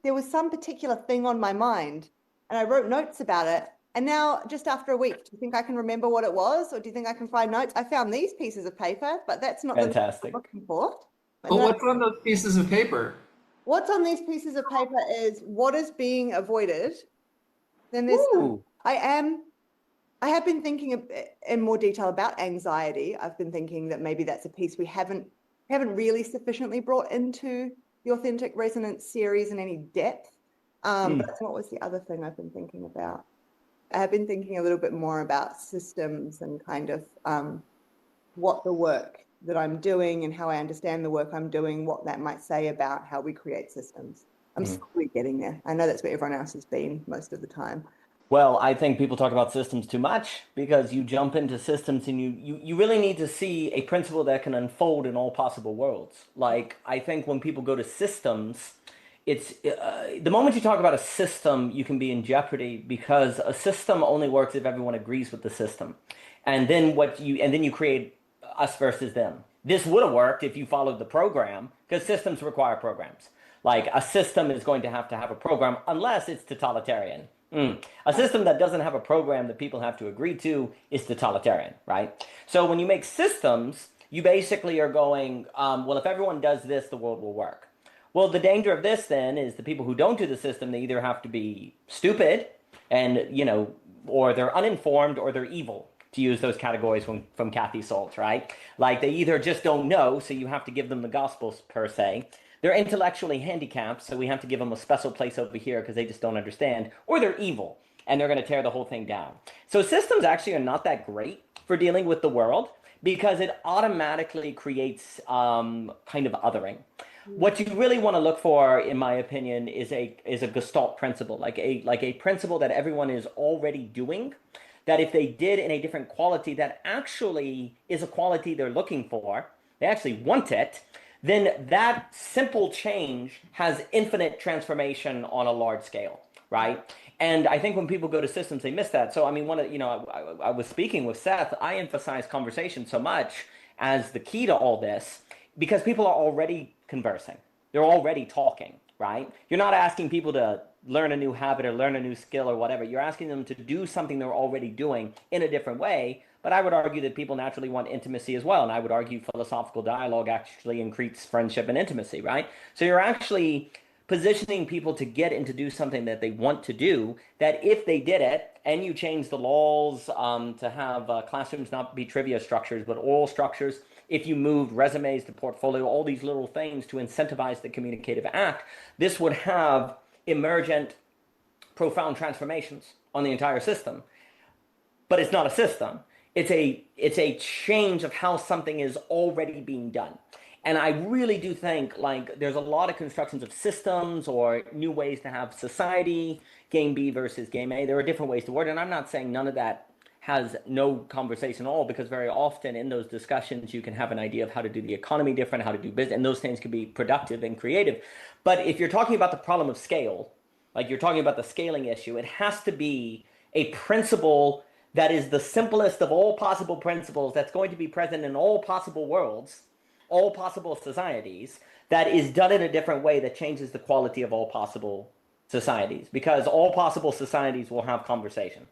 there was some particular thing on my mind and I wrote notes about it. And now, just after a week, do you think I can remember what it was? Or do you think I can find notes? I found these pieces of paper, but that's not the note I'm Fantastic. looking for. And But then what's on those pieces of paper? what's on these pieces of paper is what is being avoided. Then there's Ooh. I am I have been thinking in more detail about anxiety. I've been thinking that maybe that's a piece we haven't really sufficiently brought into the Authentic Resonance series in any depth. But Mm. what was the other thing I've been thinking about? I have been thinking a little bit more about systems and kind of what the work that I'm doing and how I understand the work I'm doing, what that might say about how we create systems. I'm Mhm. slowly getting there. I know that's where everyone else has been most of the time. Well, I think people talk about systems too much because you jump into systems and you really need to see a principle that can unfold in all possible worlds. Like, I think when people go to systems, it's the moment you talk about a system, you can be in jeopardy because a system only works if everyone agrees with the system. And then you create us versus them. This would have worked if you followed the program because systems require programs. Like a system is going to have a program unless it's totalitarian. A system that doesn't have a program that people have to agree to is totalitarian, right? So when you make systems, you basically are going, well, if everyone does this, the world will work. Well, the danger of this then is the people who don't do the system, they either have to be stupid and, or they're uninformed or they're evil, to use those categories from Kathy Saltz, right? Like they either just don't know, so you have to give them the gospels per se. They're intellectually handicapped, so we have to give them a special place over here because they just don't understand, or they're evil and they're going to tear the whole thing down. So systems actually are not that great for dealing with the world because it automatically creates kind of othering. What you really want to look for, in my opinion, is a Gestalt principle, like a principle that everyone is already doing. That if they did in a different quality, that actually is a quality they're looking for. They actually want it. Then that simple change has infinite transformation on a large scale, right? And I think when people go to systems, they miss that. So I mean, I was speaking with Seth. I emphasize conversation so much as the key to all this because people are already conversing. They're already talking, right? You're not asking people to learn a new habit or learn a new skill or whatever. You're asking them to do something they're already doing in a different way. But I would argue that people naturally want intimacy as well. And I would argue philosophical dialogue actually increases friendship and intimacy, right? So you're actually positioning people to get and to do something that they want to do, that if they did it and you change the laws to have classrooms not be trivia structures, but oral structures, if you moved resumes to portfolio, all these little things to incentivize the communicative act, this would have emergent, profound transformations on the entire system. But it's not a system. It's a change of how something is already being done. And I really do think like there's a lot of constructions of systems or new ways to have society, game B versus game A. There are different ways to word it. And I'm not saying none of that has no conversation at all because very often in those discussions you can have an idea of how to do the economy different, how to do business, and those things can be productive and creative. But if you're talking about the problem of scale, like you're talking about the scaling issue, it has to be a principle that is the simplest of all possible principles that's going to be present in all possible worlds, all possible societies, that is done in a different way that changes the quality of all possible societies. Because all possible societies will have conversation.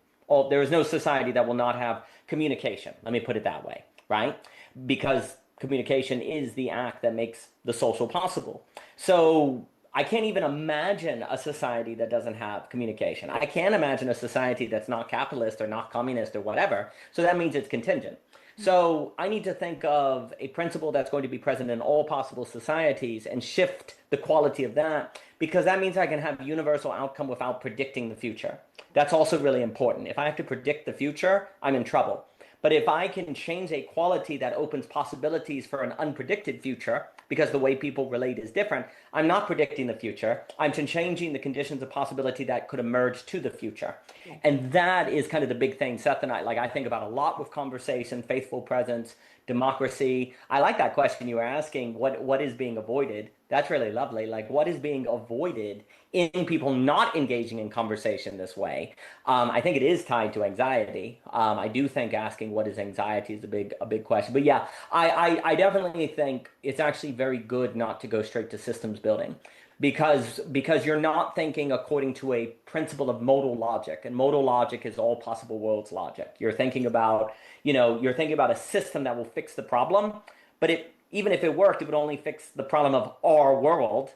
There is no society that will not have communication. Let me put it that way, right? Because communication is the act that makes the social possible. So I can't even imagine a society that doesn't have communication. I can't imagine a society that's not capitalist or not communist or whatever. So that means it's contingent. So I need to think of a principle that's going to be present in all possible societies and shift the quality of that because that means I can have universal outcome without predicting the future. That's also really important. If I have to predict the future, I'm in trouble. But if I can change a quality that opens possibilities for an unpredicted future, because the way people relate is different, I'm not predicting the future. I'm changing the conditions of possibility that could emerge to the future. Yeah. And that is kind of the big thing. Seth and I think about a lot with conversation, faithful presence, democracy. I like that question you were asking, what is being avoided? That's really lovely. Like what is being avoided in people not engaging in conversation this way? I think it is tied to anxiety. I do think asking what is anxiety is a big question. But yeah, I definitely think it's actually very good not to go straight to systems building because you're not thinking according to a principle of modal logic, and modal logic is all possible worlds logic. You're thinking about, you're thinking about a system that will fix the problem, but even if it worked, it would only fix the problem of our world,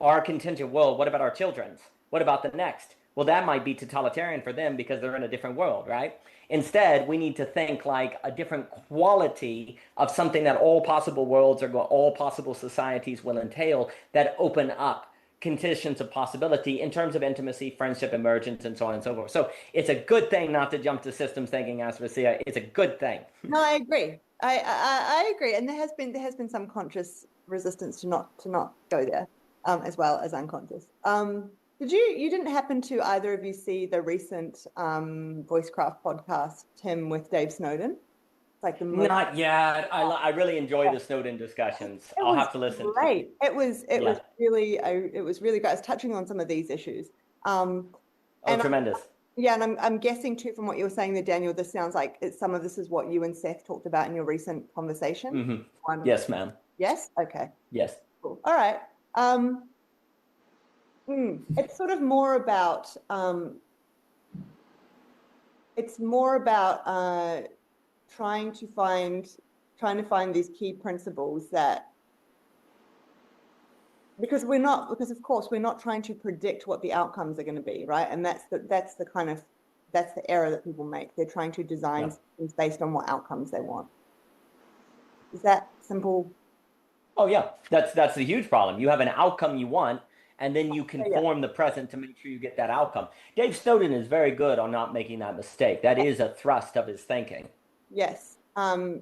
our contingent world. What about our children's? What about the next? Well, that might be totalitarian for them because they're in a different world, right? Instead, we need to think like a different quality of something that all possible worlds or all possible societies will entail, that open up conditions of possibility in terms of intimacy, friendship, emergence, and so on and so forth. So it's a good thing not to jump to systems thinking, Aspasia. It's a good thing. No, I agree. I agree, and there has been some conscious resistance to not go there, as well as unconscious. You didn't happen to either of you see the recent Voicecraft podcast, Tim with Dave Snowden? It's like the most... Not yet. I really enjoy the Snowden discussions. I'll have to listen. Great. It was really great. I was touching on some of these issues. Tremendous. And I'm guessing too from what you were saying there, Daniel, this sounds like some of this is what you and Seth talked about in your recent conversation. Mm-hmm. Yes, ma'am. Yes? Okay. Yes. Cool. All right. It's sort of more about trying to find these key principles that, because of course we're not trying to predict what the outcomes are going to be, right? And that's the error that people make. They're trying to design things based on what outcomes they want. Is that simple? Oh yeah, that's the huge problem. You have an outcome you want, and then you conform the present to make sure you get that outcome. Dave Snowden is very good on not making that mistake. That is a thrust of his thinking. Yes. There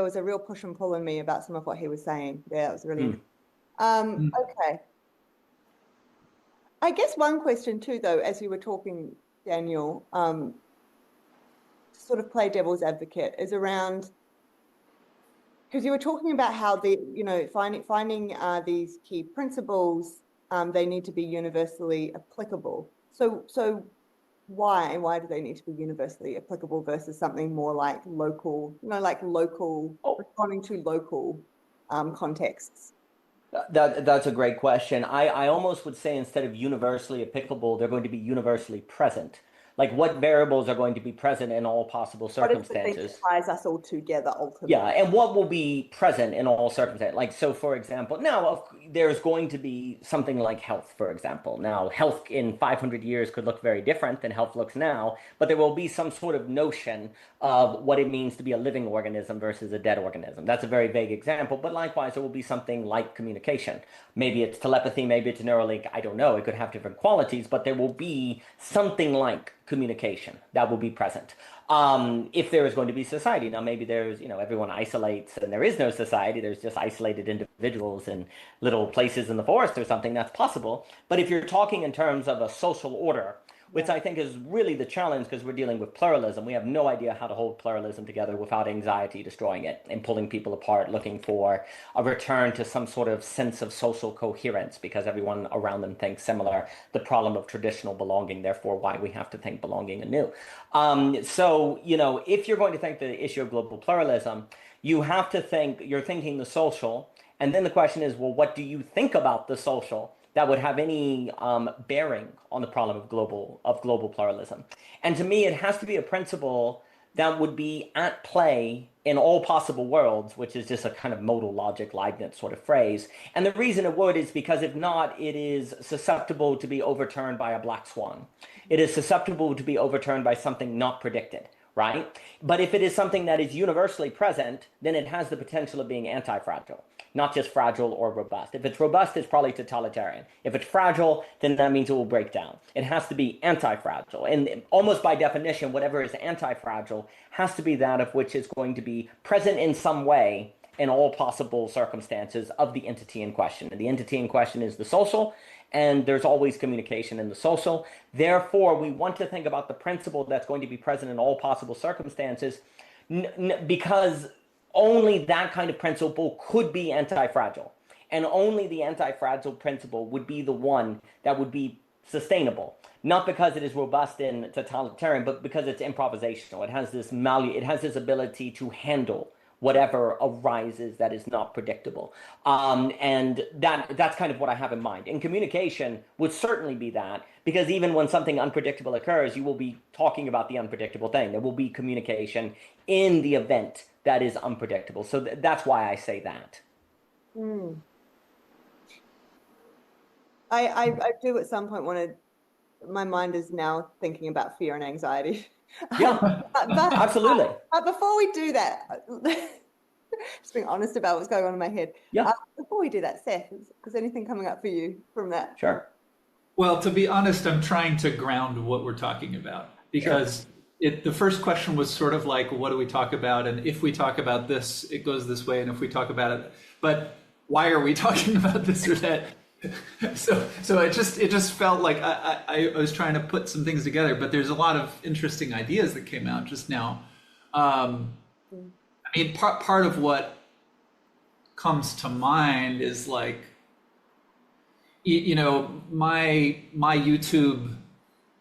was a real push and pull in me about some of what he was saying. Yeah, it was really okay. I guess one question too, though, as you were talking, Daniel, to sort of play devil's advocate, is around, because you were talking about how finding these key principles, they need to be universally applicable. So why do they need to be universally applicable versus something more like local, responding to local contexts? That's a great question. I almost would say instead of universally applicable, they're going to be universally present. Like what variables are going to be present in all possible circumstances. What is the thing that ties us all together ultimately? Yeah, and what will be present in all circumstances. Like, so for example, now there's going to be something like health, for example. Now, health in 500 years could look very different than health looks now, but there will be some sort of notion of what it means to be a living organism versus a dead organism. That's a very vague example, but likewise, there will be something like communication. Maybe it's telepathy, maybe it's a Neuralink, I don't know. It could have different qualities, but there will be something like communication that will be present. If there is going to be society, now maybe there's, everyone isolates and there is no society, there's just isolated individuals in little places in the forest or something, that's possible. But if you're talking in terms of a social order, which I think is really the challenge because we're dealing with pluralism. We have no idea how to hold pluralism together without anxiety destroying it and pulling people apart, looking for a return to some sort of sense of social coherence because everyone around them thinks similar. The problem of traditional belonging, therefore why we have to think belonging anew. So, if you're going to think the issue of global pluralism, you have to think, you're thinking the social, and then the question is, well, what do you think about the social that would have any bearing on the problem of global pluralism? And to me, it has to be a principle that would be at play in all possible worlds, which is just a kind of modal logic Leibniz sort of phrase. And the reason it would is because if not, it is susceptible to be overturned by a black swan. It is susceptible to be overturned by something not predicted, right? But if it is something that is universally present, then it has the potential of being anti-fragile. Not just fragile or robust. If it's robust, it's probably totalitarian. If it's fragile, then that means it will break down. It has to be anti-fragile. And almost by definition, whatever is anti-fragile has to be that of which is going to be present in some way in all possible circumstances of the entity in question. And the entity in question is the social, and there's always communication in the social. Therefore, we want to think about the principle that's going to be present in all possible circumstances because only that kind of principle could be anti-fragile. And only the anti-fragile principle would be the one that would be sustainable. Not because it is robust and totalitarian, but because it's improvisational. It has this ability to handle whatever arises that is not predictable. And that's kind of what I have in mind. And communication would certainly be that, because even when something unpredictable occurs, you will be talking about the unpredictable thing. There will be communication in the event that is unpredictable. So that's why I say that. Mm. I do at some point want to, my mind is now thinking about fear and anxiety. Yeah, absolutely. Before we do that, just being honest about what's going on in my head. Yeah. Before we do that, Seth, is anything coming up for you from that? Sure. Well, to be honest, I'm trying to ground what we're talking about, because the first question was sort of like, what do we talk about? And if we talk about this, it goes this way. And if we talk about it, but why are we talking about this or that? So it just felt like I was trying to put some things together, but there's a lot of interesting ideas that came out just now. I mean, part of what comes to mind is like, you know, my YouTube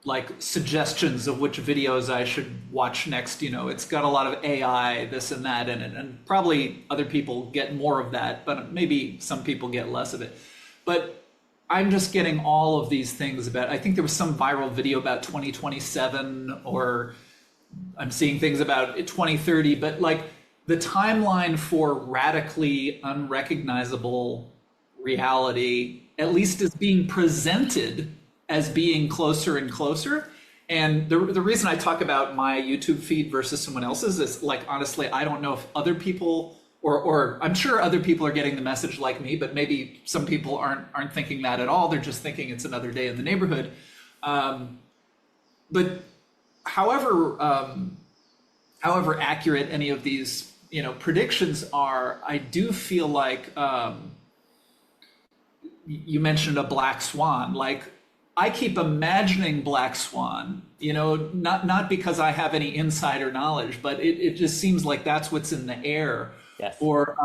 like suggestions of which videos I should watch next, you know, it's got a lot of AI, this and that in it, and probably other people get more of that, but maybe some people get less of it. But I'm just getting all of these things about, I think there was some viral video about 2027, or I'm seeing things about 2030, but like the timeline for radically unrecognizable reality, at least is being presented as being closer and closer. And the reason I talk about my YouTube feed versus someone else's is like, honestly, I don't know if other people, or I'm sure other people are getting the message like me, but maybe some people aren't thinking that at all. They're just thinking it's another day in the neighborhood. But however accurate any of these, you know, predictions are, I do feel like you mentioned a black swan. Like, I keep imagining black swan, you know, not because I have any insider knowledge, but it just seems like that's what's in the air. Yes. Or,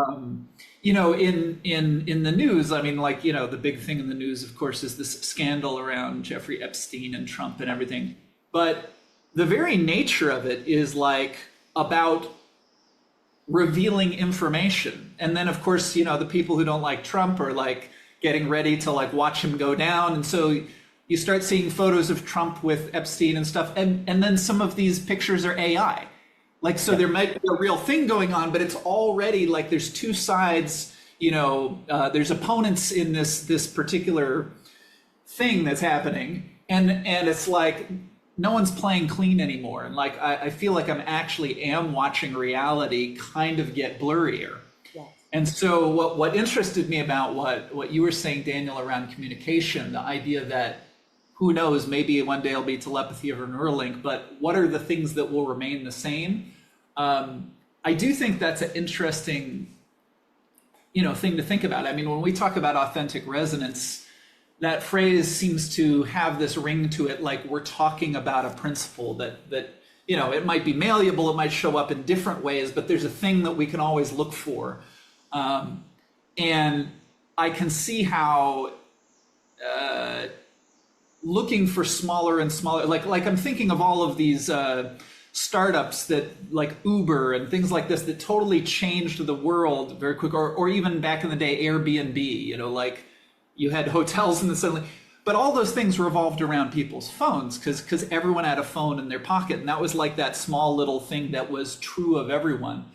you know, in the news, I mean, like, you know, the big thing in the news, of course, is this scandal around Jeffrey Epstein and Trump and everything. But the very nature of it is like about revealing information. And then, of course, you know, the people who don't like Trump are like getting ready to like watch him go down. And so you start seeing photos of Trump with Epstein and stuff. And then some of these pictures are AI. Like, so there might be a real thing going on, but it's already like there's two sides, you know, there's opponents in this particular thing that's happening. And it's like, no one's playing clean anymore. And like, I feel like I'm actually am watching reality kind of get blurrier. Yes. And so what interested me about what you were saying, Daniel, around communication, the idea that who knows, maybe one day it'll be telepathy over Neuralink, but what are the things that will remain the same? I do think that's an interesting, you know, thing to think about. I mean, when we talk about authentic resonance, that phrase seems to have this ring to it, like we're talking about a principle that you know, it might be malleable, it might show up in different ways, but there's a thing that we can always look for. And I can see how looking for smaller and smaller, like I'm thinking of all of these startups that like Uber and things like this that totally changed the world very quick, or even back in the day, Airbnb, you know, like you had hotels and then suddenly, but all those things revolved around people's phones because everyone had a phone in their pocket. And that was like that small little thing that was true of everyone.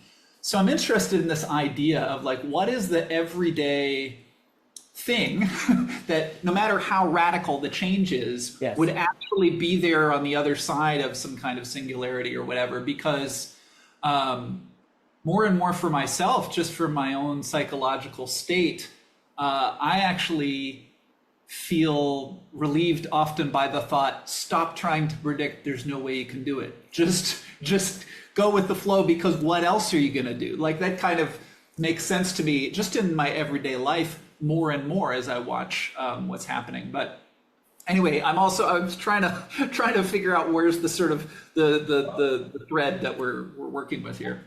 So I'm interested in this idea of like, what is the everyday thing that no matter how radical the change is, yes, would actually be there on the other side of some kind of singularity or whatever, because more and more for myself, just for my own psychological state, I actually feel relieved often by the thought, stop trying to predict, there's no way you can do it. Just go with the flow, because what else are you gonna do? Like that kind of makes sense to me just in my everyday life more and more as I watch what's happening. But anyway, I was trying to figure out where's the sort of the thread that we're working with here.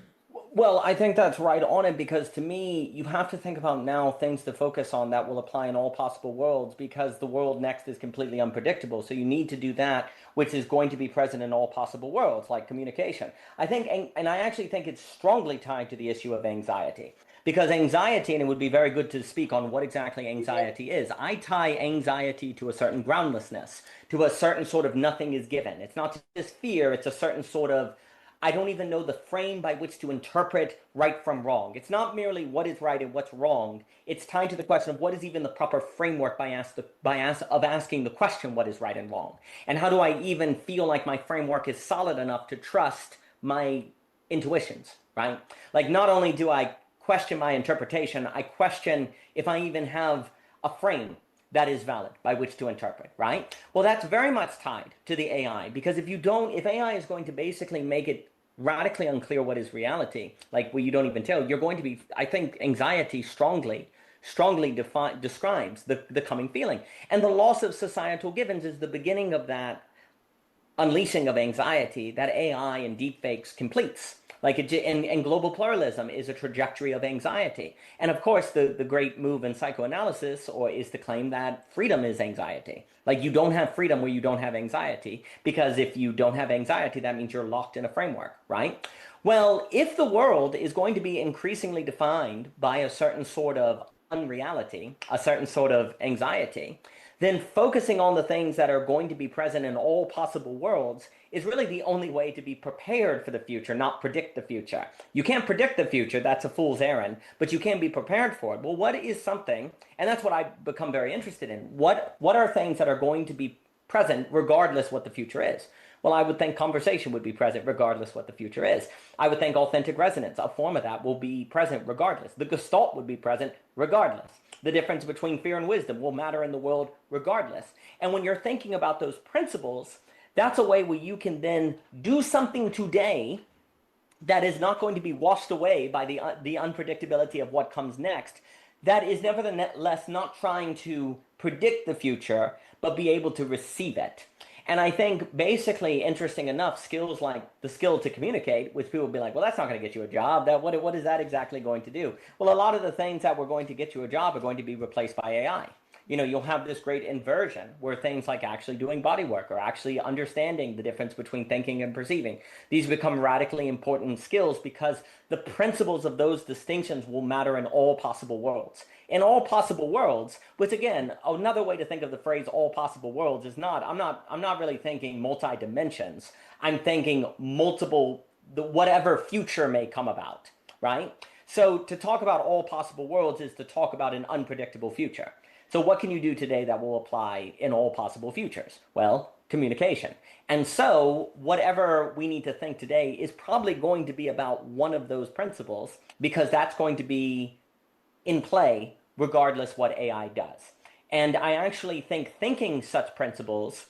Well, I think that's right on it because to me, you have to think about now things to focus on that will apply in all possible worlds because the world next is completely unpredictable. So you need to do that, which is going to be present in all possible worlds, like communication. I think, and I actually think it's strongly tied to the issue of anxiety because anxiety, and it would be very good to speak on what exactly anxiety is. I tie anxiety to a certain groundlessness, to a certain sort of nothing is given. It's not just fear, it's a certain sort of I don't even know the frame by which to interpret right from wrong. It's not merely what is right and what's wrong. It's tied to the question of what is even the proper framework of asking the question what is right and wrong. And how do I even feel like my framework is solid enough to trust my intuitions, right? Like not only do I question my interpretation, I question if I even have a frame that is valid by which to interpret, right? Well, that's very much tied to the AI because if AI is going to basically make it radically unclear what is reality, like where you don't even tell, you're going to be, I think anxiety strongly describes the coming feeling. And the loss of societal givens is the beginning of that unleashing of anxiety that AI and deepfakes completes. Like and global pluralism is a trajectory of anxiety. And of course, the great move in psychoanalysis is to claim that freedom is anxiety. Like you don't have freedom where you don't have anxiety, because if you don't have anxiety, that means you're locked in a framework, right? Well, if the world is going to be increasingly defined by a certain sort of unreality, a certain sort of anxiety, then focusing on the things that are going to be present in all possible worlds is really the only way to be prepared for the future, not predict the future. You can't predict the future, that's a fool's errand, but you can be prepared for it. Well, what is something, and that's what I've become very interested in, what are things that are going to be present regardless what the future is? Well, I would think conversation would be present regardless what the future is. I would think authentic resonance, a form of that, will be present regardless. The gestalt would be present regardless. The difference between fear and wisdom will matter in the world regardless. And when you're thinking about those principles, that's a way where you can then do something today that is not going to be washed away by the unpredictability of what comes next, that is nevertheless not trying to predict the future, but be able to receive it. And I think basically, interesting enough, skills like the skill to communicate, which people will be like, well, that's not going to get you a job. What is that exactly going to do? Well, a lot of the things that were going to get you a job are going to be replaced by AI. You'll have this great inversion where things like actually doing body work or actually understanding the difference between thinking and perceiving, these become radically important skills because the principles of those distinctions will matter in all possible worlds. In all possible worlds, which again, another way to think of the phrase all possible worlds is I'm not really thinking multi-dimensions. I'm thinking multiple, whatever future may come about, right? So to talk about all possible worlds is to talk about an unpredictable future. So what can you do today that will apply in all possible futures? Well, communication. And so whatever we need to think today is probably going to be about one of those principles because that's going to be in play regardless what AI does. And I actually think thinking such principles,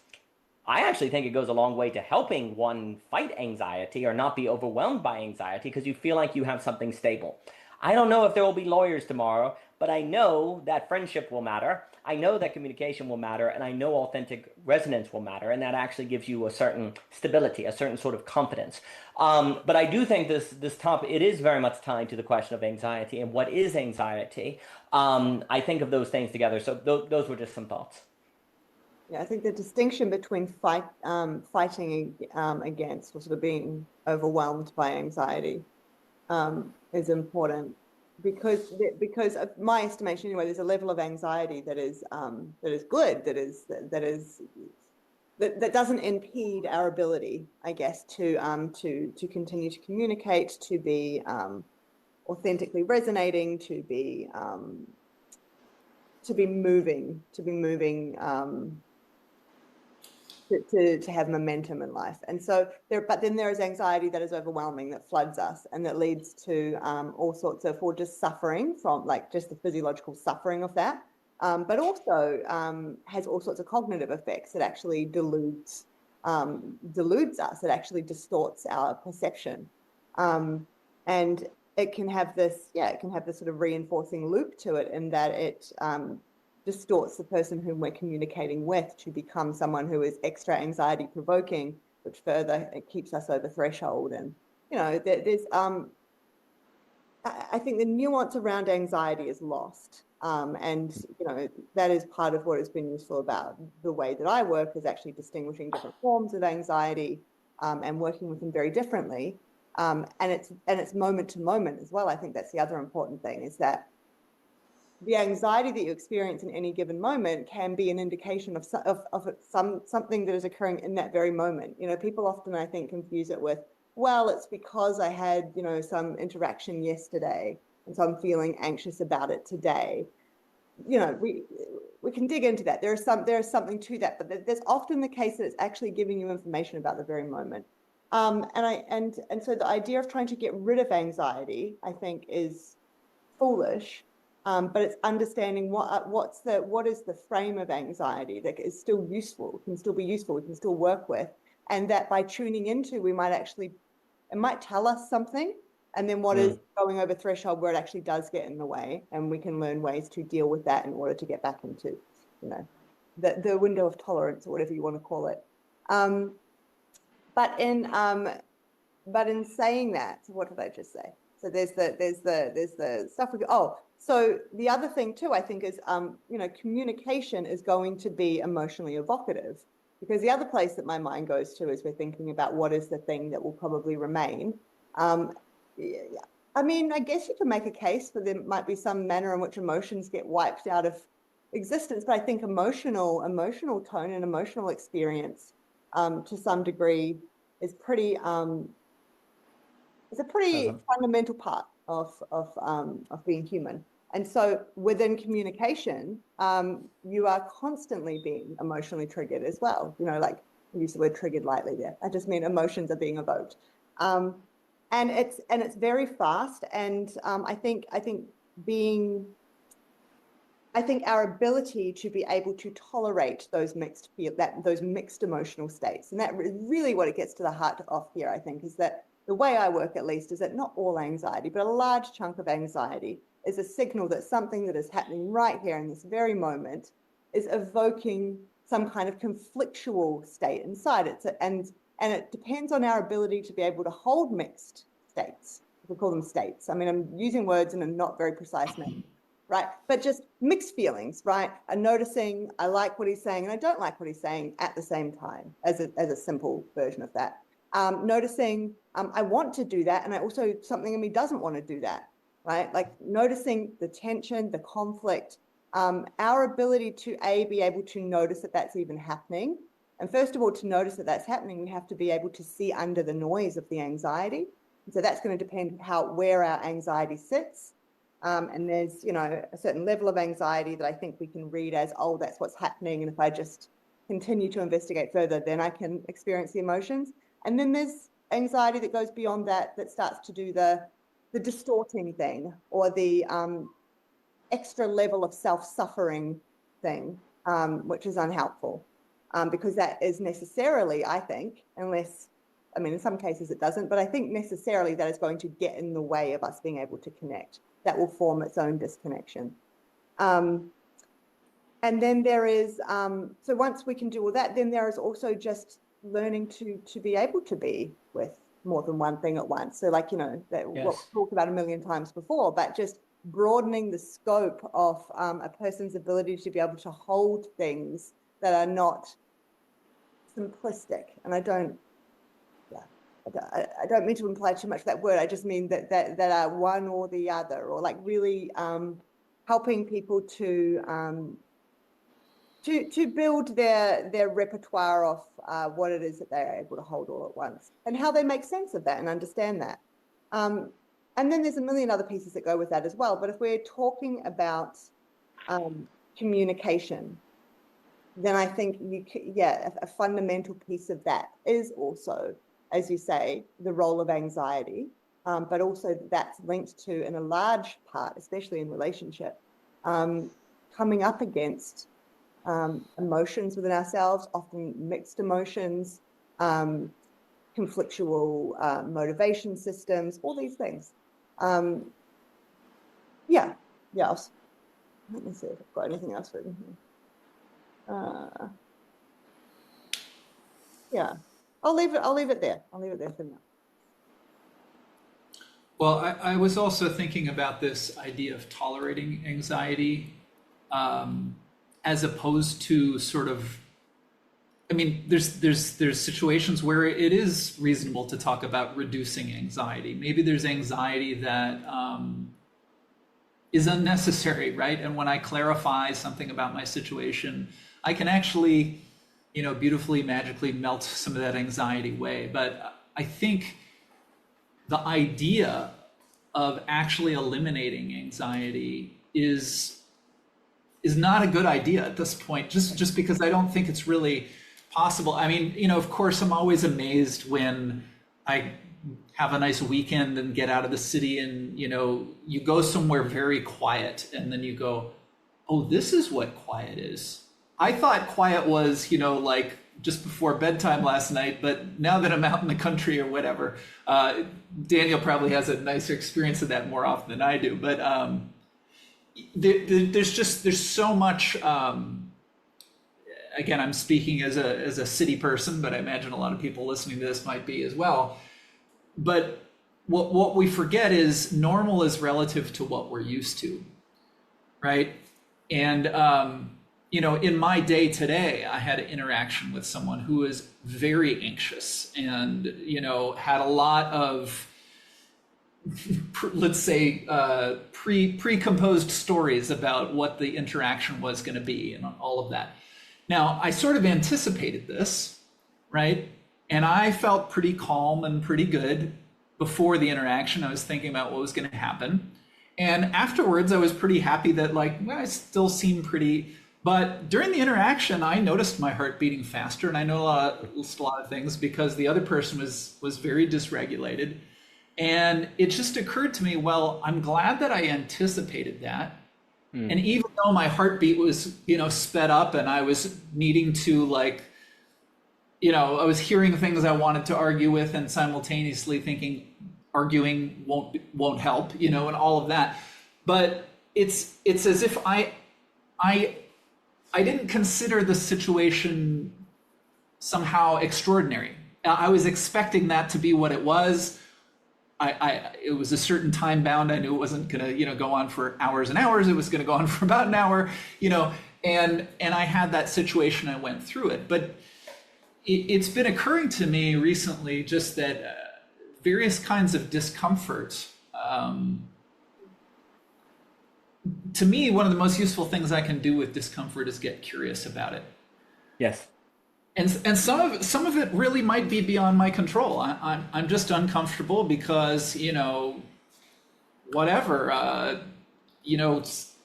I actually think it goes a long way to helping one fight anxiety or not be overwhelmed by anxiety because you feel like you have something stable. I don't know if there will be lawyers tomorrow, but I know that friendship will matter. I know that communication will matter, and I know authentic resonance will matter, and that actually gives you a certain stability, a certain sort of confidence. But I do think this topic, it is very much tied to the question of anxiety and what is anxiety. I think of those things together. So those were just some thoughts. Yeah, I think the distinction between fighting against or sort of being overwhelmed by anxiety is important because of my estimation anyway, there's a level of anxiety that is good, that doesn't impede our ability, I guess, to continue to communicate, to be authentically resonating, to be moving, to have momentum in life. And so but then there is anxiety that is overwhelming, that floods us and that leads to all sorts of, or just suffering from like just the physiological suffering of that, but also has all sorts of cognitive effects. It actually deludes us. It actually distorts our perception. And it can have this sort of reinforcing loop to it in that it distorts the person whom we're communicating with to become someone who is extra anxiety provoking, which further it keeps us over threshold. And there's I think the nuance around anxiety is lost. And, you know, that is part of what has been useful about the way that I work, is actually distinguishing different forms of anxiety and working with them very differently. And it's moment to moment as well. I think that's the other important thing, is that the anxiety that you experience in any given moment can be an indication of something that is occurring in that very moment. You know, people often, I think, confuse it with, well, it's because I had, you know, some interaction yesterday, and so I'm feeling anxious about it today. You know, we can dig into that. There is something to that, but there's often the case that it's actually giving you information about the very moment. And so the idea of trying to get rid of anxiety, I think, is foolish. But it's understanding what is the frame of anxiety that is still useful, can still be useful, we can still work with, and that by tuning into, we might actually, it might tell us something, and then what is going over threshold where it actually does get in the way, and we can learn ways to deal with that in order to get back into, you know, the window of tolerance, or whatever you want to call it. But in saying that, what did I just say? So there's the stuff so the other thing too, I think, is you know, communication is going to be emotionally evocative, because the other place that my mind goes to is we're thinking about what is the thing that will probably remain. I mean, I guess you can make a case for there might be some manner in which emotions get wiped out of existence, but I think emotional tone and emotional experience to some degree is pretty it's a pretty fundamental part of being human. And so within communication, you are constantly being emotionally triggered as well. You know, like, I use the word triggered lightly there. I just mean emotions are being evoked. And it's very fast. And I think our ability to be able to tolerate those mixed emotional states, and that really what it gets to the heart of here, I think, is that the way I work, at least, is that not all anxiety, but a large chunk of anxiety is a signal that something that is happening right here in this very moment is evoking some kind of conflictual state inside it. And it depends on our ability to be able to hold mixed states. We call them states. I mean, I'm using words in a not very precise manner, right? But just mixed feelings, right? And noticing I like what he's saying and I don't like what he's saying at the same time, as a simple version of that. Noticing I want to do that, and I also, something in me doesn't want to do that, right? Like noticing the tension, the conflict, our ability to be able to notice that that's even happening. And first of all, to notice that that's happening, we have to be able to see under the noise of the anxiety. And so that's going to depend where our anxiety sits. And there's, you know, a certain level of anxiety that I think we can read as, oh, that's what's happening. And if I just continue to investigate further, then I can experience the emotions. And then there's anxiety that goes beyond that, that starts to do the distorting thing, or the extra level of self-suffering thing, which is unhelpful, because that is necessarily, I think, unless, I mean, in some cases it doesn't, but I think necessarily that is going to get in the way of us being able to connect. That will form its own disconnection. And then there is, so once we can do all that, then there is also just learning to be able to be with more than one thing at once. So, like, you know, that what we talked about a million times before, but just broadening the scope of a person's ability to be able to hold things that are not simplistic. And I don't mean to imply too much that word. I just mean that are one or the other, or like really helping people to build their repertoire of what it is that they're able to hold all at once, and how they make sense of that and understand that. And then there's a million other pieces that go with that as well. But if we're talking about communication, then I think a fundamental piece of that is also, as you say, the role of anxiety, but also that's linked to, in a large part, especially in relationship, coming up against emotions within ourselves, often mixed emotions, conflictual motivation systems, all these things. Let me see if I've got anything else written here. I'll leave it there. I'll leave it there for now. Well, I was also thinking about this idea of tolerating anxiety, as opposed to sort of, I mean, there's situations where it is reasonable to talk about reducing anxiety. Maybe there's anxiety that is unnecessary, right? And when I clarify something about my situation, I can actually, beautifully, magically melt some of that anxiety away. But I think the idea of actually eliminating anxiety is not a good idea at this point, just because I don't think it's really possible. I mean, of course, I'm always amazed when I have a nice weekend and get out of the city and, you go somewhere very quiet and then you go, oh, this is what quiet is. I thought quiet was, like just before bedtime last night, but now that I'm out in the country or whatever, Daniel probably has a nicer experience of that more often than I do. But there's so much, again, I'm speaking as a city person, but I imagine a lot of people listening to this might be as well. But what we forget is normal is relative to what we're used to, right? And, in my day today, I had an interaction with someone who was very anxious and, had a lot of, let's say, pre-composed stories about what the interaction was going to be and all of that. Now, I sort of anticipated this, right? And I felt pretty calm and pretty good before the interaction. I was thinking about what was going to happen. And afterwards, I was pretty happy that I still seem pretty, but during the interaction, I noticed my heart beating faster. And I know a lot of things because the other person was very dysregulated. And it just occurred to me, well, I'm glad that I anticipated that. And even though my heartbeat was, sped up and I was needing to I was hearing things I wanted to argue with and simultaneously thinking arguing won't help, and all of that. But it's as if I didn't consider the situation somehow extraordinary. I was expecting that to be what it was. It was a certain time bound. I knew it wasn't going to, go on for hours and hours. It was going to go on for about an hour, and I had that situation. I went through it, but it's been occurring to me recently just that various kinds of discomfort. To me, one of the most useful things I can do with discomfort is get curious about it. Yes. And some of it really might be beyond my control. I'm just uncomfortable because whatever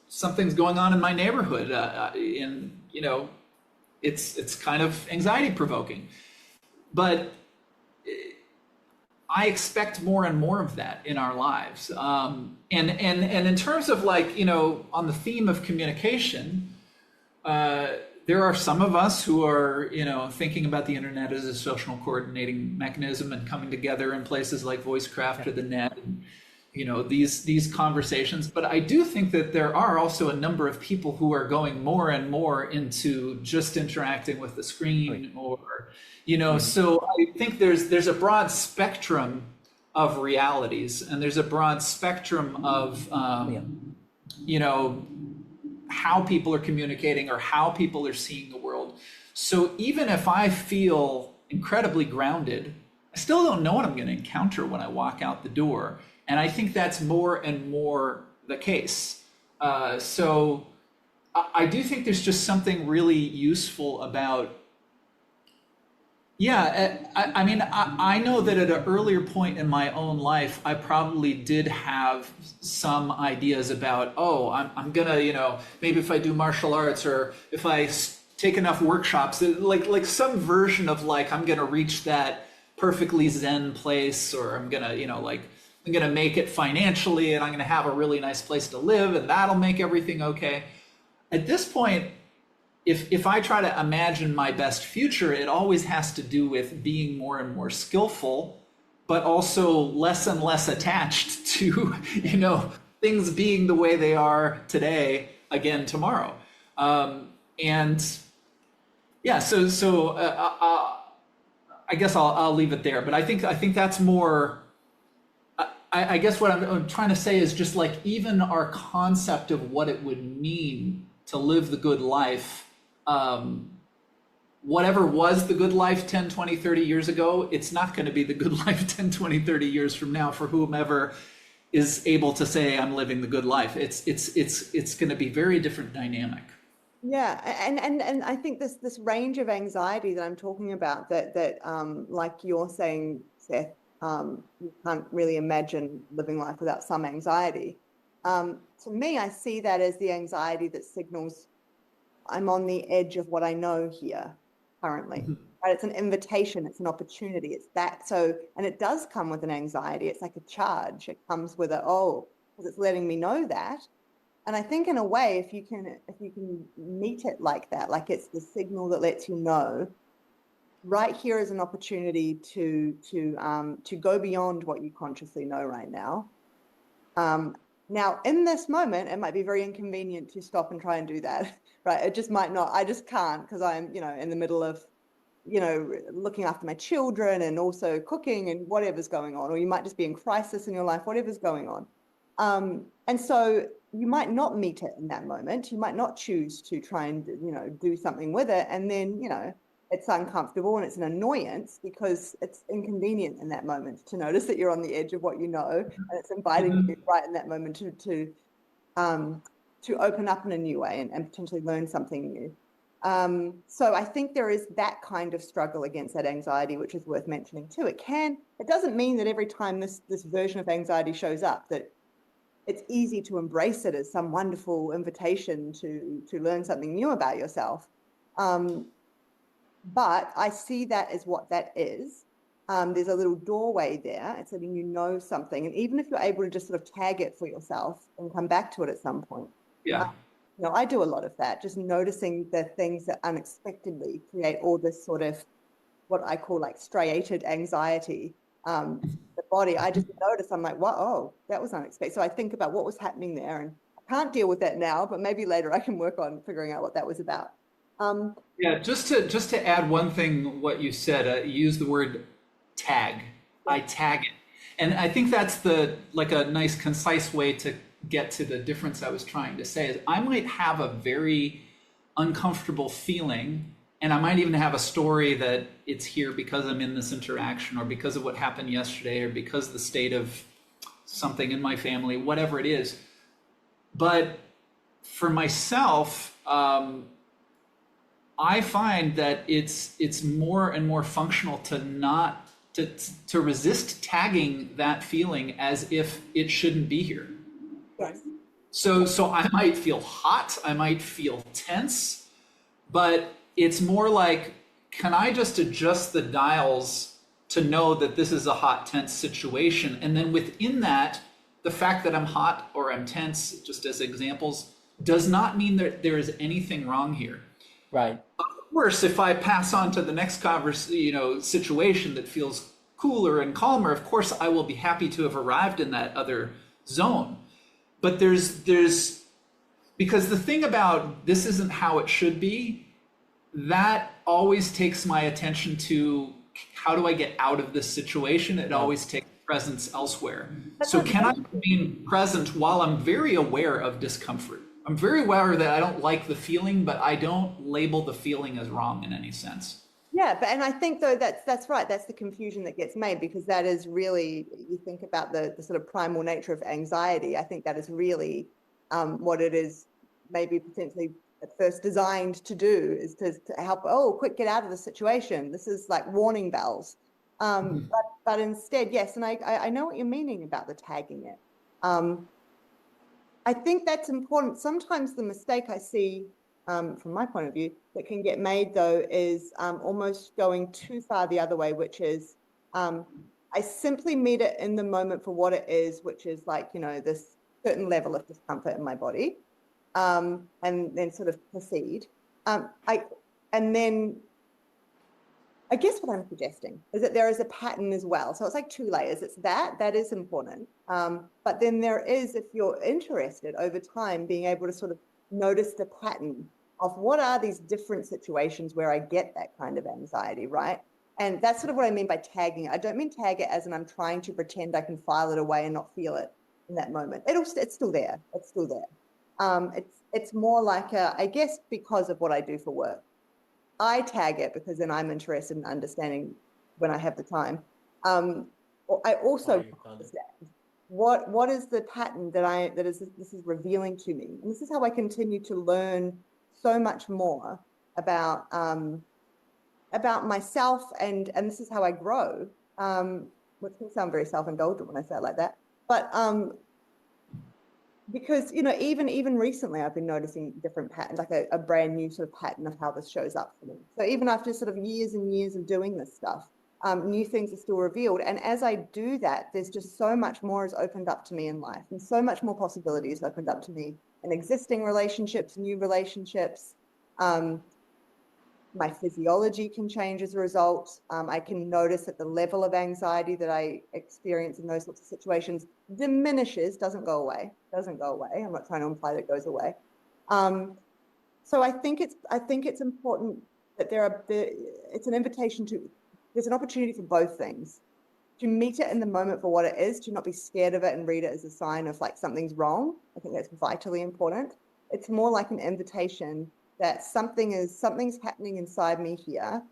something's going on in my neighborhood, and it's kind of anxiety provoking. But I expect more and more of that in our lives. And in terms of on the theme of communication. There are some of us who are, thinking about the internet as a social coordinating mechanism and coming together in places like Voicecraft or the net, and, these conversations. But I do think that there are also a number of people who are going more and more into just interacting with the screen, or, so I think there's a broad spectrum of realities, and there's a broad spectrum of, how people are communicating or how people are seeing the world. So even if I feel incredibly grounded, I still don't know what I'm going to encounter when I walk out the door. And I think that's more and more the case. So I do think there's just something really useful about, I know that at an earlier point in my own life, I probably did have some ideas about, I'm gonna, maybe if I do martial arts or if I take enough workshops, like some version of I'm gonna reach that perfectly Zen place, or I'm gonna, I'm gonna make it financially and I'm gonna have a really nice place to live and that'll make everything okay. At this point, if I try to imagine my best future, it always has to do with being more and more skillful, but also less and less attached to, things being the way they are today, again, tomorrow. So I guess I'll leave it there. But I think that's more, I guess what I'm trying to say is just like even our concept of what it would mean to live the good life, whatever was the good life 10, 20, 30 years ago, it's not going to be the good life 10, 20, 30 years from now for whomever is able to say I'm living the good life. It's going to be very different dynamic. Yeah, and I think this range of anxiety that I'm talking about, that like you're saying, Seth, you can't really imagine living life without some anxiety. To me, I see that as the anxiety that signals I'm on the edge of what I know here currently. Right? It's an invitation, it's an opportunity, it's that. So, and it does come with an anxiety. It's like a charge. It comes with because it's letting me know that. And I think in a way, if you can meet it like that, like it's the signal that lets you know, right here is an opportunity to go beyond what you consciously know right now. Now, in this moment, it might be very inconvenient to stop and try and do that, right? It just might not. I just can't because I'm, in the middle of, looking after my children and also cooking and whatever's going on, or you might just be in crisis in your life, whatever's going on. And so you might not meet it in that moment. You might not choose to try and, do something with it. And then, it's uncomfortable and it's an annoyance because it's inconvenient in that moment to notice that you're on the edge of what you know, and it's inviting you right in that moment to open up in a new way and potentially learn something new. So I think there is that kind of struggle against that anxiety, which is worth mentioning too. It doesn't mean that every time this version of anxiety shows up that it's easy to embrace it as some wonderful invitation to learn something new about yourself. But I see that as what that is. There's a little doorway there. It's letting you know something. And even if you're able to just sort of tag it for yourself and come back to it at some point. Yeah. I do a lot of that, just noticing the things that unexpectedly create all this sort of what I call like striated anxiety. The body, I just notice, I'm like, wow, oh, that was unexpected. So I think about what was happening there, and I can't deal with that now, but maybe later I can work on figuring out what that was about. Yeah, just to add one thing, what you said, you used the word tag. I tag it. And I think that's a nice concise way to get to the difference I was trying to say is I might have a very uncomfortable feeling, and I might even have a story that it's here because I'm in this interaction or because of what happened yesterday or because of the state of something in my family, whatever it is. But for myself, I find that it's more and more functional to resist tagging that feeling as if it shouldn't be here. Yes. So I might feel hot, I might feel tense, but it's more like, can I just adjust the dials to know that this is a hot, tense situation? And then within that, the fact that I'm hot or I'm tense, just as examples, does not mean that there is anything wrong here. Right. Of course, if I pass on to the next situation that feels cooler and calmer, of course, I will be happy to have arrived in that other zone. But there's because the thing about this isn't how it should be, that always takes my attention to how do I get out of this situation? It always takes presence elsewhere. So can I remain present while I'm very aware of discomfort? I'm very aware that I don't like the feeling, but I don't label the feeling as wrong in any sense. Yeah, and I think though that's right. That's the confusion that gets made, because that is really, you think about the sort of primal nature of anxiety. I think that is really what it is, maybe potentially at first designed to do, is to help. Oh, quick, get out of the situation. This is like warning bells. But instead, yes, and I know what you're meaning about the tagging it. I think that's important. Sometimes the mistake I see, from my point of view, that can get made though is almost going too far the other way, which is I simply meet it in the moment for what it is, which is like, this certain level of discomfort in my body, and then sort of proceed. And then I guess what I'm suggesting is that there is a pattern as well. So it's like two layers. It's that is important. But then there is, if you're interested over time, being able to sort of notice the pattern of what are these different situations where I get that kind of anxiety, right? And that's sort of what I mean by tagging. I don't mean tag it as in I'm trying to pretend I can file it away and not feel it in that moment. It's still there. It's still there. It's more like I guess because of what I do for work, I tag it because then I'm interested in understanding when I have the time. I also understand what is the pattern that this is revealing to me, and this is how I continue to learn so much more about myself, and this is how I grow. Which can sound very self-indulgent when I say it like that, but because even recently I've been noticing different patterns, like a brand new sort of pattern of how this shows up for me. So even after sort of years and years of doing this stuff, new things are still revealed. And as I do that, there's just so much more is opened up to me in life, and so much more possibilities opened up to me in existing relationships, new relationships. My physiology can change as a result. I can notice that the level of anxiety that I experience in those sorts of situations diminishes, doesn't go away. I'm not trying to imply that it goes away. So I think it's important that it's an invitation there's an opportunity for both things. To meet it in the moment for what it is, to not be scared of it and read it as a sign of like something's wrong. I think that's vitally important. It's more like an invitation that something's happening inside me here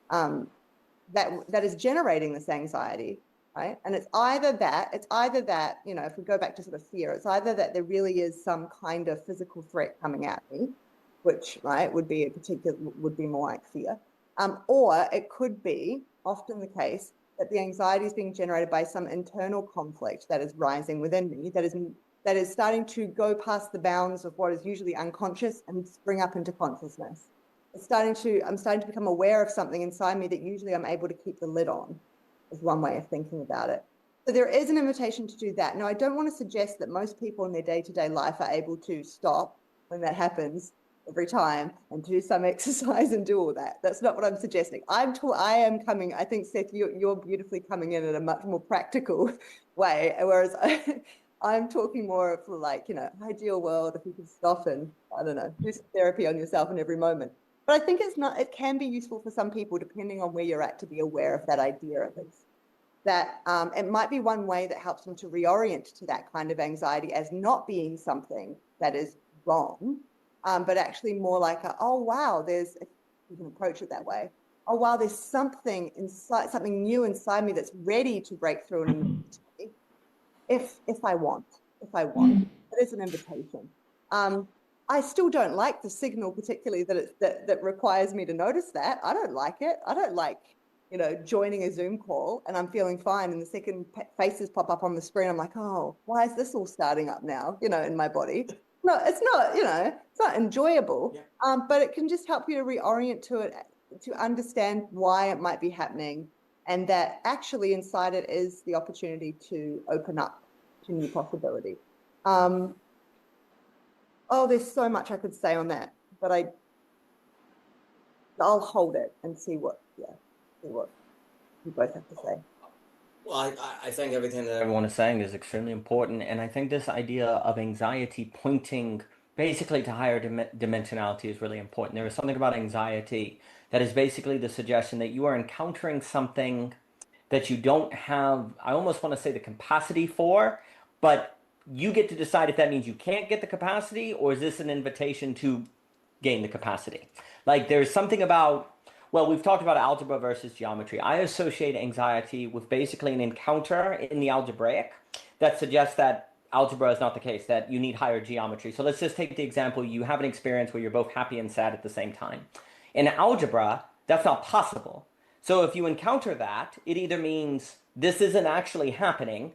that is generating this anxiety, right? And it's either that, if we go back to sort of fear, it's either that there really is some kind of physical threat coming at me, which, right, would be more like fear. Or it could be often the case that the anxiety is being generated by some internal conflict that is rising within me, that is starting to go past the bounds of what is usually unconscious and spring up into consciousness. I'm starting to become aware of something inside me that usually I'm able to keep the lid on, is one way of thinking about it. So there is an invitation to do that. Now, I don't want to suggest that most people in their day-to-day life are able to stop when that happens every time and do some exercise and do all that. That's not what I'm suggesting. I think, Seth, you're beautifully coming in a much more practical way, whereas I'm talking more of like, ideal world, if you could stop and, I don't know, do some therapy on yourself in every moment. But I think it can be useful for some people, depending on where you're at, to be aware of that idea at least. That it might be one way that helps them to reorient to that kind of anxiety as not being something that is wrong, but actually more like oh, wow, if you can approach it that way. Oh, wow, there's something new inside me that's ready to break through and if I want. It is an invitation. I still don't like the signal, particularly that requires me to notice that. I don't like it. I don't like, joining a Zoom call and I'm feeling fine, and the second faces pop up on the screen, I'm like, oh, why is this all starting up now, in my body? No, it's not enjoyable, but it can just help you to reorient to it, to understand why it might be happening, and that actually inside it is the opportunity to open up to new possibility. There's so much I could say on that, but I'll hold it and see what you both have to say. Well, I think everything that everyone is saying is extremely important, and I think this idea of anxiety pointing basically to higher dimensionality is really important. There is something about anxiety that is basically the suggestion that you are encountering something that you don't have, I almost want to say, the capacity for, but you get to decide if that means you can't get the capacity, or is this an invitation to gain the capacity? Like, there's something about, well, we've talked about algebra versus geometry. I associate anxiety with basically an encounter in the algebraic that suggests that algebra is not the case, that you need higher geometry. So let's just take the example, you have an experience where you're both happy and sad at the same time. In algebra, that's not possible. So if you encounter that, it either means this isn't actually happening,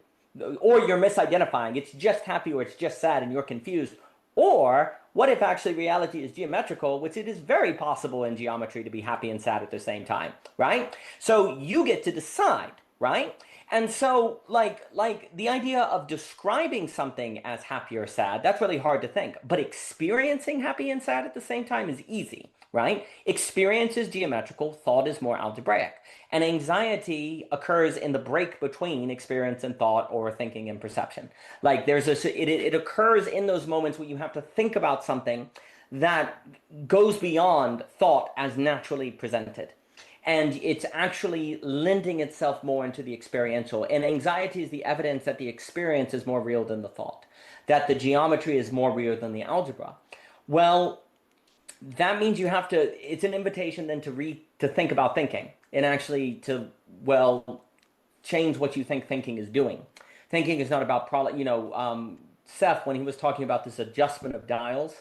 or you're misidentifying, it's just happy or it's just sad and you're confused. Or what if actually reality is geometrical, which it is very possible in geometry to be happy and sad at the same time, right? So you get to decide, right? And so like the idea of describing something as happy or sad, that's really hard to think. But experiencing happy and sad at the same time is easy, right? Experience is geometrical, thought is more algebraic. And anxiety occurs in the break between experience and thought, or thinking and perception. Like it occurs in those moments where you have to think about something that goes beyond thought as naturally presented. And it's actually lending itself more into the experiential. And anxiety is the evidence that the experience is more real than the thought, that the geometry is more real than the algebra. Well, that means you have to, it's an invitation then to think about thinking and actually to, well, change what you think thinking is doing. Thinking is not about Seth, when he was talking about this adjustment of dials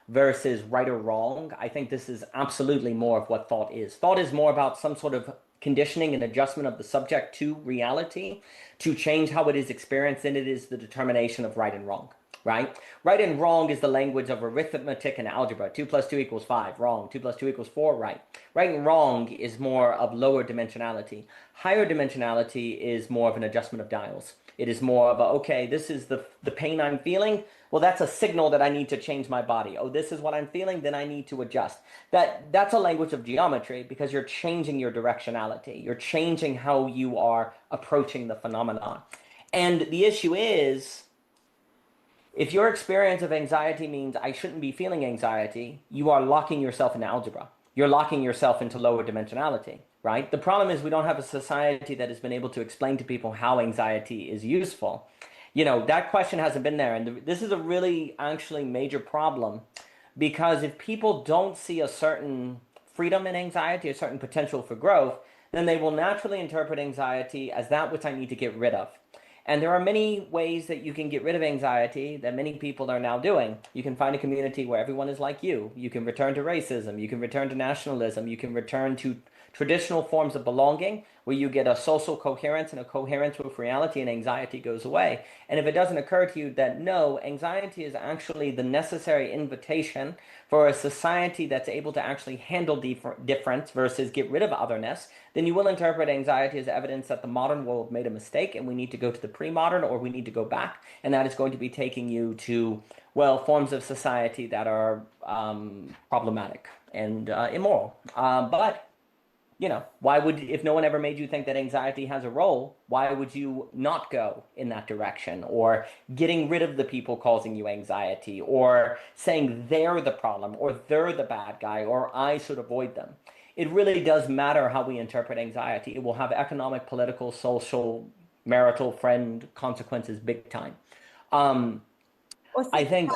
versus right or wrong, I think this is absolutely more of what thought is. Thought is more about some sort of conditioning and adjustment of the subject to reality to change how it is experienced than it is the determination of right and wrong. Right? Right and wrong is the language of arithmetic and algebra. 2 plus 2 equals 5, wrong. 2 plus 2 equals 4, right. Right and wrong is more of lower dimensionality. Higher dimensionality is more of an adjustment of dials. It is more of a, okay, this is the pain I'm feeling. Well, that's a signal that I need to change my body. Oh, this is what I'm feeling, then I need to adjust. That's a language of geometry because you're changing your directionality. You're changing how you are approaching the phenomenon. And the issue is, if your experience of anxiety means I shouldn't be feeling anxiety, you are locking yourself into algebra. You're locking yourself into lower dimensionality, right? The problem is we don't have a society that has been able to explain to people how anxiety is useful. That question hasn't been there. And this is a really actually major problem because if people don't see a certain freedom in anxiety, a certain potential for growth, then they will naturally interpret anxiety as that which I need to get rid of. And there are many ways that you can get rid of anxiety that many people are now doing. You can find a community where everyone is like you. You can return to racism. You can return to nationalism. You can return to traditional forms of belonging where you get a social coherence and a coherence with reality and anxiety goes away. And if it doesn't occur to you that no, anxiety is actually the necessary invitation for a society that's able to actually handle difference versus get rid of otherness, then you will interpret anxiety as evidence that the modern world made a mistake and we need to go to the pre-modern or we need to go back. And that is going to be taking you to, well, forms of society that are problematic and immoral. But why would, if no one ever made you think that anxiety has a role, why would you not go in that direction? Or getting rid of the people causing you anxiety, or saying they're the problem, or they're the bad guy, or I should avoid them. It really does matter how we interpret anxiety. It will have economic, political, social, marital, friend consequences big time. I think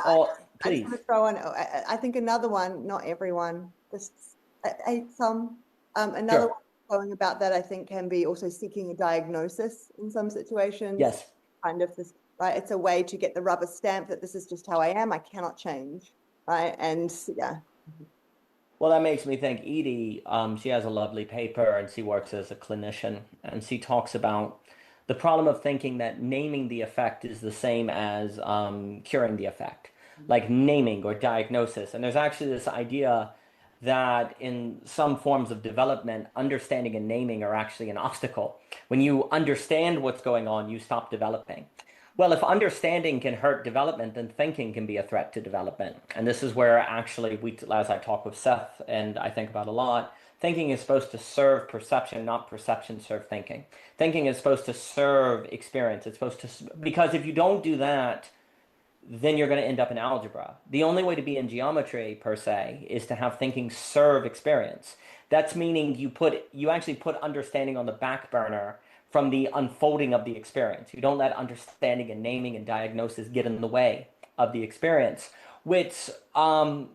please. I'm throw on, I think another one, not everyone, just some. Another one going about that, I think, can be also seeking a diagnosis in some situations. Yes. Kind of this, right? It's a way to get the rubber stamp that this is just how I am. I cannot change, right? And yeah. Well, that makes me think Edie, she has a lovely paper and she works as a clinician and she talks about the problem of thinking that naming the effect is the same as curing the effect, like naming or diagnosis. And there's actually this idea that in some forms of development, understanding and naming are actually an obstacle. When you understand what's going on, you stop developing. Well, if understanding can hurt development, then thinking can be a threat to development. And this is where actually, as I talk with Seth, and I think about a lot, thinking is supposed to serve perception, not perception serve thinking. Thinking is supposed to serve experience. It's supposed to, because if you don't do that, then you're going to end up in algebra. The only way to be in geometry, per se, is to have thinking serve experience. That's meaning you actually put understanding on the back burner from the unfolding of the experience. You don't let understanding and naming and diagnosis get in the way of the experience, which also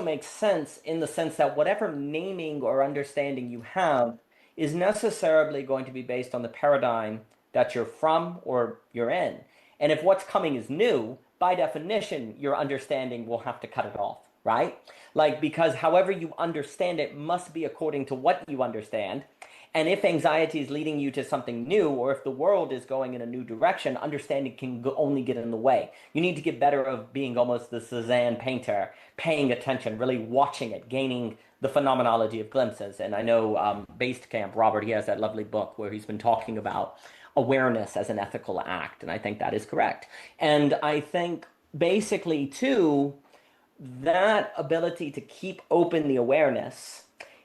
makes sense in the sense that whatever naming or understanding you have is necessarily going to be based on the paradigm that you're from or you're in. And if what's coming is new, by definition, your understanding will have to cut it off, right? Because however you understand it must be according to what you understand. And if anxiety is leading you to something new, or if the world is going in a new direction, understanding can only get in the way. You need to get better of being almost the Cézanne painter, paying attention, really watching it, gaining the phenomenology of glimpses. And I know Basecamp, Robert, he has that lovely book where he's been talking about awareness as an ethical act, and I think that is correct. And I think basically too, that ability to keep open the awareness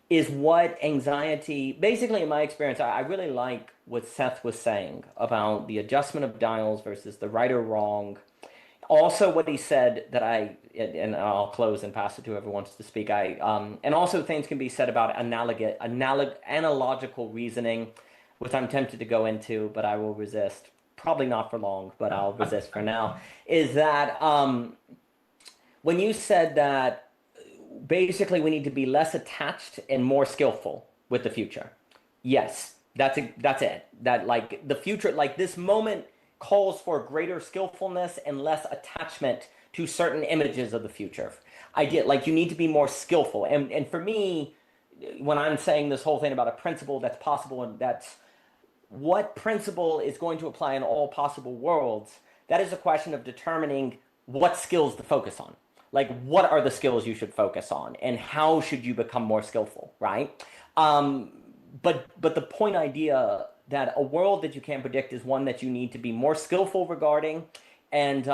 is what anxiety, basically in my experience, I really like what Seth was saying about the adjustment of dials versus the right or wrong. Also, what he said that and I'll close and pass it to whoever wants to speak. And also things can be said about analogical reasoning, which I'm tempted to go into, but I will resist. Probably not for long, but I'll resist for now. Is that when you said that basically we need to be less attached and more skillful with the future? Yes, that's it. That like the future, like this moment calls for greater skillfulness and less attachment to certain images of the future. I get like you need to be more skillful. And for me, when I'm saying this whole thing about a principle that's possible and that's what principle is going to apply in all possible worlds, that is a question of determining what skills to focus on. Like what are the skills you should focus on and how should you become more skillful, right? But the point idea that a world that you can't predict is one that you need to be more skillful regarding and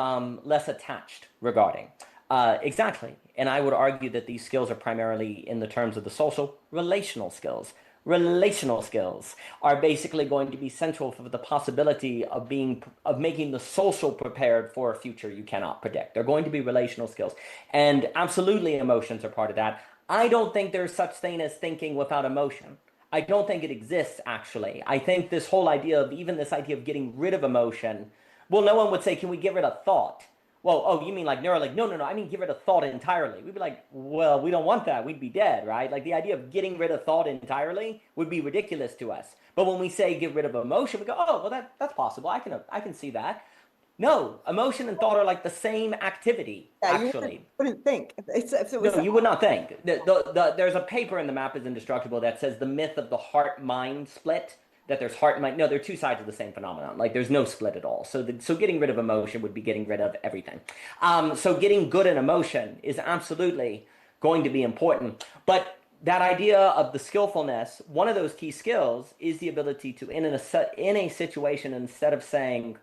less attached regarding. Exactly. And I would argue that these skills are primarily in the terms of the social relational skills. Relational skills are basically going to be central for the possibility of making the social prepared for a future you cannot predict. They're going to be relational skills. And absolutely emotions are part of that. I don't think there's such thing as thinking without emotion. I don't think it exists, actually. I think this whole idea of getting rid of emotion, well, no one would say, can we get rid of thought? Well, oh, you mean like Neuralink? No, I mean get rid of thought entirely. We'd be like, well, we don't want that. We'd be dead, right? Like the idea of getting rid of thought entirely would be ridiculous to us. But when we say get rid of emotion, we go, oh, well, that's possible. I can see that. No, emotion and thought are like the same activity, actually. You wouldn't think. No, you would not think. There's a paper in The Map is Indestructible that says the myth of the heart-mind split, that there's heart-mind. No, they're two sides of the same phenomenon. Like there's no split at all. So getting rid of emotion would be getting rid of everything. So getting good in emotion is absolutely going to be important. But that idea of the skillfulness, one of those key skills is the ability to, in a situation, instead of saying,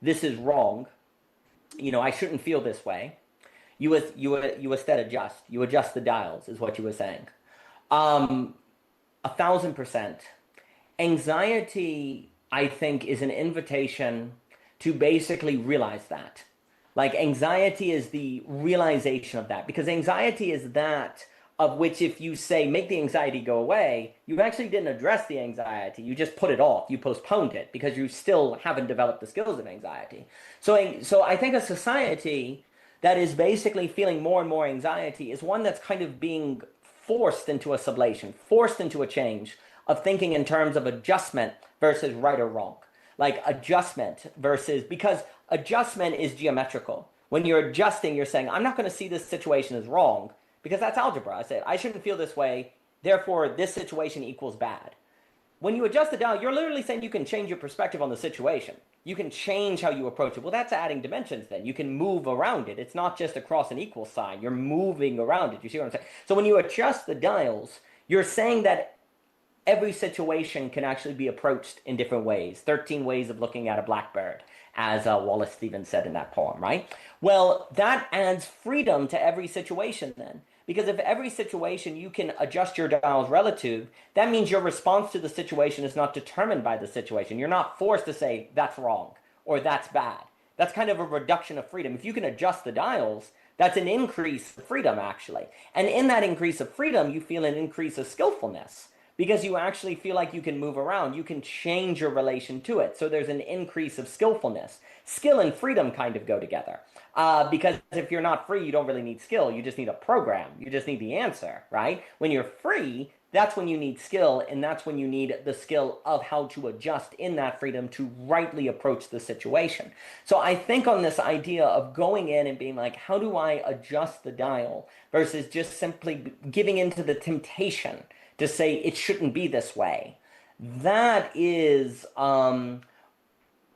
this is wrong, I shouldn't feel this way, you instead adjust. You adjust the dials, is what you were saying. 1,000%. Anxiety, I think, is an invitation to basically realize that. Like anxiety is the realization of that, because anxiety is that of which if you say, make the anxiety go away, you actually didn't address the anxiety. You just put it off. You postponed it because you still haven't developed the skills of anxiety. So I think a society that is basically feeling more and more anxiety is one that's kind of being forced into a sublation, forced into a change of thinking in terms of adjustment versus right or wrong. Like adjustment versus, because adjustment is geometrical. When you're adjusting, you're saying, I'm not going to see this situation as wrong, because that's algebra. I said, I shouldn't feel this way, therefore this situation equals bad. When you adjust the dial, you're literally saying you can change your perspective on the situation. You can change how you approach it. Well, that's adding dimensions then. You can move around it. It's not just across an equal sign. You're moving around it. You see what I'm saying? So when you adjust the dials, you're saying that every situation can actually be approached in different ways. 13 ways of looking at a blackbird, as Wallace Stevens said in that poem, right? Well, that adds freedom to every situation then. Because if every situation you can adjust your dials relative, that means your response to the situation is not determined by the situation. You're not forced to say, that's wrong, or that's bad. That's kind of a reduction of freedom. If you can adjust the dials, that's an increase of freedom, actually. And in that increase of freedom, you feel an increase of skillfulness, because you actually feel like you can move around. You can change your relation to it. So there's an increase of skillfulness. Skill and freedom kind of go together. Because if you're not free, you don't really need skill. You just need a program. You just need the answer, right? When you're free, that's when you need skill, and that's when you need the skill of how to adjust in that freedom to rightly approach the situation. So I think on this idea of going in and being like, how do I adjust the dial versus just simply giving into the temptation to say it shouldn't be this way, that is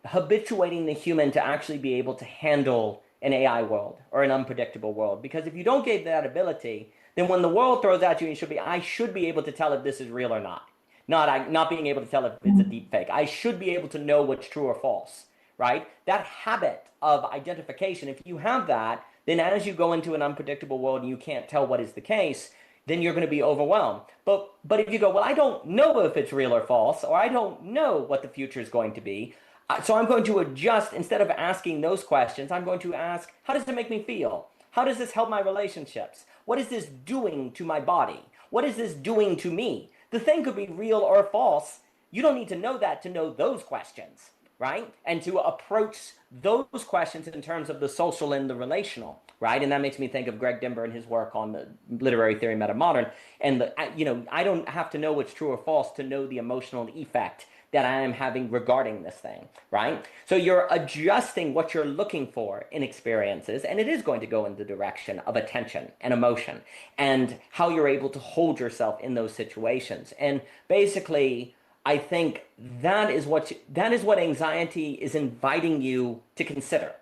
habituating the human to actually be able to handle an AI world or an unpredictable world. Because if you don't get that ability, then when the world throws at you, I should be able to tell if this is real or not. Not being able to tell if it's a deep fake. I should be able to know what's true or false, right? That habit of identification, if you have that, then as you go into an unpredictable world and you can't tell what is the case, then you're going to be overwhelmed. But if you go, well, I don't know if it's real or false, or I don't know what the future is going to be, So I'm going to adjust. Instead of asking those questions, I'm going to ask, how does it make me feel? How does this help my relationships? What is this doing to my body? What is this doing to me? The thing could be real or false. You don't need to know that to know those questions, right? And to approach those questions in terms of the social and the relational, right? And that makes me think of Greg Dimber and his work on the literary theory meta-modern. And I don't have to know what's true or false to know the emotional effect that I am having regarding this thing, right? So you're adjusting what you're looking for in experiences, and it is going to go in the direction of attention and emotion and how you're able to hold yourself in those situations. And basically, I think that is what anxiety is inviting you to consider.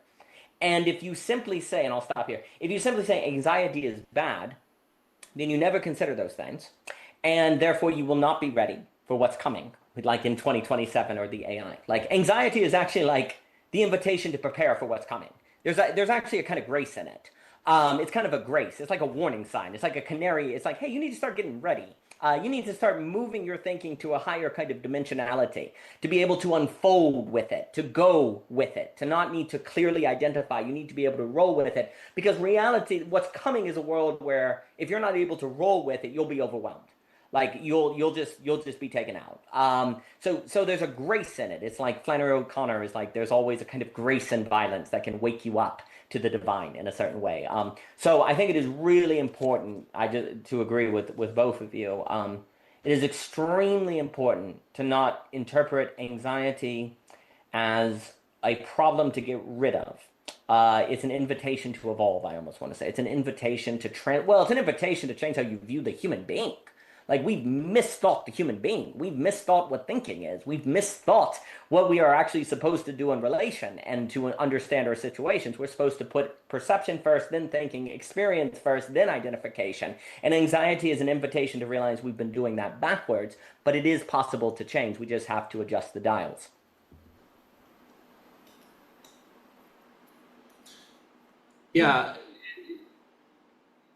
And if you simply say, and I'll stop here, if you simply say anxiety is bad, then you never consider those things, and therefore you will not be ready for what's coming, like in 2027 or the AI. Like anxiety is actually like the invitation to prepare for what's coming. There's actually a kind of grace in it. It's kind of a grace. It's like a warning sign. It's like a canary. It's like, hey, you need to start getting ready. You need to start moving your thinking to a higher kind of dimensionality, to be able to unfold with it, to go with it, to not need to clearly identify. You need to be able to roll with it, because reality, what's coming is a world where if you're not able to roll with it, you'll be overwhelmed. Like you'll just be taken out. So there's a grace in it. It's like Flannery O'Connor is like, there's always a kind of grace in violence that can wake you up to the divine in a certain way. So I think it is really important, to agree with both of you. It is extremely important to not interpret anxiety as a problem to get rid of. It's an invitation to evolve, I almost want to say. It's an invitation to it's an invitation to change how you view the human being. Like, we've misthought the human being. We've misthought what thinking is. We've misthought what we are actually supposed to do in relation and to understand our situations. We're supposed to put perception first, then thinking, experience first, then identification. And anxiety is an invitation to realize we've been doing that backwards, but it is possible to change. We just have to adjust the dials. Yeah.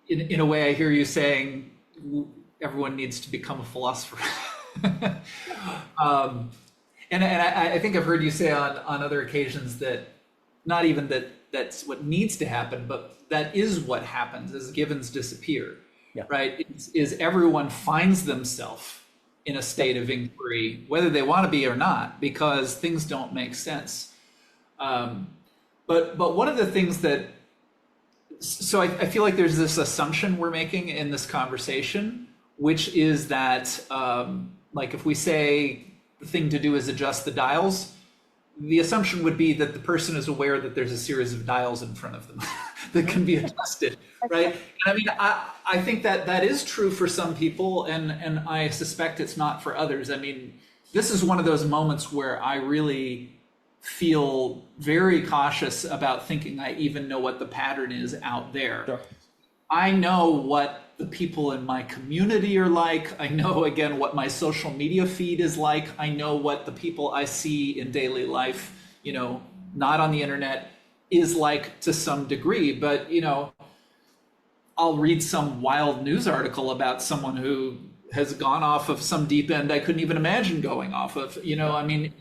In a way, I hear you saying everyone needs to become a philosopher. And I think I've heard you say on other occasions that not even that's what needs to happen, but that is what happens as givens disappear, right? Is everyone finds themselves in a state of inquiry, whether they want to be or not, because things don't make sense. But one of the things that, so I feel like there's this assumption we're making in this conversation, which is that, like, if we say the thing to do is adjust the dials, the assumption would be that the person is aware that there's a series of dials in front of them that can be adjusted, right? And I mean, I think that is true for some people, and I suspect it's not for others. I mean, this is one of those moments where I really feel very cautious about thinking I even know what the pattern is out there. Sure. I know what the people in my community are like. I know, again, what my social media feed is like. I know what the people I see in daily life, not on the internet, is like to some degree. But, I'll read some wild news article about someone who has gone off of some deep end I couldn't even imagine going off of. I mean,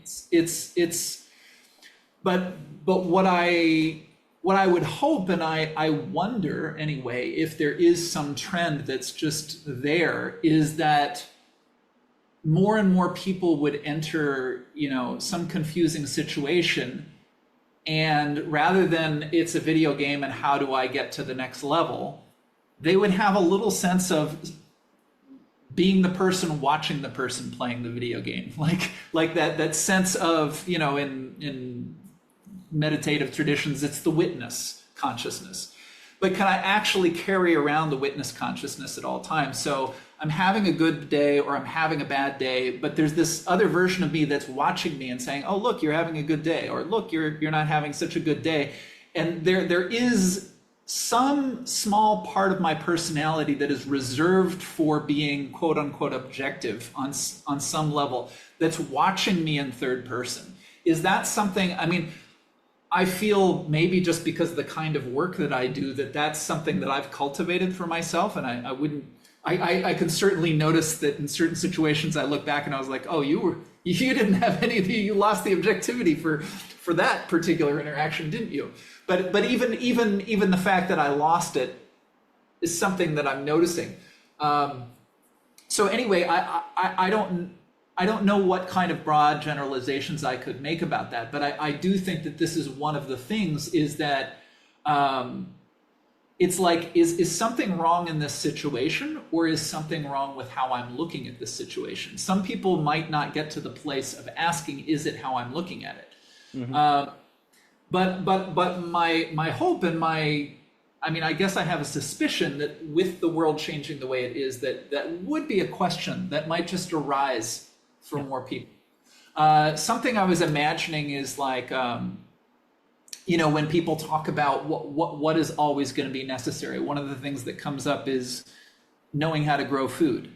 but what I would hope, and I wonder anyway, if there is some trend that's just there, is that more and more people would enter, some confusing situation, and rather than it's a video game and how do I get to the next level, they would have a little sense of being the person watching the person playing the video game, like that sense of, in meditative traditions, it's the witness consciousness. But can I actually carry around the witness consciousness at all times? So I'm having a good day or I'm having a bad day, but there's this other version of me that's watching me and saying, oh, look, you're having a good day, or look, you're not having such a good day. And there is some small part of my personality that is reserved for being quote unquote objective on some level, that's watching me in third person. Is that something, I mean, I feel maybe just because of the kind of work that I do, that's something that I've cultivated for myself. And I could certainly notice that in certain situations I look back and I was like, oh, you You didn't have any of you lost the objectivity for that particular interaction, didn't you? But even the fact that I lost it is something that I'm noticing. So anyway, I don't know what kind of broad generalizations I could make about that, but I do think that this is one of the things, is that it's like, is something wrong in this situation, or is something wrong with how I'm looking at this situation? Some people might not get to the place of asking, is it how I'm looking at it? Mm-hmm. But my hope and I guess I have a suspicion that with the world changing the way it is, that would be a question that might just arise for more people. Something I was imagining is like, when people talk about what is always going to be necessary, one of the things that comes up is knowing how to grow food.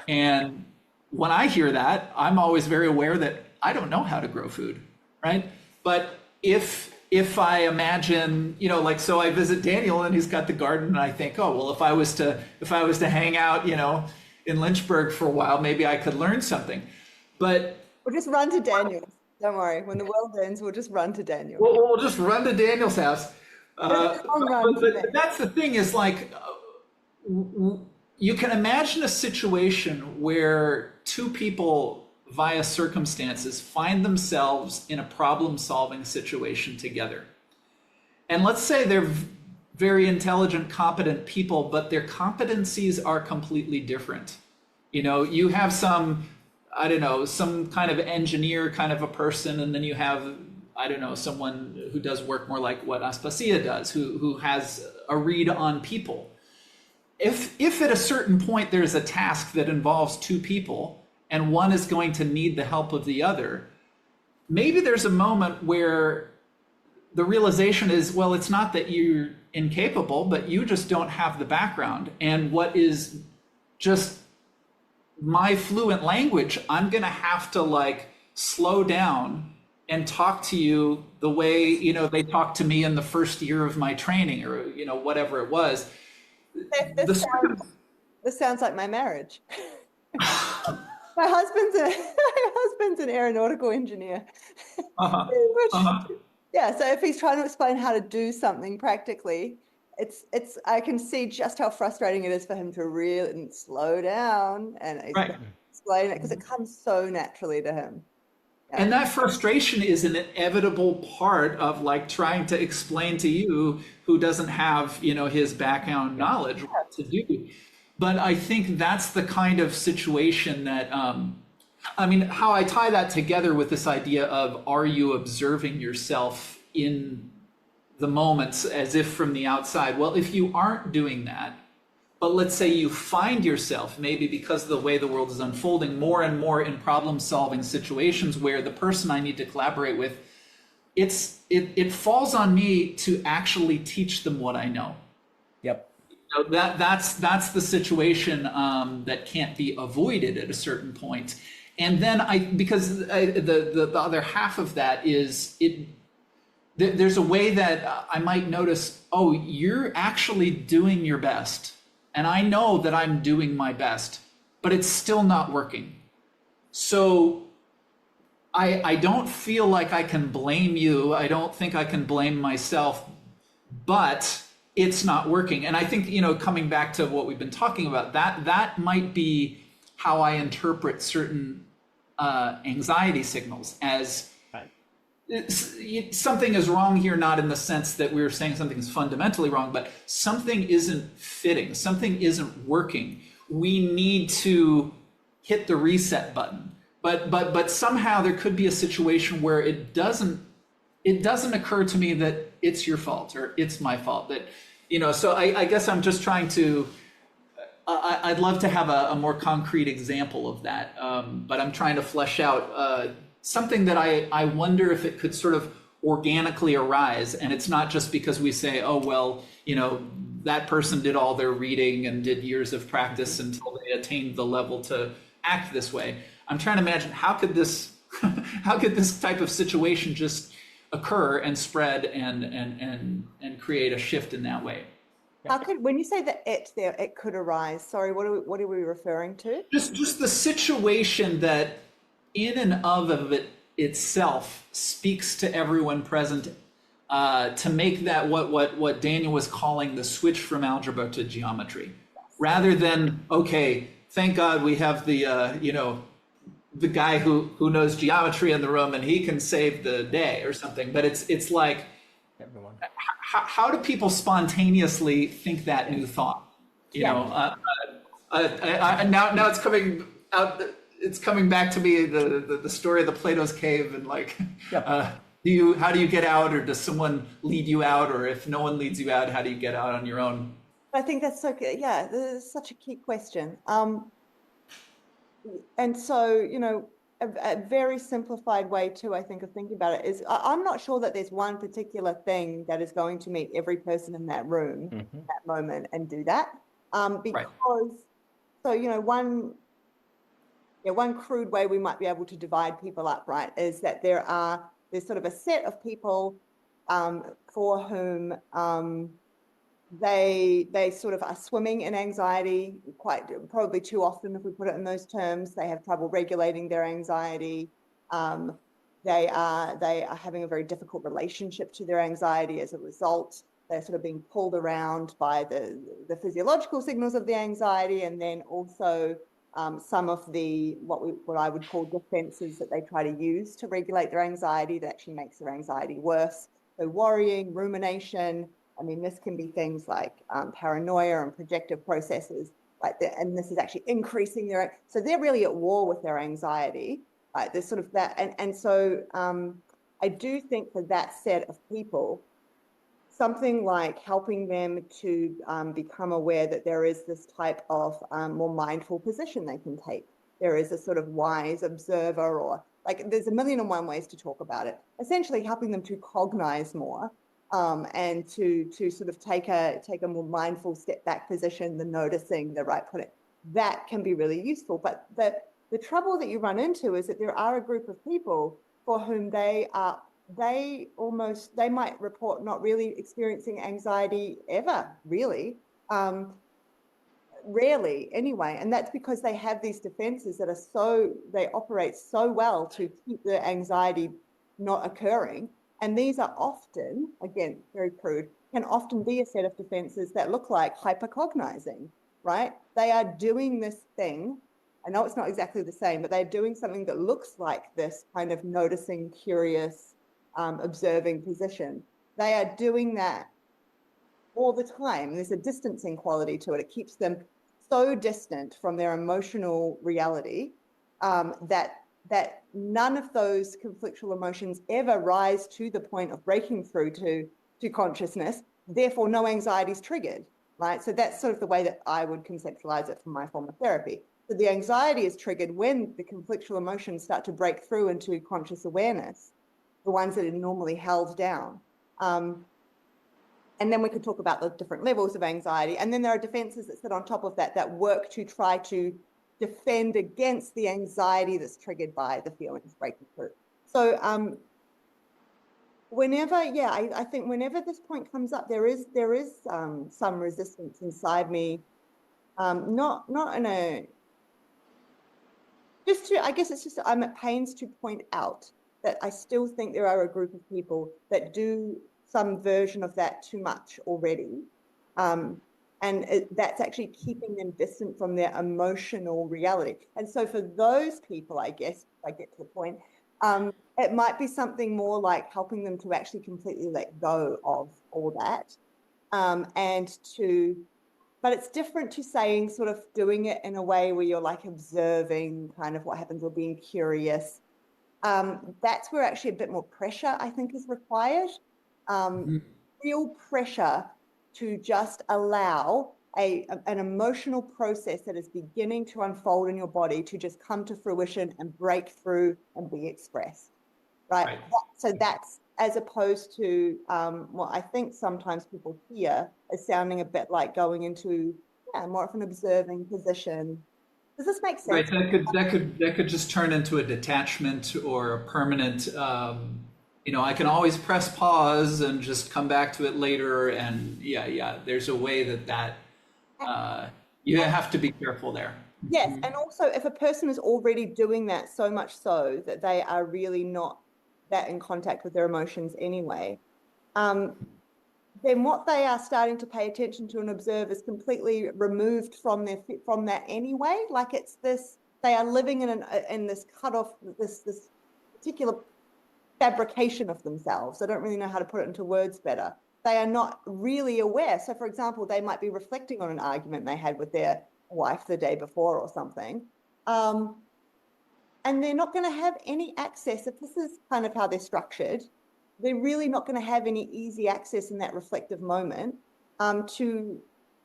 And when I hear that, I'm always very aware that I don't know how to grow food, right? But if I imagine, so I visit Daniel and he's got the garden, and I think, oh, well, if I was to hang out, in Lynchburg for a while, maybe I could learn something. But we'll just run to Daniel. Don't worry. When the world ends, we'll just run to Daniel. We'll just run to Daniel's house. But that's the thing, is like, you can imagine a situation where two people via circumstances find themselves in a problem-solving situation together. And let's say they're very intelligent, competent people, but their competencies are completely different. You have some kind of engineer kind of a person, and then you have, someone who does work more like what Aspasia does, who has a read on people. If at a certain point there's a task that involves two people, and one is going to need the help of the other, maybe there's a moment where the realization is, well, it's not that you're incapable, but you just don't have the background. And what is just my fluent language, I'm going to have to slow down and talk to you the way, they talked to me in the first year of my training, or, whatever it was. This sounds like my marriage. My husband's an aeronautical engineer. Yeah, so if he's trying to explain how to do something practically, I can see just how frustrating it is for him to really slow down and explain it, because it comes so naturally to him. Yeah. And that frustration is an inevitable part of trying to explain to you, who doesn't have, his background knowledge, what to do. But I think that's the kind of situation that, how I tie that together with this idea of, are you observing yourself in the moments as if from the outside? Well, if you aren't doing that, but let's say you find yourself, maybe because of the way the world is unfolding, more and more in problem-solving situations where the person I need to collaborate with, it falls on me to actually teach them what I know. Yep. That's the situation that can't be avoided at a certain point. And then the other half of that is there's a way that I might notice, oh, you're actually doing your best. And I know that I'm doing my best, but it's still not working. So I don't feel like I can blame you. I don't think I can blame myself, but it's not working. And I think, coming back to what we've been talking about, that might be how I interpret certain anxiety signals as something is wrong here, not in the sense that we're saying something's fundamentally wrong, but something isn't fitting, something isn't working. We need to hit the reset button. But somehow there could be a situation where it doesn't occur to me that it's your fault or it's my fault. That, so I guess I'm just trying to, I'd love to have a more concrete example of that, but I'm trying to flesh out something that I wonder if it could sort of organically arise. And it's not just because we say, oh, well, that person did all their reading and did years of practice until they attained the level to act this way. I'm trying to imagine, how could this type of situation just occur and spread and create a shift in that way? How could, when you say the it could arise, sorry, what are we referring to? Just the situation that in and of it itself speaks to everyone present, to make that what Daniel was calling the switch from algebra to geometry, rather than, okay, thank God we have the the guy who knows geometry in the room and he can save the day or something. But it's like, Everyone. how do people spontaneously think that new thought? Now it's coming out. It's coming back to me, the story of the Plato's cave, and like, how do you get out, or does someone lead you out, or if no one leads you out, how do you get out on your own? I think that's so, yeah, this is such a key question. And so, a very simplified way too, I think, of thinking about it is, I'm not sure that there's one particular thing that is going to meet every person in that room at that moment and do that. Because, so, one crude way we might be able to divide people up, right, is that there's sort of a set of people for whom they sort of are swimming in anxiety probably too often, if we put it in those terms. They have trouble regulating their anxiety. They are having a very difficult relationship to their anxiety as a result. They're sort of being pulled around by the physiological signals of the anxiety, and then also some of the what I would call defenses that they try to use to regulate their anxiety that actually makes their anxiety worse. So worrying, rumination. I mean, this can be things like paranoia and projective processes, and this is actually increasing so they're really at war with their anxiety, right? There's sort of that, and so I do think for that set of people, something like helping them to become aware that there is this type of more mindful position they can take. There is a sort of wise observer, or like there's a million and one ways to talk about it. Essentially helping them to cognize more and to sort of take a more mindful step back position, the noticing, the right put it. That can be really useful. But the trouble that you run into is that there are a group of people for whom they might report not really experiencing anxiety ever, really, rarely anyway. And that's because they have these defenses that they operate so well to keep the anxiety not occurring. And these are often, again, very crude, can often be a set of defenses that look like hypercognizing, right? They are doing this thing. I know it's not exactly the same, but they're doing something that looks like this kind of noticing, curious, observing position. They are doing that all the time. There's a distancing quality to it. It keeps them so distant from their emotional reality that none of those conflictual emotions ever rise to the point of breaking through to consciousness. Therefore, no anxiety is triggered, right? So that's sort of the way that I would conceptualize it from my form of therapy. So the anxiety is triggered when the conflictual emotions start to break through into conscious awareness, the ones that are normally held down. And then we could talk about the different levels of anxiety. And then there are defenses that sit on top of that work to try to defend against the anxiety that's triggered by the feelings breaking through. So I think whenever this point comes up, there is some resistance inside me, not in a, I guess it's just, I'm at pains to point out that I still think there are a group of people that do some version of that too much already. That's actually keeping them distant from their emotional reality. And so for those people, I guess, if I get to the point, it might be something more like helping them to actually completely let go of all that. But it's different to saying, sort of doing it in a way where you're like observing kind of what happens, or being curious. That's where actually a bit more pressure, I think, is required. Real pressure to just allow an emotional process that is beginning to unfold in your body to just come to fruition and break through and be expressed, right? So that's, as opposed to what I think sometimes people hear as sounding a bit like going into more of an observing position. Does this make sense? Right. That could just turn into a detachment or a permanent. I can always press pause and just come back to it later. And there's a way that you have to be careful there. Yes, and also if a person is already doing that so much so that they are really not that in contact with their emotions anyway, then what they are starting to pay attention to and observe is completely removed from that anyway. Like it's this, they are living in this cutoff, this particular fabrication of themselves. I don't really know how to put it into words better. They are not really aware. So, for example, they might be reflecting on an argument they had with their wife the day before or something. And they're not going to have any access, if this is kind of how they're structured, they're really not going to have any easy access in that reflective moment to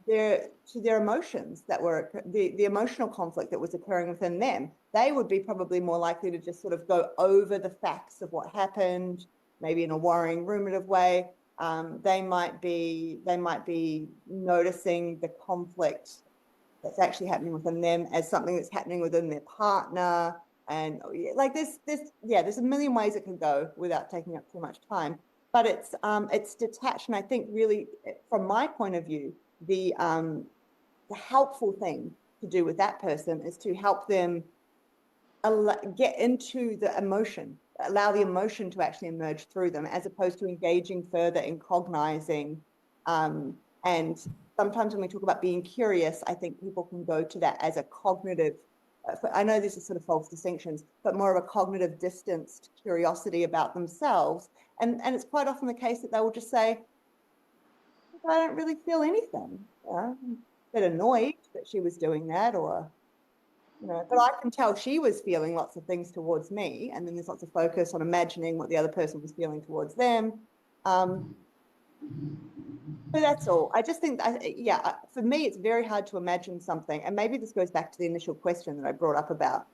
their emotions that were the emotional conflict that was occurring within them. They would be probably more likely to just sort of go over the facts of what happened, maybe in a worrying, ruminative way. They might be noticing the conflict that's actually happening within them as something that's happening within their partner. And like there's a million ways it can go without taking up too much time. But it's detached, and I think really, from my point of view, the helpful thing to do with that person is to help them get into the emotion, allow the emotion to actually emerge through them, as opposed to engaging further in cognizing. And sometimes when we talk about being curious, I think people can go to that as a cognitive, I know this is sort of false distinctions, but more of a cognitive distanced curiosity about themselves. And it's quite often the case that they will just say, I don't really feel anything. I'm a bit annoyed that she was doing that, or, but I can tell she was feeling lots of things towards me. And then there's lots of focus on imagining what the other person was feeling towards them. So that's all. I just think, for me, it's very hard to imagine something. And maybe this goes back to the initial question that I brought up about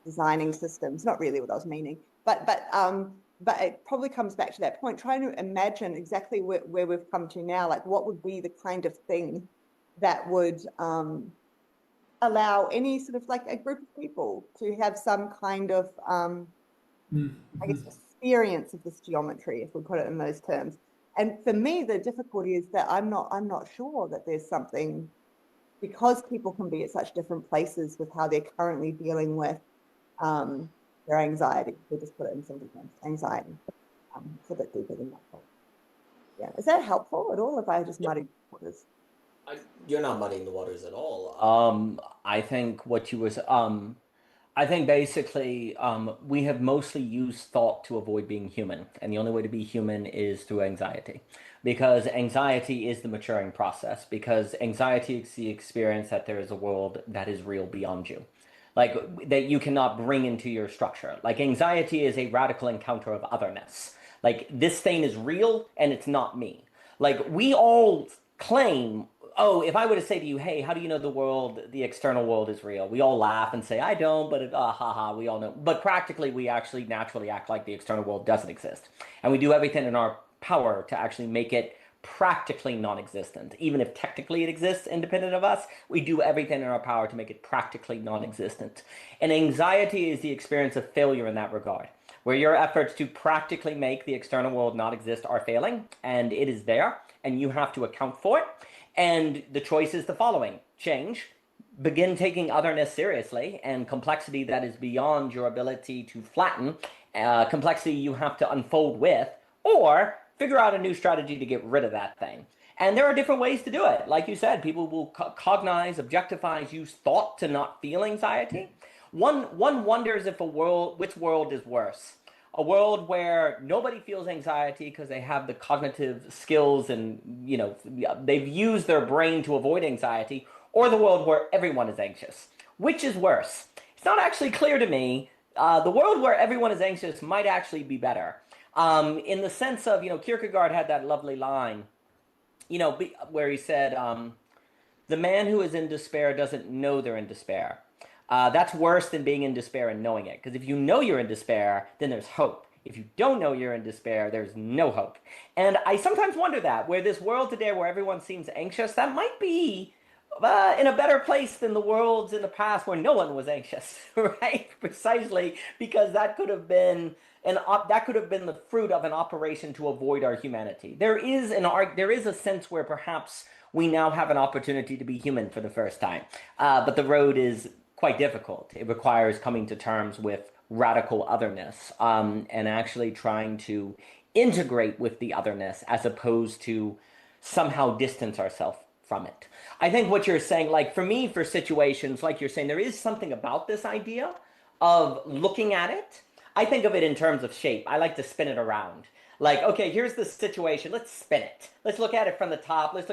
designing systems. Not really what I was meaning, but it probably comes back to that point, trying to imagine exactly where we've come to now. Like, what would be the kind of thing that would allow any sort of like a group of people to have some kind of, I guess, experience of this geometry, if we put it in those terms. And for me, the difficulty is that I'm not sure that there's something, because people can be at such different places with how they're currently dealing with their anxiety. We just put it in simple terms, anxiety. It's a bit deeper than that. Yeah, is that helpful at all? If I just muddy waters? You're not muddying the waters at all. I think what you was I think basically we have mostly used thought to avoid being human. And the only way to be human is through anxiety. Because anxiety is the maturing process. Because anxiety is the experience that there is a world that is real beyond you. Like, that you cannot bring into your structure. Like, anxiety is a radical encounter of otherness. Like, this thing is real and it's not me. Like, we all claim, oh, if I were to say to you, hey, how do you know the world, the external world is real? We all laugh and say, I don't, but haha, we all know. But practically, we actually naturally act like the external world doesn't exist. And we do everything in our power to actually make it practically non-existent. Even if technically it exists independent of us, we do everything in our power to make it practically non-existent. And anxiety is the experience of failure in that regard, where your efforts to practically make the external world not exist are failing, and it is there, and you have to account for it. And the choice is the following: change, begin taking otherness seriously, and complexity that is beyond your ability to flatten, complexity you have to unfold with, or figure out a new strategy to get rid of that thing. And there are different ways to do it. Like you said, people will cognize, objectify, use thought to not feel anxiety. One wonders if which world is worse. A world where nobody feels anxiety because they have the cognitive skills and, they've used their brain to avoid anxiety, or the world where everyone is anxious. Which is worse? It's not actually clear to me. The world where everyone is anxious might actually be better. In the sense of, Kierkegaard had that lovely line, where he said, the man who is in despair doesn't know they're in despair. That's worse than being in despair and knowing it. Because if you know you're in despair, then there's hope. If you don't know you're in despair, there's no hope. And I sometimes wonder that, where this world today where everyone seems anxious, that might be in a better place than the worlds in the past where no one was anxious, right? Precisely because that could have been the fruit of an operation to avoid our humanity. There is a sense where perhaps we now have an opportunity to be human for the first time. But the road is quite difficult. It requires coming to terms with radical otherness, and actually trying to integrate with the otherness as opposed to somehow distance ourselves from it. I think what you're saying, like for me, for situations like you're saying, there is something about this idea of looking at it. I think of it in terms of shape. I like to spin it around. Like, okay, here's the situation. Let's spin it. Let's look at it from the top. Let's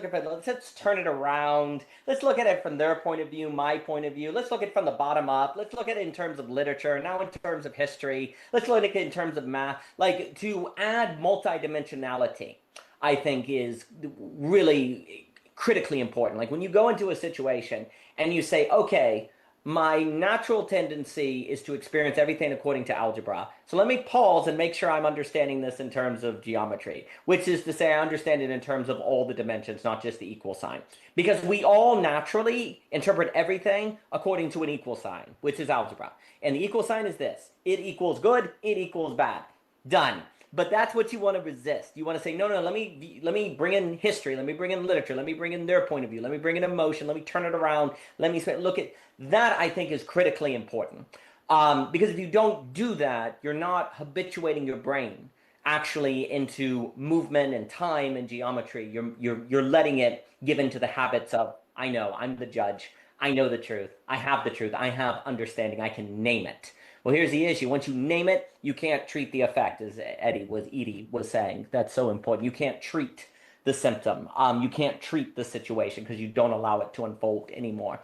turn it around. Let's look at it from their point of view, my point of view. Let's look at it from the bottom up. Let's look at it in terms of literature, now in terms of history. Let's look at it in terms of math. Like, to add multidimensionality, I think, is really critically important. Like when you go into a situation and you say, okay, my natural tendency is to experience everything according to algebra. So let me pause and make sure I'm understanding this in terms of geometry, which is to say I understand it in terms of all the dimensions, not just the equal sign. Because we all naturally interpret everything according to an equal sign, which is algebra. And the equal sign is this. It equals good, it equals bad. Done. But that's what you want to resist. You want to say, no, let me bring in history. Let me bring in literature. Let me bring in their point of view. Let me bring in emotion. Let me turn it around. Let me look at that. I think is critically important, because if you don't do that, you're not habituating your brain actually into movement and time and geometry. You're letting it give into the habits of, I know, I'm the judge. I know the truth. I have the truth. I have understanding. I can name it. Well, here's the issue. Once you name it, you can't treat the effect, as Edie was saying. That's so important. You can't treat the symptom. You can't treat the situation because you don't allow it to unfold anymore.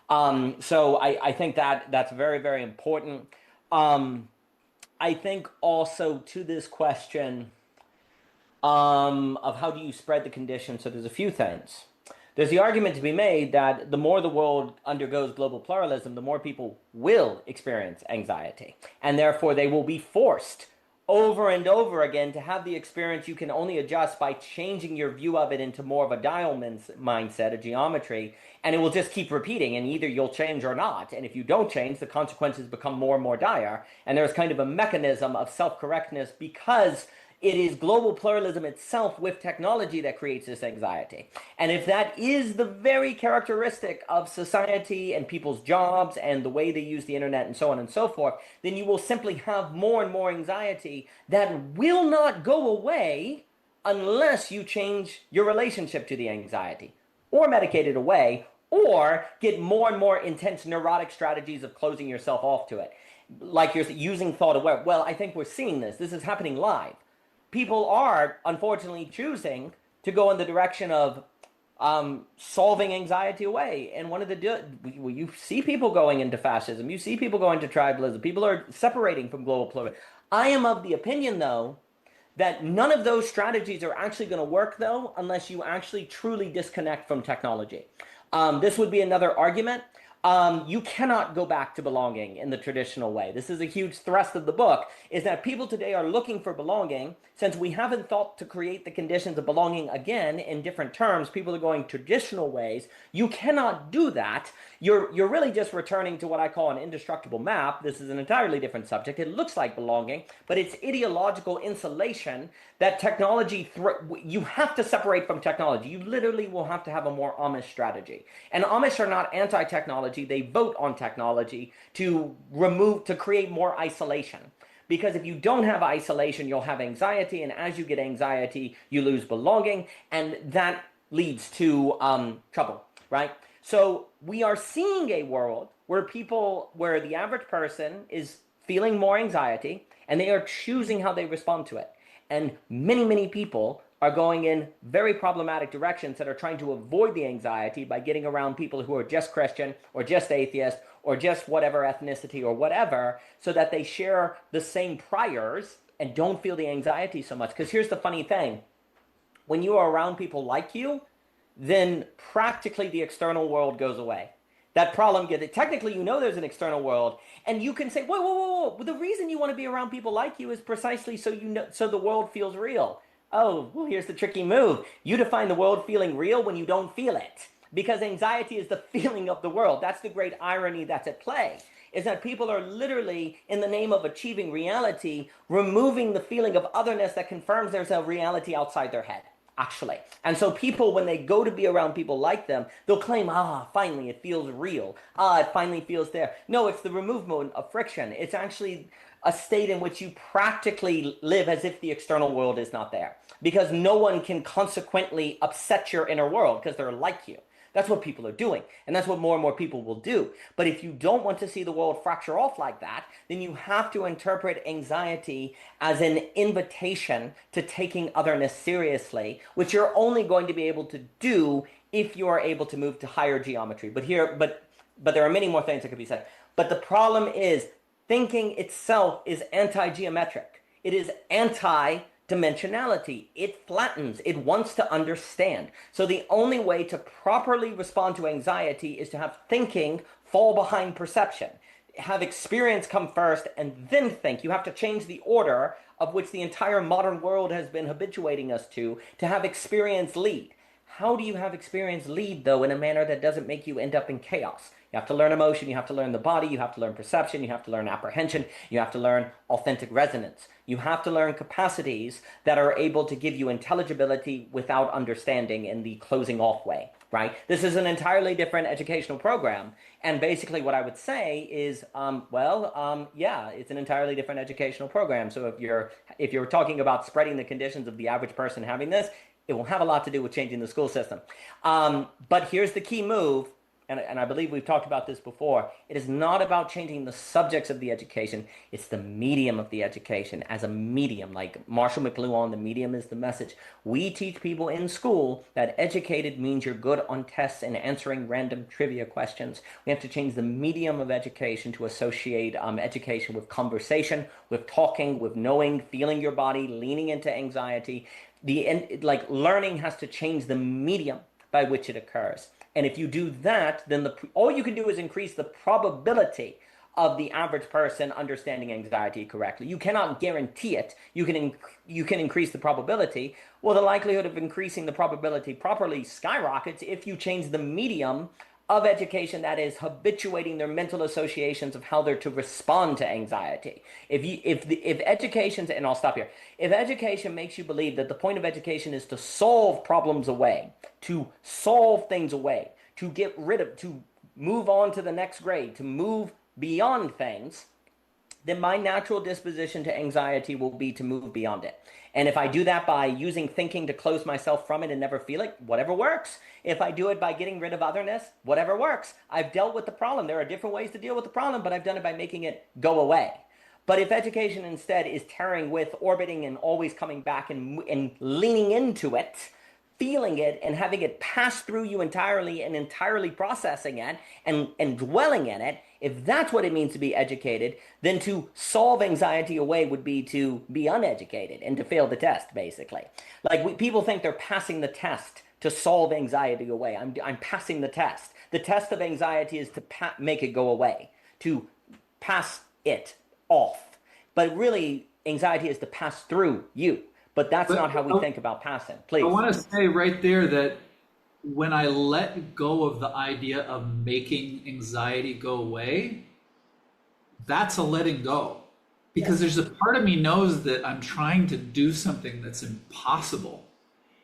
So I think that's very, very important. I think also to this question of how do you spread the condition, so there's a few things. There's the argument to be made that the more the world undergoes global pluralism, the more people will experience anxiety. And therefore, they will be forced over and over again to have the experience you can only adjust by changing your view of it into more of a dial mindset, a geometry, and it will just keep repeating, and either you'll change or not. And if you don't change, the consequences become more and more dire. And there's kind of a mechanism of self-correctness because it is global pluralism itself with technology that creates this anxiety. And if that is the very characteristic of society and people's jobs and the way they use the internet and so on and so forth, then you will simply have more and more anxiety that will not go away unless you change your relationship to the anxiety or medicate it away or get more and more intense neurotic strategies of closing yourself off to it. Like you're using thought aware. Well, I think we're seeing this. This is happening live. People are, unfortunately, choosing to go in the direction of solving anxiety away. And one of you see people going into fascism. You see people going to tribalism. People are separating from global pluralism. I am of the opinion, though, that none of those strategies are actually going to work, though, unless you actually truly disconnect from technology. This would be another argument. You cannot go back to belonging in the traditional way. This is a huge thrust of the book, is that people today are looking for belonging. Since we haven't thought to create the conditions of belonging again in different terms, people are going traditional ways. You cannot do that. You're really just returning to what I call an indestructible map. This is an entirely different subject. It looks like belonging, but it's ideological insulation that technology, you have to separate from technology. You literally will have to have a more Amish strategy. And Amish are not anti-technology. They vote on technology to create more isolation. Because if you don't have isolation, you'll have anxiety. And as you get anxiety, you lose belonging. And that leads to trouble, right? So we are seeing a world where the average person is feeling more anxiety and they are choosing how they respond to it. And many, many people are going in very problematic directions that are trying to avoid the anxiety by getting around people who are just Christian or just atheist or just whatever ethnicity or whatever, so that they share the same priors and don't feel the anxiety so much. Because here's the funny thing. When you are around people like you, then practically the external world goes away. That problem technically there's an external world, and you can say, whoa. The reason you want to be around people like you is precisely so the world feels real. Oh, well, here's the tricky move. You define the world feeling real when you don't feel it. Because anxiety is the feeling of the world. That's the great irony that's at play, is that people are literally, in the name of achieving reality, removing the feeling of otherness that confirms there's a reality outside their head. actually. And so people, when they go to be around people like them, they'll claim, finally, it feels real. It finally feels there. No, it's the removal of friction. It's actually a state in which you practically live as if the external world is not there, because no one can consequently upset your inner world because they're like you. That's what people are doing, and that's what more and more people will do. But if you don't want to see the world fracture off like that, then you have to interpret anxiety as an invitation to taking otherness seriously, which you're only going to be able to do if you are able to move to higher geometry. But there are many more things that could be said. But the problem is, thinking itself is anti-geometric. It is anti-dimensionality. It flattens. It wants to understand. So the only way to properly respond to anxiety is to have thinking fall behind perception. Have experience come first and then think. You have to change the order of which the entire modern world has been habituating us to have experience lead. How do you have experience lead, though, in a manner that doesn't make you end up in chaos? You have to learn emotion, you have to learn the body, you have to learn perception, you have to learn apprehension, you have to learn authentic resonance. You have to learn capacities that are able to give you intelligibility without understanding in the closing off way, right? This is an entirely different educational program. And basically what I would say is, yeah, it's an entirely different educational program. So if you're talking about spreading the conditions of the average person having this, it will have a lot to do with changing the school system. But here's the key move, and I believe we've talked about this before. It is not about changing the subjects of the education. It's the medium of the education as a medium. Like Marshall McLuhan, the medium is the message. We teach people in school that educated means you're good on tests and answering random trivia questions. We have to change the medium of education to associate education with conversation, with talking, with knowing, feeling your body, leaning into anxiety. Learning has to change the medium by which it occurs. And if you do that, then all you can do is increase the probability of the average person understanding anxiety correctly. You cannot guarantee it. You can increase the probability. Well, the likelihood of increasing the probability properly skyrockets if you change the medium of education that is habituating their mental associations of how they're to respond to anxiety. If education, and I'll stop here, if education makes you believe that the point of education is to solve problems away, to solve things away, to get rid of, to move on to the next grade, to move beyond things, then my natural disposition to anxiety will be to move beyond it. And if I do that by using thinking to close myself from it and never feel it, whatever works. If I do it by getting rid of otherness, whatever works. I've dealt with the problem. There are different ways to deal with the problem, but I've done it by making it go away. But if education instead is tearing with, orbiting, and always coming back and leaning into it, feeling it and having it pass through you entirely and entirely processing it and dwelling in it, if that's what it means to be educated, then to solve anxiety away would be to be uneducated and to fail the test, basically. People think they're passing the test to solve anxiety away. I'm passing the test. The test of anxiety is to make it go away, to pass it off. But really, anxiety is to pass through you. But that's not how we think about passing. Please. I want to say right there that when I let go of the idea of making anxiety go away, that's a letting go. Because there's a part of me knows that I'm trying to do something that's impossible.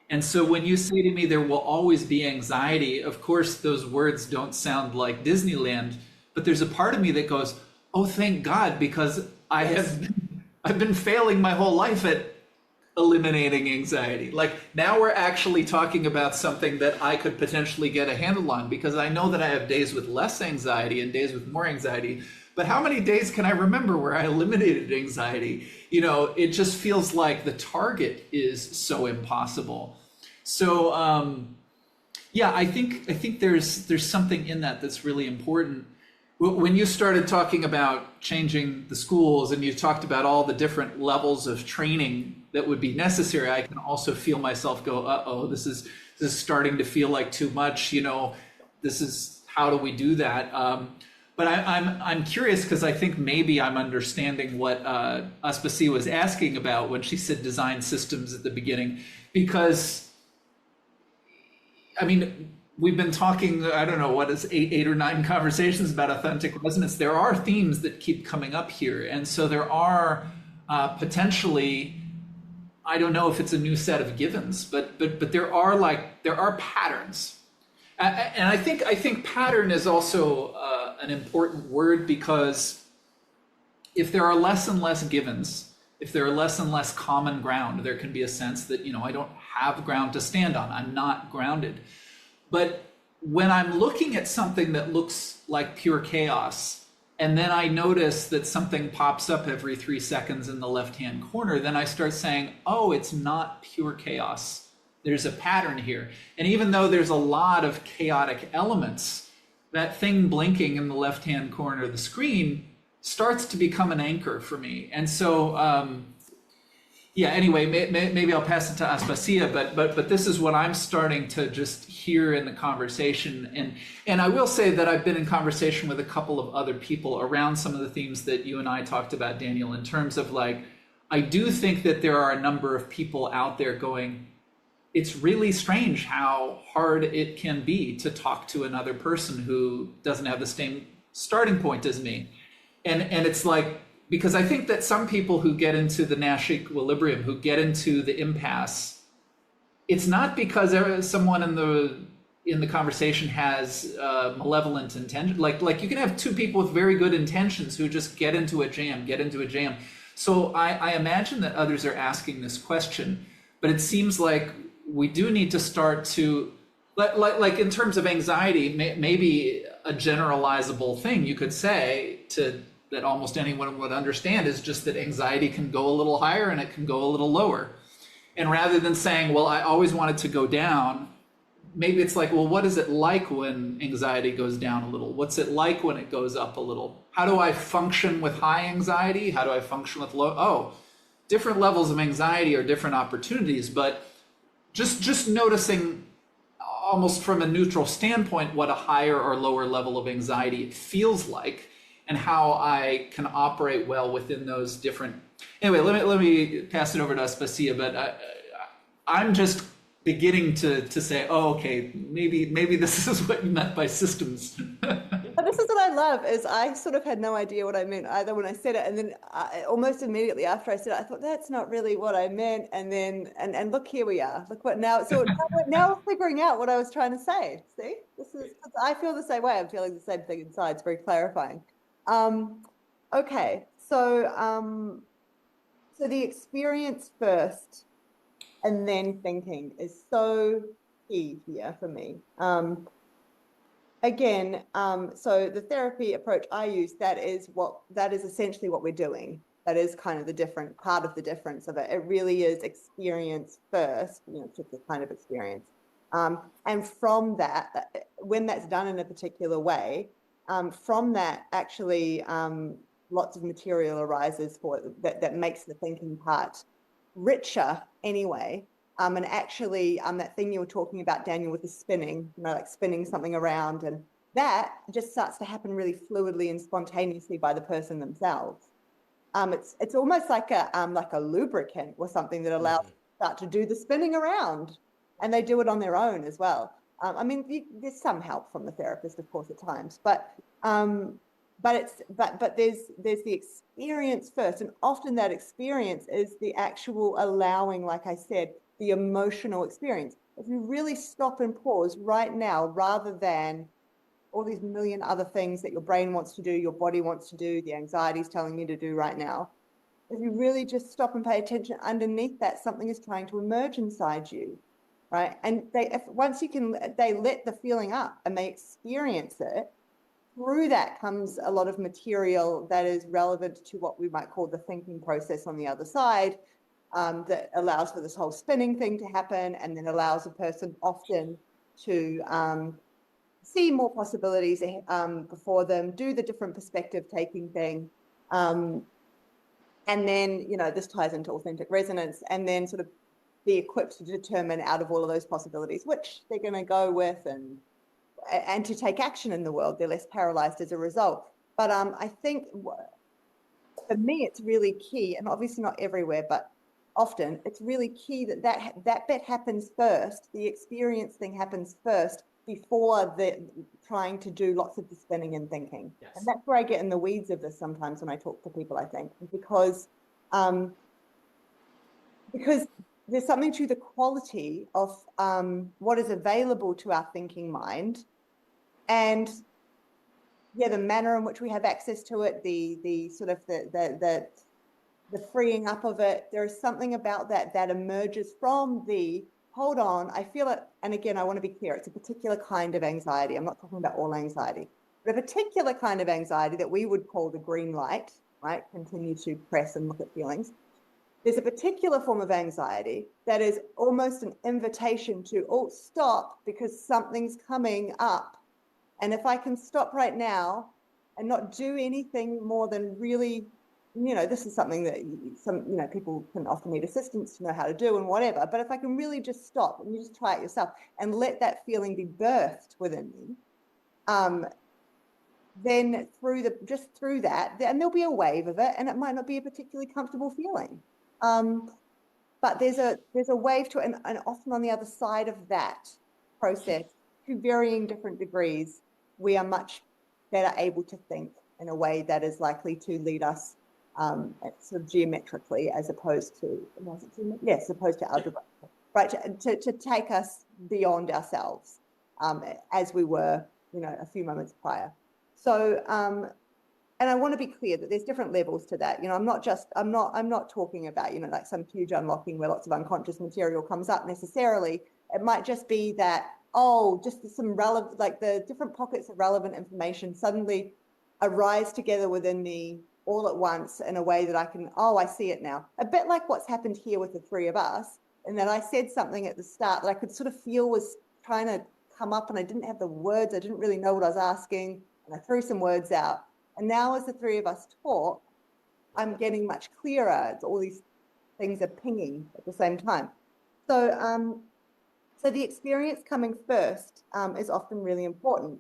And so when you say to me, there will always be anxiety, of course, those words don't sound like Disneyland, but there's a part of me that goes, oh, thank God, because I've been failing my whole life at eliminating anxiety. Like now we're actually talking about something that I could potentially get a handle on, because I know that I have days with less anxiety and days with more anxiety. But how many days can I remember where I eliminated anxiety? You know, it just feels like the target is so impossible. So yeah, I think there's something in that that's really important. When you started talking about changing the schools and you talked about all the different levels of training that would be necessary, I can also feel myself go, uh-oh, this is starting to feel like too much, you know, how do we do that? But I'm curious, because I think maybe I'm understanding what Aspasia was asking about when she said design systems at the beginning, because I mean, we've been talking, I don't know, what is eight or nine conversations about authentic resonance. There are themes that keep coming up here. And so there are potentially I don't know if it's a new set of givens, but there are patterns. And I think pattern is also an important word, because if there are less and less givens, if there are less and less common ground, there can be a sense that, I don't have ground to stand on. I'm not grounded. But when I'm looking at something that looks like pure chaos, and then I notice that something pops up every 3 seconds in the left-hand corner, then I start saying, oh, it's not pure chaos. There's a pattern here. And even though there's a lot of chaotic elements, that thing blinking in the left-hand corner of the screen starts to become an anchor for me. And so, anyway, maybe I'll pass it to Aspasia, but this is what I'm starting to just hear in the conversation. And I will say that I've been in conversation with a couple of other people around some of the themes that you and I talked about, Daniel, in terms of I do think that there are a number of people out there going, it's really strange how hard it can be to talk to another person who doesn't have the same starting point as me. And it's because I think that some people who get into the Nash equilibrium, who get into the impasse, it's not because someone in the conversation has malevolent intention. Like you can have two people with very good intentions who just get into a jam. So I imagine that others are asking this question, but it seems like we do need to start to, like in terms of anxiety, maybe a generalizable thing you could say that almost anyone would understand is just that anxiety can go a little higher and it can go a little lower. And rather than saying, well, I always want it to go down, maybe it's like, well, what is it like when anxiety goes down a little? What's it like when it goes up a little? How do I function with high anxiety? How do I function with low? Oh, different levels of anxiety are different opportunities, but just noticing almost from a neutral standpoint what a higher or lower level of anxiety feels like, and how I can operate well within those different. Anyway, let me pass it over to Aspasia, but I'm just beginning to say, oh, okay, maybe this is what you meant by systems. But this is what I love, is I sort of had no idea what I meant either when I said it, and then almost immediately after I said it, I thought that's not really what I meant, and then and look, here we are. Look what now. So now we're figuring out what I was trying to say. See, this is, I feel the same way. I'm feeling the same thing inside. It's very clarifying. Okay, so so the experience first and then thinking is so key here for me. Again, so the therapy approach I use, that is essentially what we're doing. That is kind of the different part of the difference of it. It really is experience first, just this kind of experience. And from that, when that's done in a particular way, from that actually lots of material arises for that makes the thinking part richer anyway. And actually that thing you were talking about, Daniel, with the spinning, like spinning something around, and that just starts to happen really fluidly and spontaneously by the person themselves. It's almost like a lubricant or something that allows them to start to do the spinning around, and they do it on their own as well. I mean, there's some help from the therapist, of course, at times, but there's the experience first, and often that experience is the actual allowing, like I said, the emotional experience. If you really stop and pause right now, rather than all these million other things that your brain wants to do, your body wants to do, the anxiety is telling you to do right now, if you really just stop and pay attention, underneath that, something is trying to emerge inside you, right? And they let the feeling up and they experience it. Through that comes a lot of material that is relevant to what we might call the thinking process on the other side, that allows for this whole spinning thing to happen, and then allows a person often to see more possibilities before them, do the different perspective taking thing. And then, this ties into authentic resonance, and then sort of be equipped to determine out of all of those possibilities which they're going to go with, and to take action in the world. They're less paralyzed as a result. But I think for me, it's really key, and obviously not everywhere, but often it's really key that bit happens first. The experience thing happens first before the trying to do lots of the spinning and thinking. Yes. And that's where I get in the weeds of this sometimes when I talk to people, I think, because because there's something to the quality of what is available to our thinking mind, and the manner in which we have access to it, the sort of the freeing up of it. There is something about that emerges from the, hold on, I feel it. And again, I want to be clear, it's a particular kind of anxiety. I'm not talking about all anxiety, but a particular kind of anxiety that we would call the green light, right? Continue to press and look at feelings. There's a particular form of anxiety that is almost an invitation to, oh, stop, because something's coming up. And if I can stop right now and not do anything more than really, this is something that people can often need assistance to know how to do and whatever. But if I can really just stop and you just try it yourself and let that feeling be birthed within me, then through that, and there'll be a wave of it, and it might not be a particularly comfortable feeling. But there's a wave to it, and often on the other side of that process, to varying different degrees, we are much better able to think in a way that is likely to lead us sort of geometrically, as opposed to algebra, right? To take us beyond ourselves, as we were, a few moments prior. So, and I want to be clear that there's different levels to that. I'm not talking about, like some huge unlocking where lots of unconscious material comes up necessarily. It might just be that, just some relevant, like the different pockets of relevant information suddenly arise together within me all at once in a way that I can, I see it now. A bit like what's happened here with the three of us, and that I said something at the start that I could sort of feel was trying to come up, and I didn't have the words. I didn't really know what I was asking, and I threw some words out. And now as the three of us talk, I'm getting much clearer. All these things are pinging at the same time. So, so the experience coming first is often really important.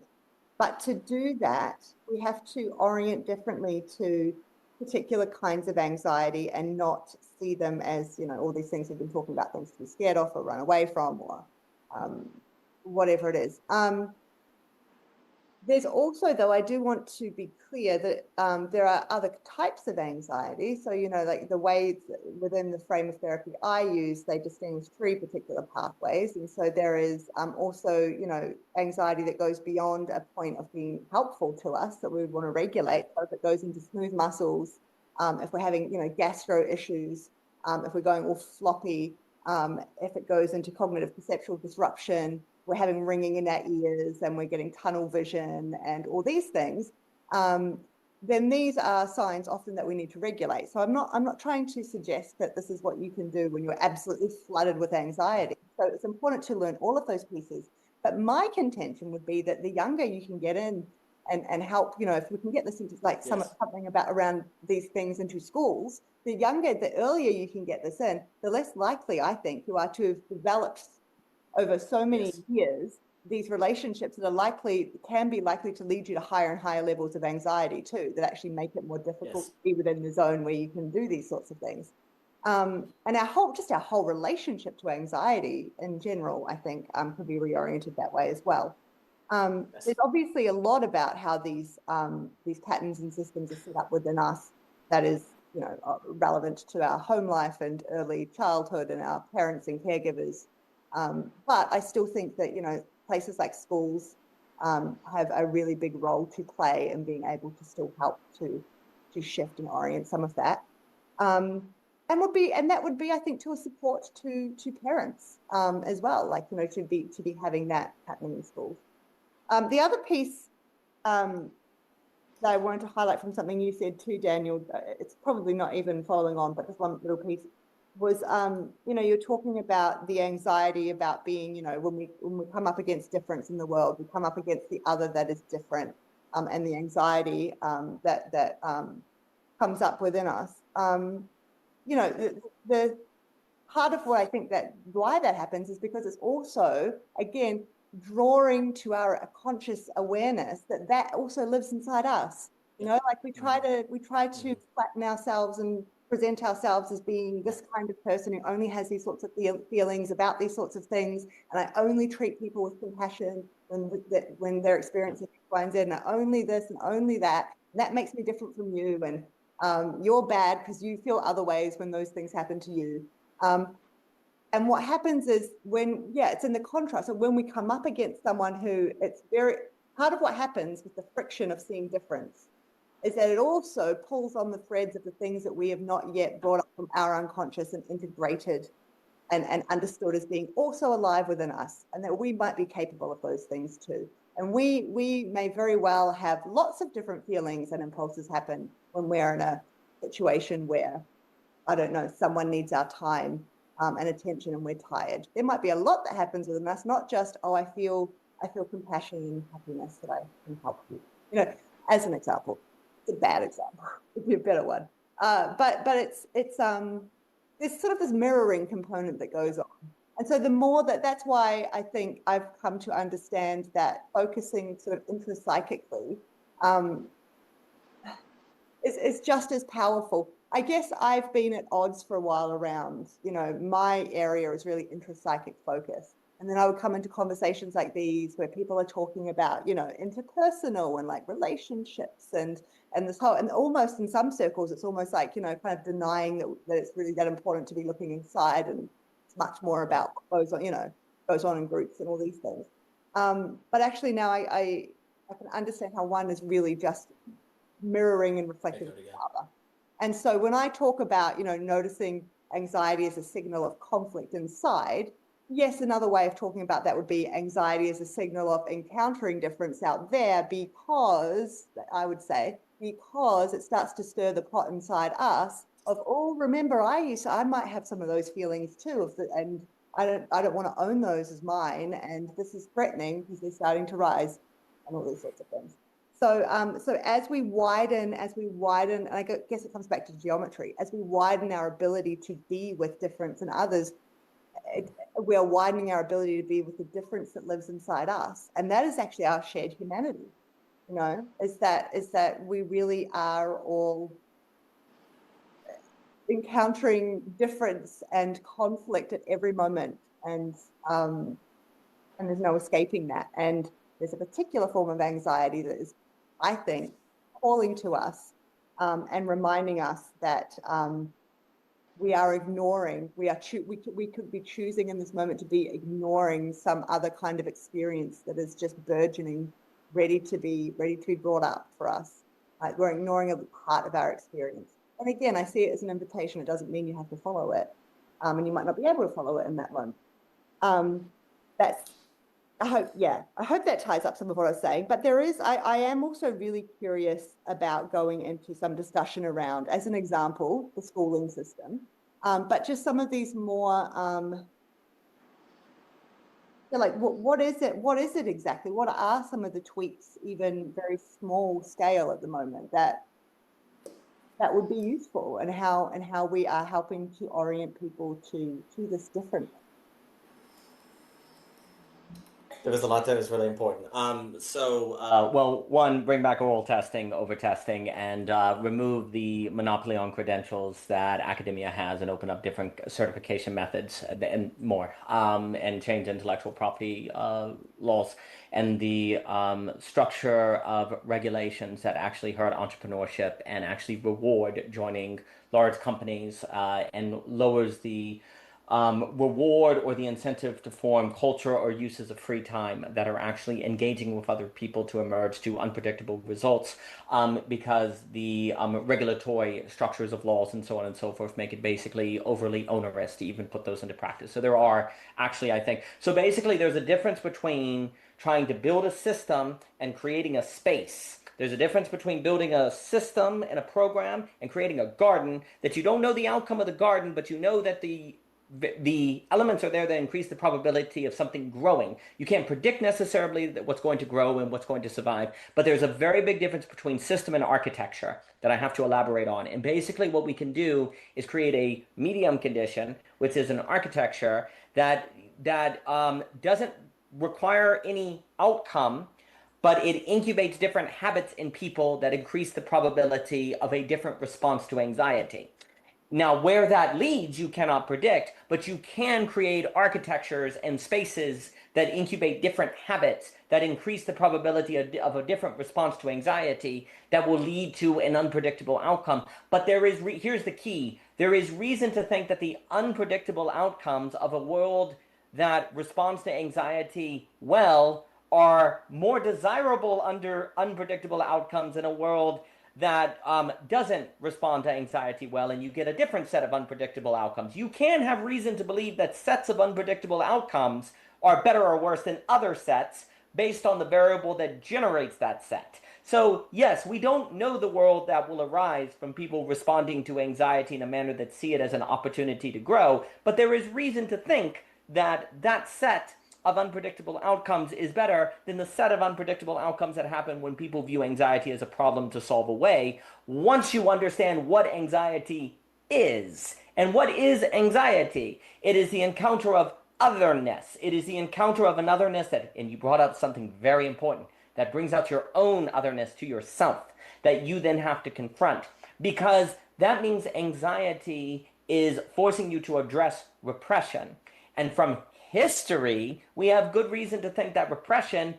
But to do that, we have to orient differently to particular kinds of anxiety and not see them as, all these things we've been talking about, things to be scared of or run away from, or whatever it is. There's also, though, I do want to be clear that there are other types of anxiety. So, like the ways within the frame of therapy I use, they distinguish three particular pathways. And so there is also, anxiety that goes beyond a point of being helpful to us that we would want to regulate. So if it goes into smooth muscles, if we're having, gastro issues, if we're going all floppy, if it goes into cognitive perceptual disruption, we're having ringing in our ears and we're getting tunnel vision and all these things, then these are signs often that we need to regulate. So I'm not trying to suggest that this is what you can do when you're absolutely flooded with anxiety. So it's important to learn all of those pieces. But my contention would be that the younger you can get in and help, if we can get this into like something about around these things into schools, the earlier you can get this in, the less likely I think you are to have developed over so many years these relationships that can be likely to lead you to higher and higher levels of anxiety too, that actually make it more difficult to be within the zone where you can do these sorts of things. And our whole relationship to anxiety in general, I think, could be reoriented that way as well. There's obviously a lot about how these patterns and systems are set up within us that is, relevant to our home life and early childhood and our parents and caregivers. But I still think that, places like schools have a really big role to play in being able to still help to shift and orient some of that. And that would be, I think, to a support to parents as well, like, to be having that happening in schools. The other piece that I wanted to highlight from something you said too, Daniel, it's probably not even following on, but just one little piece was, you're talking about the anxiety about being, when we come up against difference in the world, we come up against the other that is different, and the anxiety that comes up within us. The part of what I think why that happens is because it's also, again, drawing to our conscious awareness that also lives inside us. Like we try to flatten ourselves and present ourselves as being this kind of person who only has these sorts of feelings about these sorts of things, and I only treat people with compassion when they're experiencing X, Y, and Z, and only this and only that. And that makes me different from you, and you're bad because you feel other ways when those things happen to you. And what happens is it's in the contrast. So when we come up against someone who part of what happens with the friction of seeing difference is that it also pulls on the threads of the things that we have not yet brought up from our unconscious and integrated and understood as being also alive within us, and that we might be capable of those things too. And we may very well have lots of different feelings and impulses happen when we're in a situation where, I don't know, someone needs our time and attention and we're tired. There might be a lot that happens within us, not just, I feel compassion and happiness that I can help you. As an example. It's a bad example. It'd be a better one. But it's there's sort of this mirroring component that goes on. And so the more that's why I think I've come to understand that focusing sort of intrapsychically is just as powerful. I guess I've been at odds for a while around, my area is really intrapsychic focus. And then I would come into conversations like these where people are talking about, interpersonal and like relationships and this whole, and almost in some circles, it's almost like, kind of denying that it's really that important to be looking inside, and it's much more about what goes on in groups and all these things. But actually now I can understand how one is really just mirroring and reflecting the other. And so when I talk about, noticing anxiety as a signal of conflict inside, yes, another way of talking about that would be anxiety as a signal of encountering difference out there, because it starts to stir the pot inside us of, remember, I might have some of those feelings too, and I don't want to own those as mine, and this is threatening because they're starting to rise, and all these sorts of things. So as we widen, and I guess it comes back to geometry, as we widen our ability to be with difference in others, we are widening our ability to be with the difference that lives inside us. And that is actually our shared humanity, is that we really are all encountering difference and conflict at every moment. And there's no escaping that. And there's a particular form of anxiety that is, I think, calling to us and reminding us that we are ignoring, we could be choosing in this moment to be ignoring some other kind of experience that is just burgeoning, ready to be brought up for us. Like we're ignoring a part of our experience. And again, I see it as an invitation. It doesn't mean you have to follow it. And you might not be able to follow it in that moment. I hope that ties up some of what I was saying. But I am also really curious about going into some discussion around, as an example, the schooling system, but just some of these more, like what is it? What is it exactly? What are some of the tweaks, even very small scale at the moment, that would be useful, and how we are helping to orient people to this differently? There was a lot that was really important. One, bring back oral testing over testing, and remove the monopoly on credentials that academia has, and open up different certification methods and more, and change intellectual property laws, and the structure of regulations that actually hurt entrepreneurship and actually reward joining large companies, and lowers the reward or the incentive to form culture or uses of free time that are actually engaging with other people to emerge to unpredictable results, because the regulatory structures of laws and so on and so forth make it basically overly onerous to even put those into practice. So there are actually, I think, so basically there's a difference between trying to build a system and creating a space. There's a difference between building a system and a program and creating a garden that you don't know the outcome of the garden, but you know that the elements are there that increase the probability of something growing. You can't predict necessarily what's going to grow and what's going to survive, but there's a very big difference between system and architecture that I have to elaborate on. And basically what we can do is create a medium condition, which is an architecture that doesn't require any outcome, but it incubates different habits in people that increase the probability of a different response to anxiety. Now, where that leads, you cannot predict, but you can create architectures and spaces that incubate different habits that increase the probability of a different response to anxiety that will lead to an unpredictable outcome. But here's the key. There is reason to think that the unpredictable outcomes of a world that responds to anxiety well are more desirable under unpredictable outcomes in a world that doesn't respond to anxiety well, and you get a different set of unpredictable outcomes. You can have reason to believe that sets of unpredictable outcomes are better or worse than other sets based on the variable that generates that set. So yes, we don't know the world that will arise from people responding to anxiety in a manner that see it as an opportunity to grow, but there is reason to think that that set of unpredictable outcomes is better than the set of unpredictable outcomes that happen when people view anxiety as a problem to solve away. Once you understand what anxiety is, and what is anxiety? It is the encounter of otherness. It is the encounter of an otherness that, and you brought up something very important, that brings out your own otherness to yourself, that you then have to confront, because that means anxiety is forcing you to address repression. And from history, we have good reason to think that repression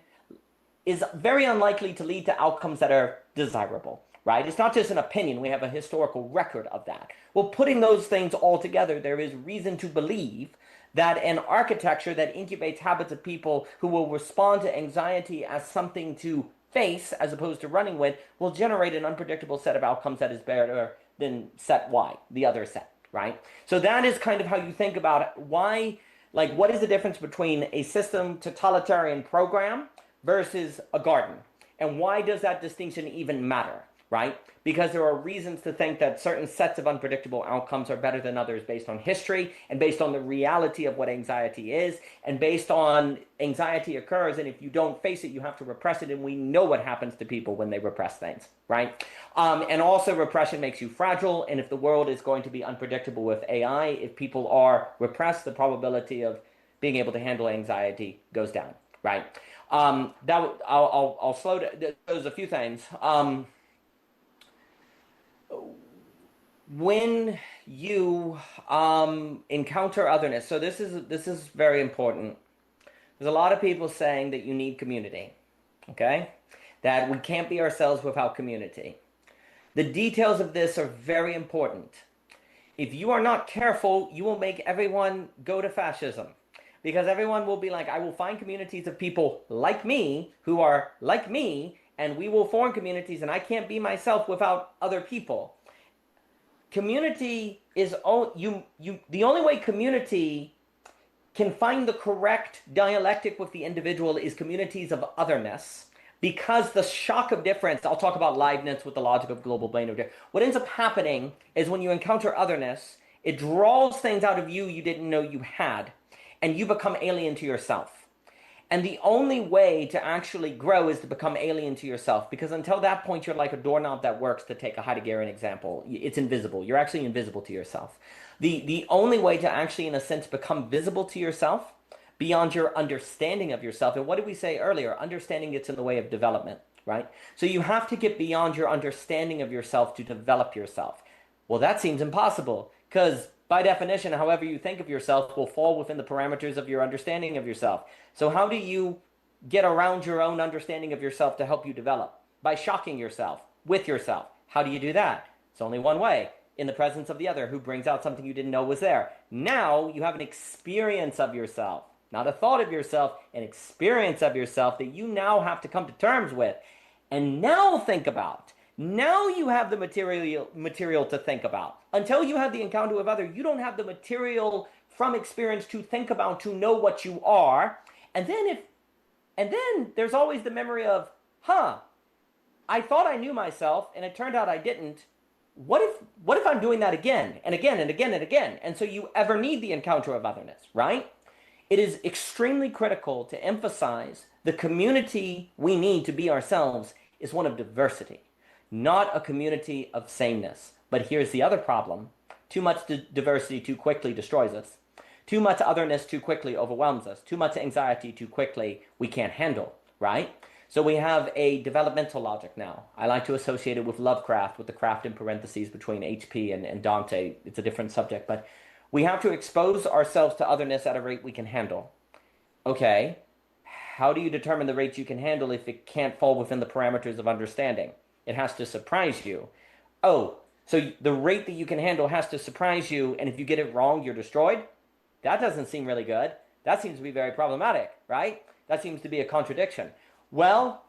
is very unlikely to lead to outcomes that are desirable, right? It's not just an opinion. We have a historical record of that. Well, putting those things all together, there is reason to believe that an architecture that incubates habits of people who will respond to anxiety as something to face as opposed to running with will generate an unpredictable set of outcomes that is better than set Y, the other set, right? So that is kind of how you think about why. Like, what is the difference between a system totalitarian program versus a garden? And why does that distinction even matter, right? Because there are reasons to think that certain sets of unpredictable outcomes are better than others based on history and based on the reality of what anxiety is and based on anxiety occurs. And if you don't face it, you have to repress it. And we know what happens to people when they repress things, right? And also repression makes you fragile. And if the world is going to be unpredictable with AI, if people are repressed, the probability of being able to handle anxiety goes down, right? I'll slow down. There's a few things. When you encounter otherness, so this is very important. There's a lot of people saying that you need community, okay? That we can't be ourselves without community. The details of this are very important. If you are not careful, you will make everyone go to fascism, because everyone will be like, I will find communities of people like me who are like me, and we will form communities, and I can't be myself without other people. Community is the only way community can find the correct dialectic with the individual is communities of otherness, because the shock of difference, I'll talk about Leibniz with the logic of global brain. What ends up happening is when you encounter otherness, it draws things out of you you didn't know you had, and you become alien to yourself. And the only way to actually grow is to become alien to yourself, because until that point, you're like a doorknob that works, to take a Heideggerian example. It's invisible. You're actually invisible to yourself. The only way to actually, in a sense, become visible to yourself beyond your understanding of yourself. And what did we say earlier? Understanding gets in the way of development, right? So you have to get beyond your understanding of yourself to develop yourself. Well, that seems impossible, because by definition, however you think of yourself will fall within the parameters of your understanding of yourself. So how do you get around your own understanding of yourself to help you develop? By shocking yourself with yourself. How do you do that? It's only one way: in the presence of the other, who brings out something you didn't know was there. Now you have an experience of yourself, not a thought of yourself, an experience of yourself that you now have to come to terms with. And now think about. Now you have the material to think about. Until you have the encounter with other, you don't have the material from experience to think about, to know what you are. And then there's always the memory of, I thought I knew myself and it turned out I didn't. What if I'm doing that again and again and again and again? And so you ever need the encounter of otherness, right? It is extremely critical to emphasize the community we need to be ourselves is one of diversity, not a community of sameness. But here's the other problem. Too much diversity too quickly destroys us. Too much otherness too quickly overwhelms us. Too much anxiety too quickly we can't handle, right? So we have a developmental logic now. I like to associate it with Lovecraft, with the craft in parentheses between HP and Dante. It's a different subject, but we have to expose ourselves to otherness at a rate we can handle. Okay, how do you determine the rates you can handle if it can't fall within the parameters of understanding? It has to surprise you. Oh, so the rate that you can handle has to surprise you, and if you get it wrong, you're destroyed? That doesn't seem really good. That seems to be very problematic, right? That seems to be a contradiction. Well,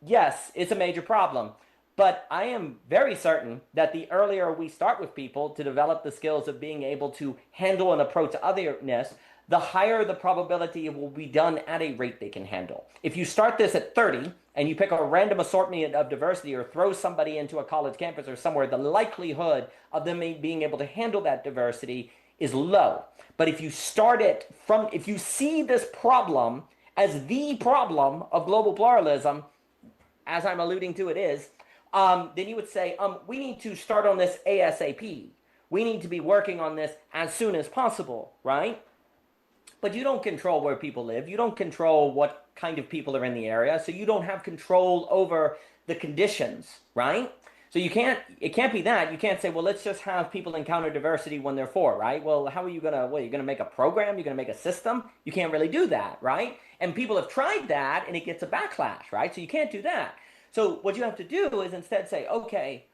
yes, it's a major problem. But I am very certain that the earlier we start with people to develop the skills of being able to handle and approach otherness, the higher the probability it will be done at a rate they can handle. If you start this at 30 and you pick a random assortment of diversity or throw somebody into a college campus or somewhere, the likelihood of them being able to handle that diversity is low. But if you start it from, if you see this problem as the problem of global pluralism, as I'm alluding to it is, then you would say, we need to start on this ASAP. We need to be working on this as soon as possible, right? But you don't control where people live. You don't control what kind of people are in the area. So you don't have control over the conditions, right? So it can't be that. You can't say, well, let's just have people encounter diversity when they're 4, right? Well, how are you going to, you're going to make a program? You're going to make a system? You can't really do that, right? And people have tried that and it gets a backlash, right? So you can't do that. So what you have to do is instead say, okay,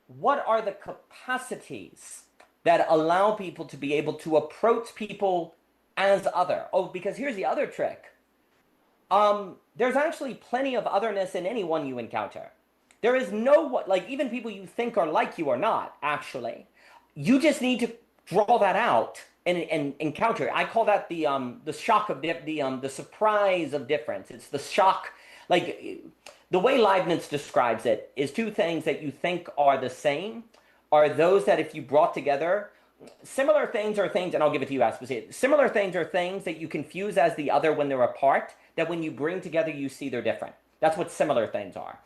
what are the capacities that allow people to be able to approach people as other? Oh, because here's the other trick. There's actually plenty of otherness in anyone you encounter. There is no, like, even people you think are like you are not, actually. You just need to draw that out and encounter it. I call that the shock of the surprise of difference. It's the shock, like, the way Leibniz describes it is 2 things that you think are the same are those that if you brought together, similar things are things, and I'll give it to you as specific. Similar things are things that you confuse as the other when they're apart, that when you bring together, you see they're different. That's what similar things are.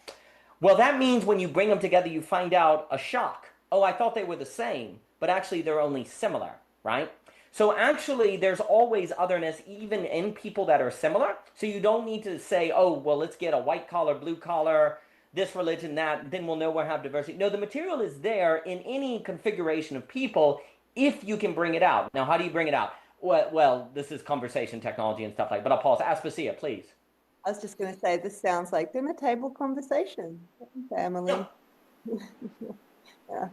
Well, that means when you bring them together, you find out a shock. Oh, I thought they were the same, but actually they're only similar, right? So actually, there's always otherness even in people that are similar. So you don't need to say, oh, well, let's get a white collar, blue collar, this religion, that, then we'll know we'll have diversity. No, the material is there in any configuration of people if you can bring it out. Now, how do you bring it out? Well, this is conversation technology and stuff like that, but I'll pause. Aspasia, please. I was just going to say, this sounds like dinner table conversation, family. Yeah.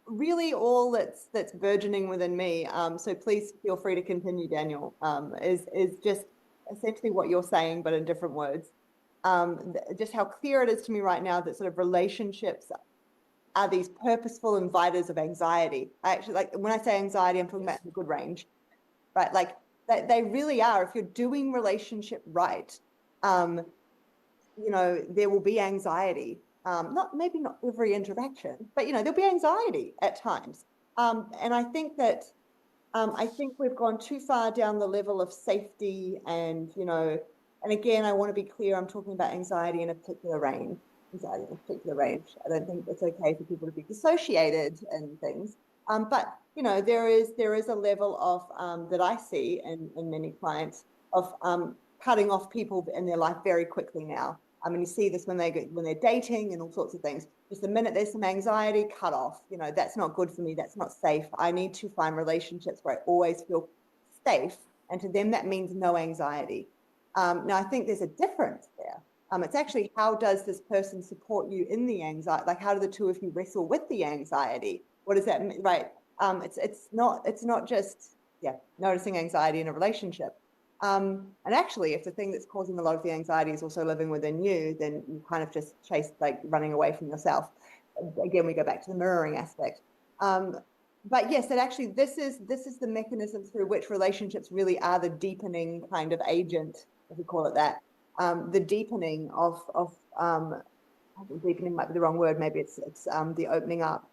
Really all that's burgeoning within me. So please feel free to continue, Daniel, is just essentially what you're saying, but in different words. Just how clear it is to me right now that sort of relationships are these purposeful inviters of anxiety. I actually, like, when I say anxiety, I'm talking about the good range, right? Like they really are. If you're doing relationship right, there will be anxiety. Maybe not every interaction, but there'll be anxiety at times. And I think that we've gone too far down the level of safety and again, I want to be clear, I'm talking about anxiety in a particular range. I don't think it's okay for people to be dissociated and things. But there is a level of that I see in many clients of cutting off people in their life very quickly now. I mean, you see this when they're dating and all sorts of things. Just the minute there's some anxiety, cut off. That's not good for me. That's not safe. I need to find relationships where I always feel safe. And to them, that means no anxiety. Now, I think there's a difference there. It's actually, how does this person support you in the anxiety? Like, how do the two of you wrestle with the anxiety? What does that mean? Right. It's not just noticing anxiety in a relationship. And actually, if the thing that's causing a lot of the anxiety is also living within you, then you kind of just running away from yourself. Again, we go back to the mirroring aspect. But yes, that actually, this is the mechanism through which relationships really are the deepening kind of agent, if we call it that. The deepening of deepening might be the wrong word. Maybe it's the opening up.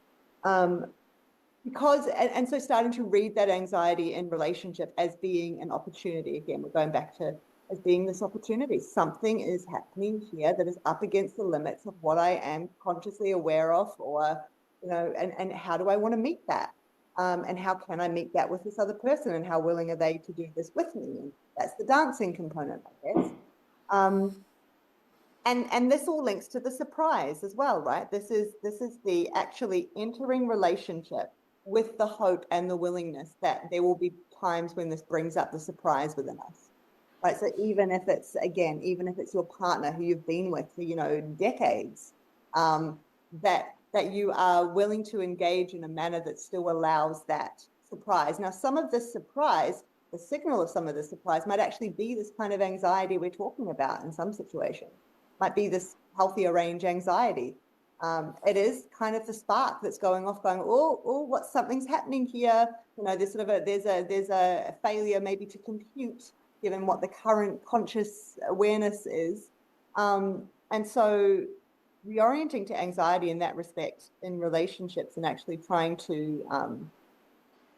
Because, and so starting to read that anxiety in relationship as being an opportunity. Again, we're going back to as being this opportunity. Something is happening here that is up against the limits of what I am consciously aware of, or, and how do I want to meet that? And how can I meet that with this other person? And how willing are they to do this with me? And that's the dancing component, I guess. And this all links to the surprise as well, right? This is the actually entering relationship with the hope and the willingness that there will be times when this brings up the surprise within us. Right. So even if it's, again, even if it's your partner who you've been with for, you know, decades, that you are willing to engage in a manner that still allows that surprise. Now, some of this surprise, the signal of some of the surprise might actually be this kind of anxiety we're talking about in some situations. Might be this healthier range anxiety. It is kind of the spark that's going off, going, what, something's happening here. You know, there's sort of there's a failure maybe to compute, given what the current conscious awareness is. And so reorienting to anxiety in that respect in relationships and actually trying to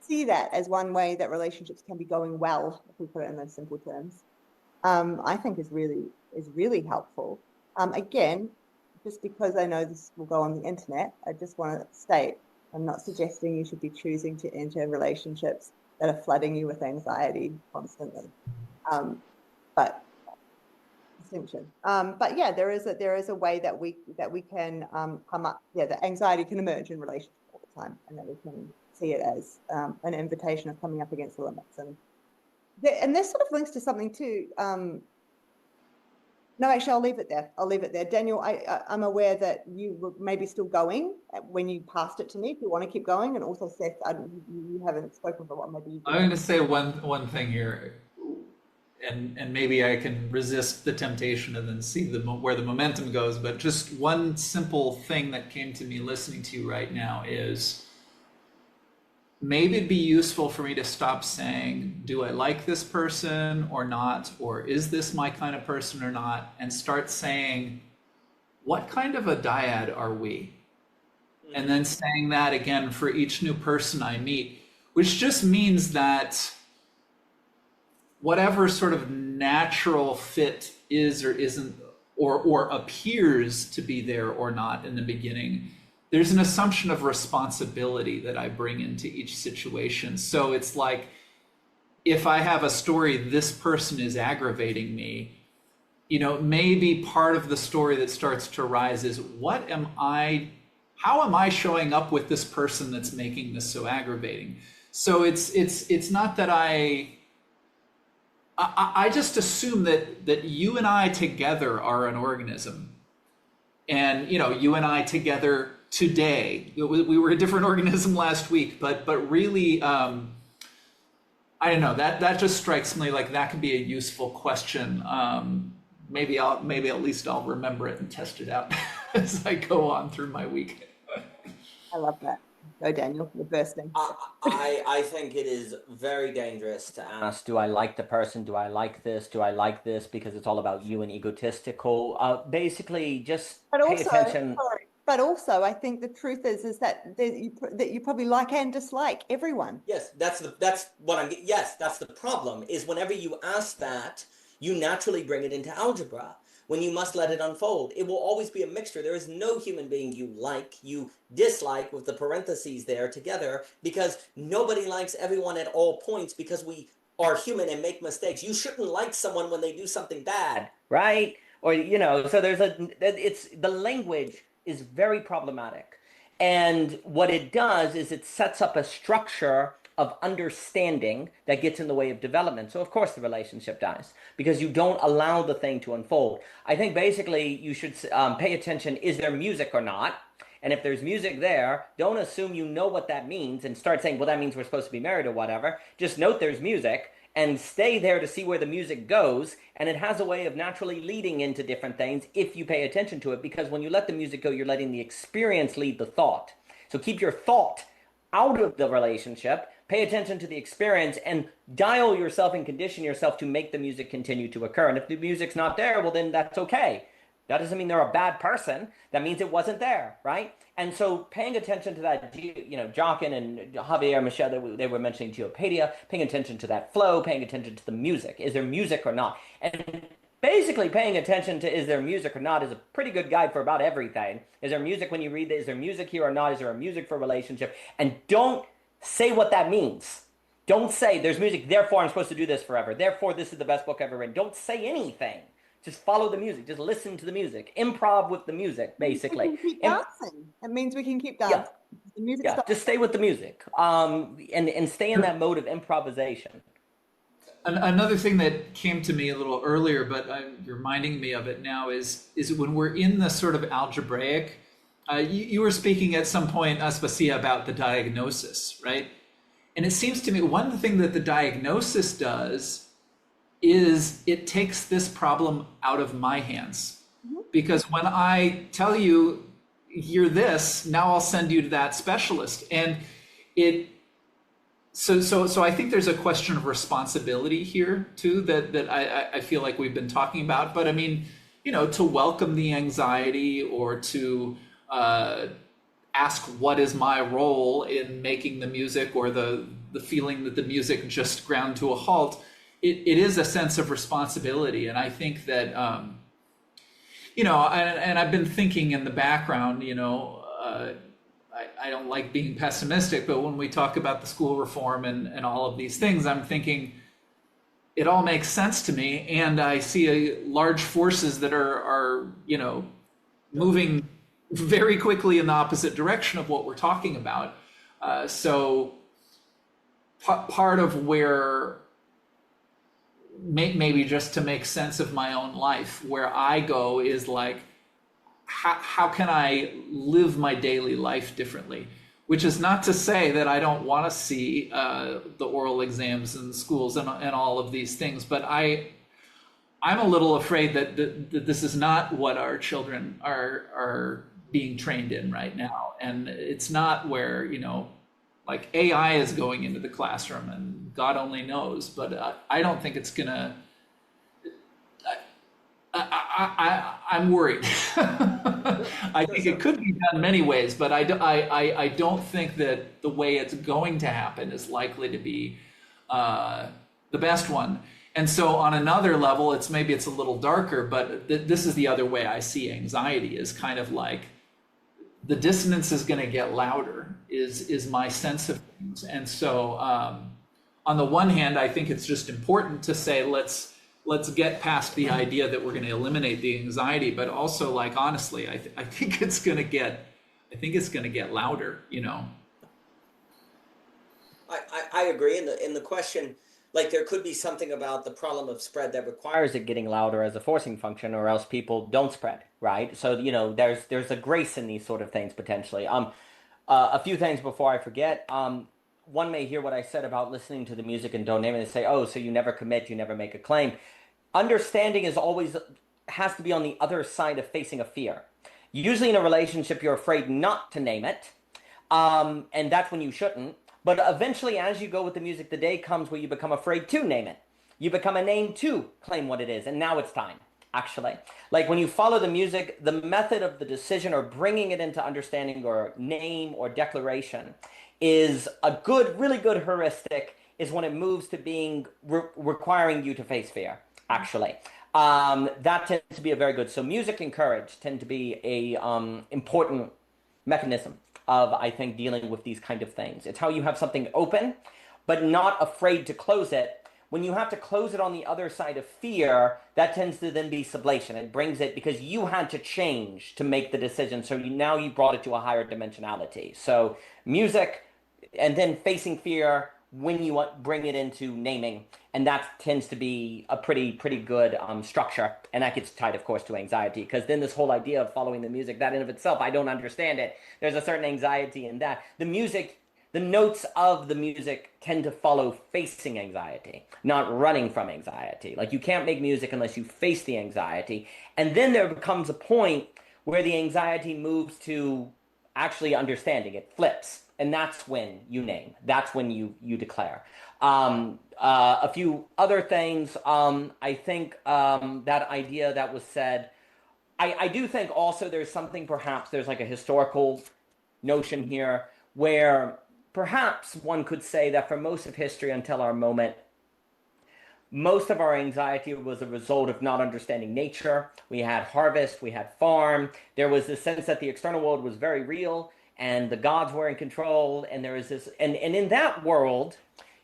see that as one way that relationships can be going well, if we put it in those simple terms, I think is really helpful. Again, just because I know this will go on the internet, I just want to state, I'm not suggesting you should be choosing to enter relationships that are flooding you with anxiety constantly. But distinction. But yeah, there is a way that we can come up. Yeah, the anxiety can emerge in relationships all the time, and that we can see it as an invitation of coming up against the limits. And this sort of links to something too. No, actually, I'll leave it there. Daniel, I'm aware that you were maybe still going when you passed it to me. If you want to keep going, and also Seth, you haven't spoken for a while. Maybe you I'm going to say one thing here, and maybe I can resist the temptation and then see where the momentum goes. But just one simple thing that came to me listening to you right now is, maybe it'd be useful for me to stop saying, do I like this person or not? Or is this my kind of person or not? And start saying, what kind of a dyad are we? And then saying that again for each new person I meet, which just means that whatever sort of natural fit is or isn't, or appears to be there or not in the beginning, there's an assumption of responsibility that I bring into each situation. So it's like, if I have a story, this person is aggravating me, you know, maybe part of the story that starts to rise is, how am I showing up with this person that's making this so aggravating? So it's not that I just assume that you and I together are an organism. And, you know, you and I together today, we were a different organism last week, but really, I don't know, that just strikes me like that could be a useful question. Maybe at least I'll remember it and test it out as I go on through my week. I love that. Go, Daniel, you're bursting. I think it is very dangerous to ask, do I like the person? Do I like this? Do I like this? Because it's all about you and egotistical. Basically, just pay attention. Sorry. But also, I think the truth is that you probably like and dislike everyone. Yes, that's the problem, is whenever you ask that, you naturally bring it into algebra. When you must let it unfold, it will always be a mixture. There is no human being you like, you dislike, with the parentheses there together, because nobody likes everyone at all points, because we are human and make mistakes. You shouldn't like someone when they do something bad. Right? Or, you know, so the language is very problematic. And what it does is it sets up a structure of understanding that gets in the way of development. So of course the relationship dies, because you don't allow the thing to unfold. I think basically you should pay attention, is there music or not? And if there's music there, don't assume you know what that means and start saying, well, that means we're supposed to be married or whatever. Just note there's music and stay there to see where the music goes. And it has a way of naturally leading into different things if you pay attention to it, because when you let the music go, you're letting the experience lead the thought. So keep your thought out of the relationship, pay attention to the experience, and dial yourself and condition yourself to make the music continue to occur. And if the music's not there, well, then that's okay. That doesn't mean they're a bad person. That means it wasn't there, right? And so paying attention to that, you know, Jockin and Javier, Michelle, they were mentioning Geopedia, paying attention to that flow, paying attention to the music. Is there music or not? And basically paying attention to is there music or not is a pretty good guide for about everything. Is there music when you read this? Is there music here or not? Is there a music for a relationship? And don't say what that means. Don't say there's music, therefore I'm supposed to do this forever. Therefore this is the best book ever written. Don't say anything. Just follow the music. Just listen to the music. Improv with the music, basically. We can keep dancing. It means we can keep dancing. The music Yeah, stuff. just stay with the music. And stay in that mode of improvisation. Another thing that came to me a little earlier, but you're reminding me of it now, is when we're in the sort of algebraic, you were speaking at some point, Aspasia, about the diagnosis, right? And it seems to me one thing that the diagnosis does is it takes this problem out of my hands. Because when I tell you, you're this, now I'll send you to that specialist. And so I think there's a question of responsibility here too, that I feel like we've been talking about. But I mean, to welcome the anxiety or to ask what is my role in making the music, or the feeling that the music just ground to a halt, it is a sense of responsibility. And I think that, and I've been thinking in the background, I don't like being pessimistic, but when we talk about the school reform and all of these things, I'm thinking it all makes sense to me. And I see large forces that are moving very quickly in the opposite direction of what we're talking about. So part of where maybe just to make sense of my own life, where I go is like, how can I live my daily life differently? Which is not to say that I don't want to see the oral exams in schools and all of these things, but I'm a little afraid that this is not what our children are being trained in right now. And it's not where, like AI is going into the classroom, and God only knows, but I don't think it's gonna, I'm worried. I think it could be done many ways, but I don't think that the way it's going to happen is likely to be the best one. And so on another level, maybe it's a little darker, but this is the other way I see anxiety, is kind of like the dissonance is going to get louder, is my sense of things. And so on the one hand, I think it's just important to say, let's get past the idea that we're going to eliminate the anxiety, but also, like, honestly, I think it's going to get louder, I agree. In the question, like, there could be something about the problem of spread that requires It getting louder as a forcing function, or else people don't spread, right? So there's a grace in these sort of things potentially. A few things before I forget. One may hear what I said about listening to the music and don't name it and say, oh, so you never commit, you never make a claim. Understanding has to be on the other side of facing a fear. Usually in a relationship, you're afraid not to name it, and that's when you shouldn't. But eventually, as you go with the music, the day comes where you become afraid to name it. You become a name to claim what it is, and now it's time, actually. Like when you follow the music, the method of the decision or bringing it into understanding or name or declaration is a good, really good heuristic, is when it moves to being requiring you to face fear, actually. That tends to be a very good. So music and courage tend to be a important mechanism of, I think, dealing with these kind of things. It's how you have something open, but not afraid to close it. When you have to close it on the other side of fear, that tends to then be sublation. It brings it because you had to change to make the decision. So now you brought it to a higher dimensionality. So music, and then facing fear when you bring it into naming. And that tends to be a pretty good structure. And that gets tied, of course, to anxiety. Because then this whole idea of following the music, that in of itself, I don't understand it. There's a certain anxiety in that. The music, the notes of the music tend to follow facing anxiety, not running from anxiety. Like, you can't make music unless you face the anxiety. And then there becomes a point where the anxiety moves to actually understanding. It flips. And that's when you name. That's when you declare. A few other things. I think that idea that was said, I do think also there's something, perhaps there's like a historical notion here where perhaps one could say that for most of history until our moment, most of our anxiety was a result of not understanding nature. We had harvest, we had farm. There was this sense that the external world was very real and the gods were in control. And there was this, and in that world,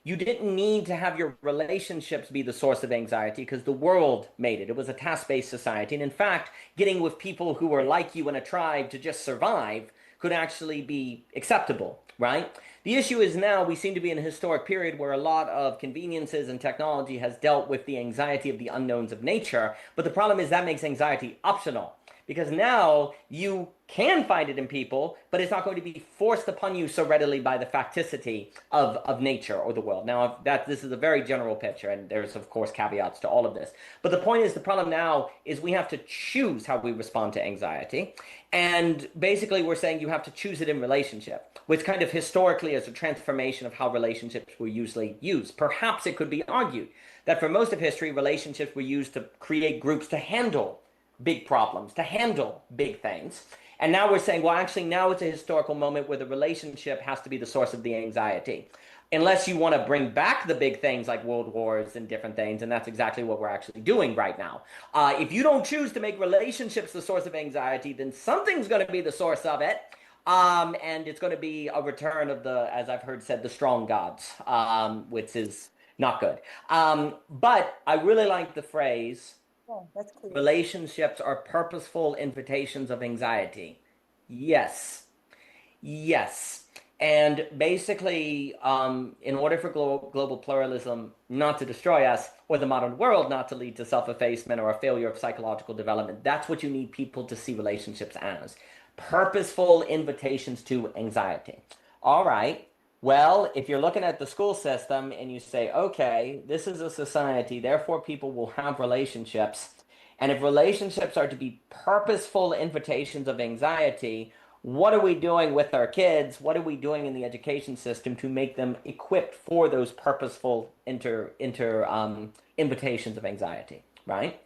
You didn't need to have your relationships be the source of anxiety because the world made it. It was a task-based society. And in fact, getting with people who were like you in a tribe to just survive could actually be acceptable, right? The issue is now we seem to be in a historic period where a lot of conveniences and technology has dealt with the anxiety of the unknowns of nature. But the problem is that makes anxiety optional because now you can find it in people, but it's not going to be forced upon you so readily by the facticity of nature or the world. Now, this is a very general picture, and there's, of course, caveats to all of this. But the point is, the problem now is we have to choose how we respond to anxiety. And basically, we're saying you have to choose it in relationship, which kind of historically is a transformation of how relationships were usually used. Perhaps it could be argued that for most of history, relationships were used to create groups to handle big problems, to handle big things. And now we're saying, well, actually, now it's a historical moment where the relationship has to be the source of the anxiety. Unless you want to bring back the big things like world wars and different things, and that's exactly what we're actually doing right now. If you don't choose to make relationships the source of anxiety, then something's going to be the source of it. And it's going to be a return of the, as I've heard said, the strong gods, which is not good. But I really like the phrase, that's clear. relationships are purposeful invitations of anxiety. Yes. Yes. And basically, in order for global pluralism not to destroy us, or the modern world not to lead to self-effacement or a failure of psychological development, that's what you need people to see relationships as. Purposeful invitations to anxiety. All right. Well, if you're looking at the school system and you say, okay, this is a society, therefore people will have relationships. And if relationships are to be purposeful invitations of anxiety, what are we doing with our kids? What are we doing in the education system to make them equipped for those purposeful invitations of anxiety, right?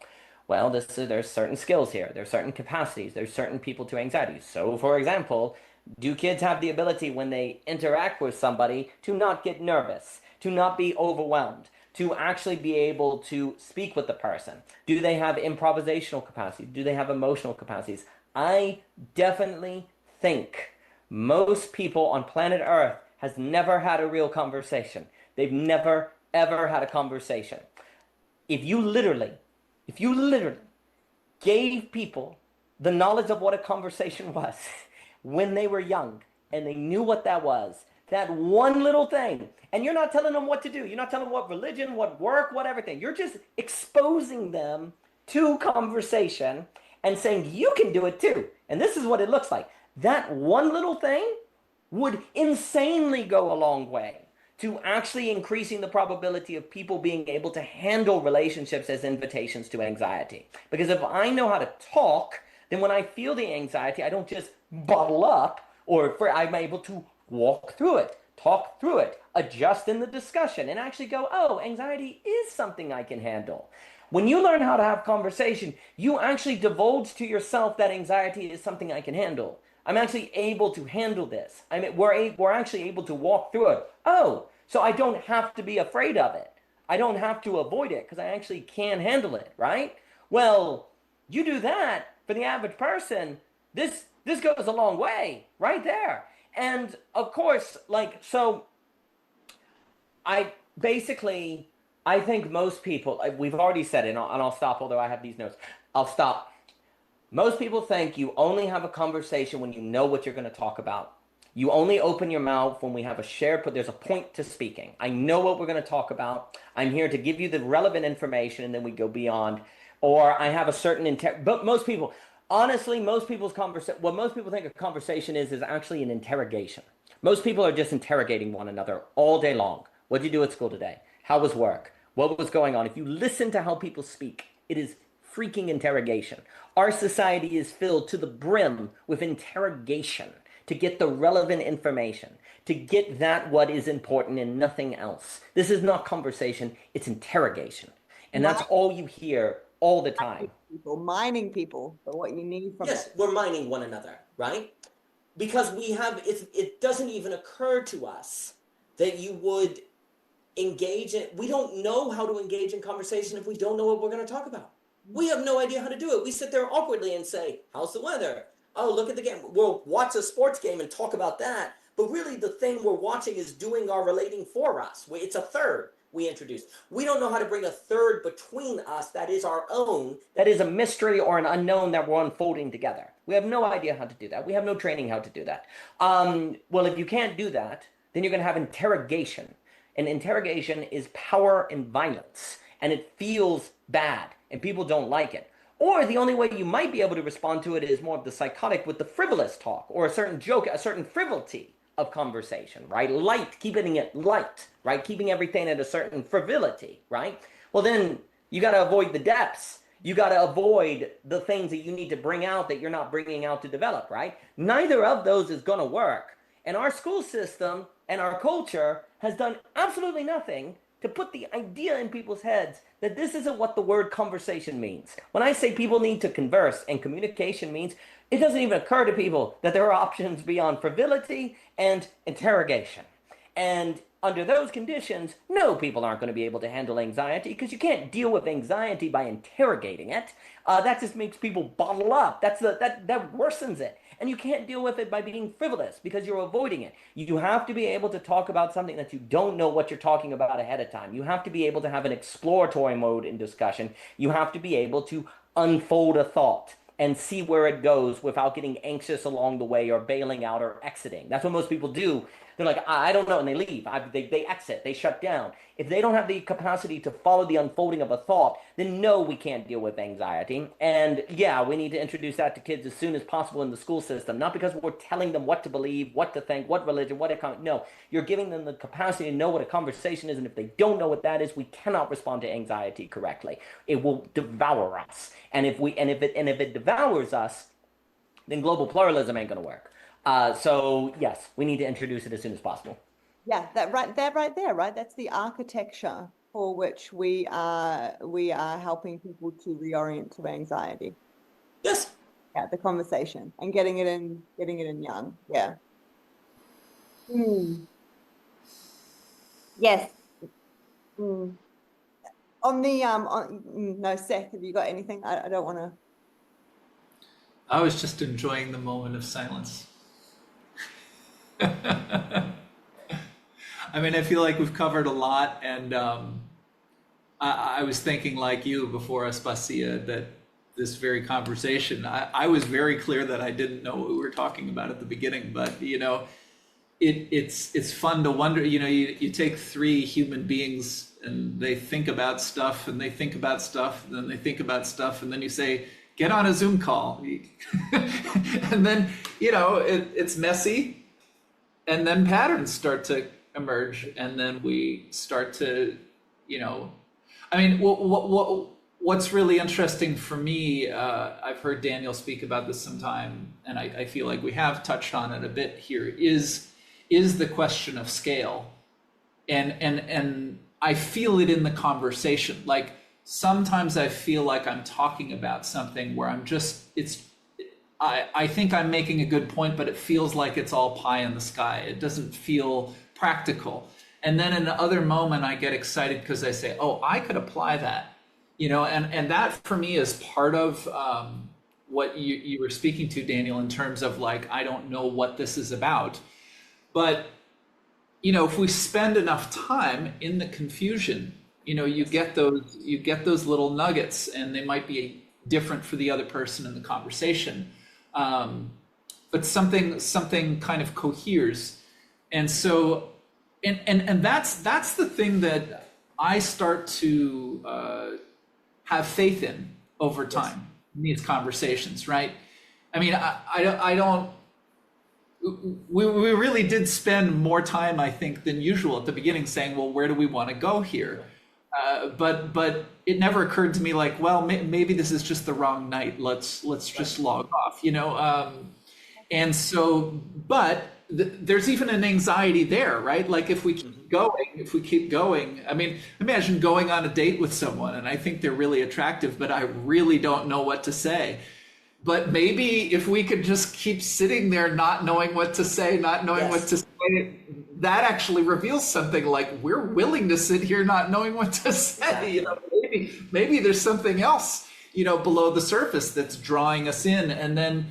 Well, there's certain skills here. There's certain capacities. There's certain people to anxiety. So, for example, do kids have the ability when they interact with somebody to not get nervous, to not be overwhelmed, to actually be able to speak with the person? Do they have improvisational capacities? Do they have emotional capacities? I definitely think most people on planet Earth has never had a real conversation. They've never, ever had a conversation. If you literally gave people the knowledge of what a conversation was when they were young and they knew what that was, that one little thing, and you're not telling them what to do. You're not telling them what religion, what work, what everything. You're just exposing them to conversation and saying, you can do it too. And this is what it looks like. That one little thing would insanely go a long way to actually increasing the probability of people being able to handle relationships as invitations to anxiety. Because if I know how to talk, then when I feel the anxiety, I don't just bottle up, I'm able to walk through it, talk through it, adjust in the discussion, and actually go, oh, anxiety is something I can handle. When you learn how to have conversation, you actually divulge to yourself that anxiety is something I can handle. I'm actually able to handle this. We're actually able to walk through it. Oh, so I don't have to be afraid of it. I don't have to avoid it because I actually can handle it, right? Well, you do that for the average person, this goes a long way right there. And of course, I think most people, we've already said it, and I'll stop, although I have these notes. I'll stop. Most people think you only have a conversation when you know what you're going to talk about. You only open your mouth when we have there's a point to speaking. I know what we're going to talk about. I'm here to give you the relevant information, and then we go beyond. Or I have a certain but most people, honestly, what most people think a conversation is actually an interrogation. Most people are just interrogating one another all day long. What did you do at school today? How was work? What was going on? If you listen to how people speak, it is freaking interrogation. Our society is filled to the brim with interrogation to get the relevant information, to get what is important and nothing else. This is not conversation, it's interrogation. And that's all you hear all the time. Mining people for what you need from Yes, we're mining one another, right? Because it doesn't even occur to us that you would engage in, we don't know how to engage in conversation if we don't know what we're going to talk about. We have no idea how to do it. We sit there awkwardly and say, how's the weather? Oh, look at the game. We'll watch a sports game and talk about that. but really the thing we're watching is doing our relating for us. It's a third we introduce. We don't know how to bring a third between us that is our own, that is a mystery or an unknown that we're unfolding together. We have no idea how to do that. We have no training how to do that. Well, if you can't do that, then you're going to have interrogation. And interrogation is power and violence, and it feels bad, and people don't like it. Or the only way you might be able to respond to it is more of the psychotic with the frivolous talk, or a certain joke, a certain frivolity of conversation, right? Light, keeping it light, right? Keeping everything at a certain frivolity, right? Well, then you got to avoid the depths. You got to avoid the things that you need to bring out that you're not bringing out to develop, right? Neither of those is going to work. And our school system and our culture has done absolutely nothing to put the idea in people's heads that this isn't what the word conversation means. When I say people need to converse and communication means, it doesn't even occur to people that there are options beyond frivolity and interrogation. And under those conditions, no, people aren't going to be able to handle anxiety because you can't deal with anxiety by interrogating it. That just makes people bottle up. That worsens it. And you can't deal with it by being frivolous because you're avoiding it. You have to be able to talk about something that you don't know what you're talking about ahead of time. You have to be able to have an exploratory mode in discussion. You have to be able to unfold a thought and see where it goes without getting anxious along the way or bailing out or exiting. That's what most people do. They're like, I don't know, and they leave. They exit, they shut down. If they don't have the capacity to follow the unfolding of a thought, then no, we can't deal with anxiety. And yeah, we need to introduce that to kids as soon as possible in the school system, not because we're telling them what to believe, what to think, what religion, what economy. No, you're giving them the capacity to know what a conversation is, and if they don't know what that is, we cannot respond to anxiety correctly. It will devour us. And if it devours us, then global pluralism ain't gonna work. So yes, we need to introduce it as soon as possible. Yeah, that right there, right? That's the architecture for which we are helping people to reorient to anxiety. Yes. Yeah, the conversation and getting it in young. Yeah. Yes. On the no, Seth, have you got anything? I don't want to. I was just enjoying the moment of silence. I mean, I feel like we've covered a lot, and I was thinking like you before, Aspasia, that this very conversation, I was very clear that I didn't know what we were talking about at the beginning, but you know, it's fun to wonder, you know, you take three human beings and they think about stuff and they think about stuff and then they think about stuff and then you say, get on a Zoom call. And then, you know, it's messy and then patterns start to emerge and then we start to, you know, I mean, what's really interesting for me, I've heard Daniel speak about this sometime, and I feel like we have touched on it a bit here, is the question of scale. And I feel it in the conversation. Like sometimes I feel like I'm talking about something where I'm just, I think I'm making a good point, but it feels like it's all pie in the sky. It doesn't feel practical. And then in another moment, I get excited because I say, oh, I could apply that, you know, and that for me is part of what you were speaking to, Daniel, in terms of like, I don't know what this is about. But, you know, if we spend enough time in the confusion, you know, you get those little nuggets, and they might be different for the other person in the conversation. But something kind of coheres. And so, and that's the thing that I start to have faith in over time in these conversations, right? I mean, I don't. We really did spend more time, I think, than usual at the beginning saying, well, where do we want to go here? But it never occurred to me like, well, maybe this is just the wrong night. Let's just log off, you know? And so, but there's even an anxiety there, right? Like if we keep going, I mean, imagine going on a date with someone and I think they're really attractive, but I really don't know what to say. But maybe if we could just keep sitting there not knowing what to say, what to say, that actually reveals something like we're willing to sit here not knowing what to say. You know, maybe there's something else, you know, below the surface that's drawing us in. And then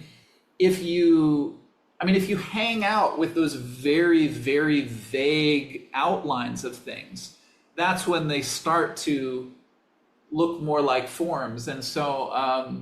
if you I mean, if you hang out with those very, very vague outlines of things, that's when they start to look more like forms. And so,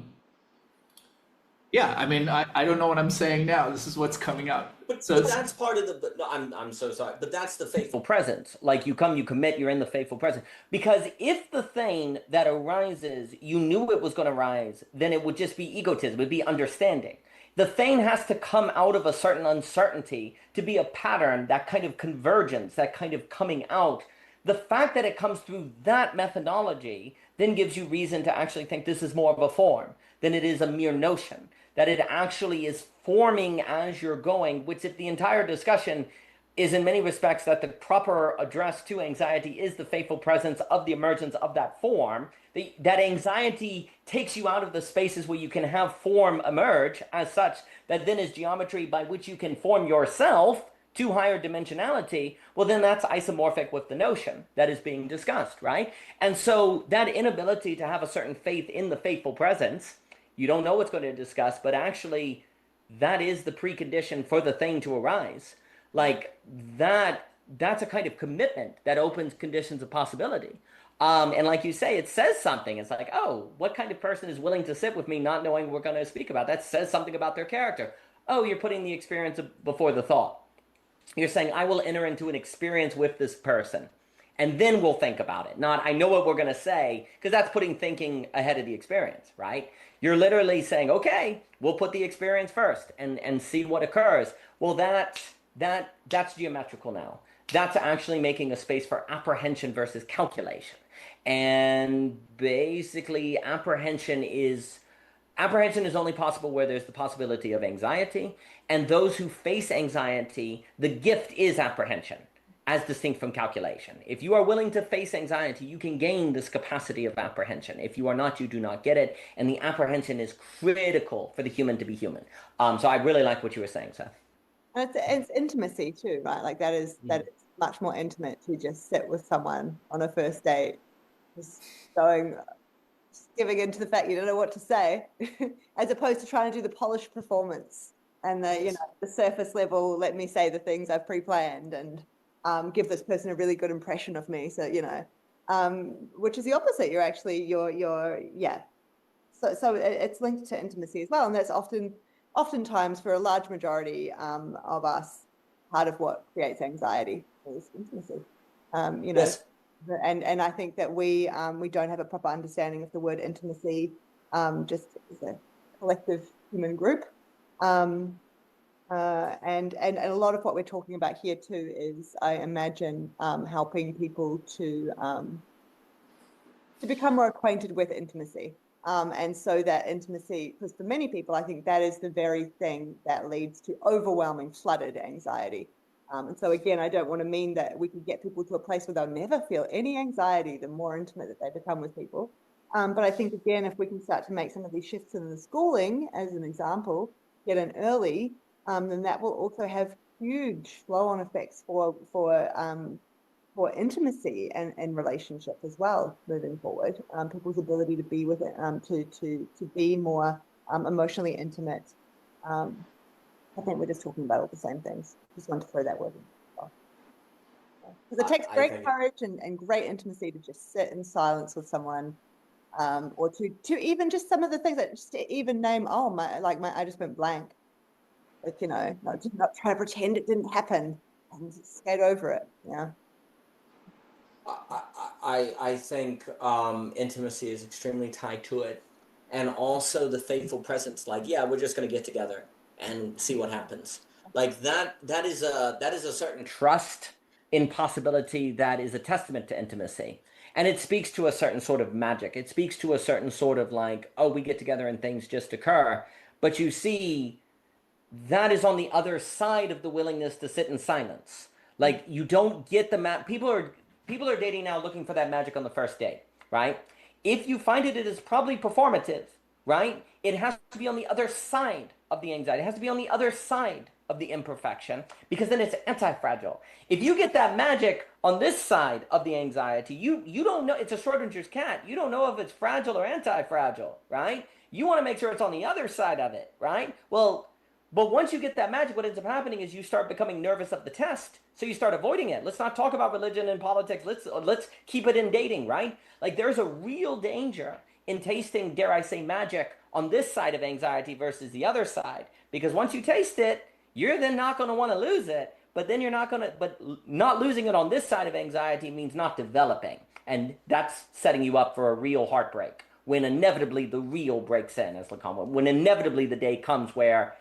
yeah, I mean, I don't know what I'm saying now. This is what's coming out. But So that's part of the. No, I'm so sorry, but that's the faithful. Presence. Like you come, you commit, you're in the faithful presence. Because if the thing that arises, you knew it was going to rise, then it would just be egotism, it would be understanding. The thing has to come out of a certain uncertainty to be a pattern, that kind of convergence, that kind of coming out. The fact that it comes through that methodology then gives you reason to actually think this is more of a form than it is a mere notion, that it actually is forming as you're going, which if the entire discussion is in many respects that the proper address to anxiety is the faithful presence of the emergence of that form, that anxiety takes you out of the spaces where you can have form emerge as such, that then is geometry by which you can form yourself to higher dimensionality, well, then that's isomorphic with the notion that is being discussed, right? And so that inability to have a certain faith in the faithful presence, you don't know what's going to discuss, but actually that is the precondition for the thing to arise. Like that's a kind of commitment that opens conditions of possibility. And like you say, it says something. It's like, oh, what kind of person is willing to sit with me not knowing what we're going to speak about? That says something about their character. Oh, you're putting the experience before the thought. You're saying, I will enter into an experience with this person, and then we'll think about it. Not, I know what we're going to say, because that's putting thinking ahead of the experience, right? You're literally saying, okay, we'll put the experience first and see what occurs. Well, that's geometrical now. That's actually making a space for apprehension versus calculation. And basically, apprehension is only possible where there's the possibility of anxiety. And those who face anxiety, the gift is apprehension, as distinct from calculation. If you are willing to face anxiety, you can gain this capacity of apprehension. If you are not, you do not get it. And the apprehension is critical for the human to be human. So I really like what you were saying, Seth. And it's intimacy too, right? Like that is much more intimate to just sit with someone on a first date, just giving into the fact you don't know what to say, as opposed to trying to do the polished performance and the surface level. Let me say the things I've pre-planned and give this person a really good impression of me. So which is the opposite. You're actually So it's linked to intimacy as well, and that's oftentimes for a large majority of us, part of what creates anxiety is intimacy. Yes. And I think that we don't have a proper understanding of the word intimacy, just as a collective human group. And a lot of what we're talking about here too is, I imagine, helping people to become more acquainted with intimacy. And so that intimacy, because for many people, I think that is the very thing that leads to overwhelming, flooded anxiety. And so again, I don't want to mean that we can get people to a place where they'll never feel any anxiety the more intimate that they become with people. But I think, again, if we can start to make some of these shifts in the schooling, as an example, get in early, then that will also have huge flow-on effects for intimacy and relationship as well moving forward. People's ability to be with it, to be more emotionally intimate. I think we're just talking about all the same things. Just want to throw that word in. Because it takes great courage and great intimacy to just sit in silence with someone, or to even just some of the things that just to even name. I just went blank. Like not try to pretend it didn't happen and skate over it. Yeah. I think intimacy is extremely tied to it, and also the faithful presence. Like, yeah, we're just going to get together and see what happens. Like that is a certain trust in possibility that is a testament to intimacy. And it speaks to a certain sort of magic. It speaks to a certain sort of like, oh, we get together and things just occur. But you see, that is on the other side of the willingness to sit in silence. Like, you don't get the people are dating now looking for that magic on the first date, right? If you find it is probably performative, right? It has to be on the other side of the anxiety. It has to be on the other side of the imperfection, because then it's anti-fragile. If you get that magic on this side of the anxiety, you don't know. It's a Schrodinger's cat. You don't know if it's fragile or anti-fragile, right? You want to make sure it's on the other side of it, right? Well, But once you get that magic, what ends up happening is you start becoming nervous of the test. So you start avoiding it. Let's not talk about religion and politics. Let's keep it in dating, right? Like there's a real danger in tasting, dare I say, magic on this side of anxiety versus the other side. Because once you taste it, you're then not going to want to lose it. But then you're not going to, but not losing it on this side of anxiety means not developing. And that's setting you up for a real heartbreak when inevitably the real breaks in, as Lacan, when inevitably the day comes where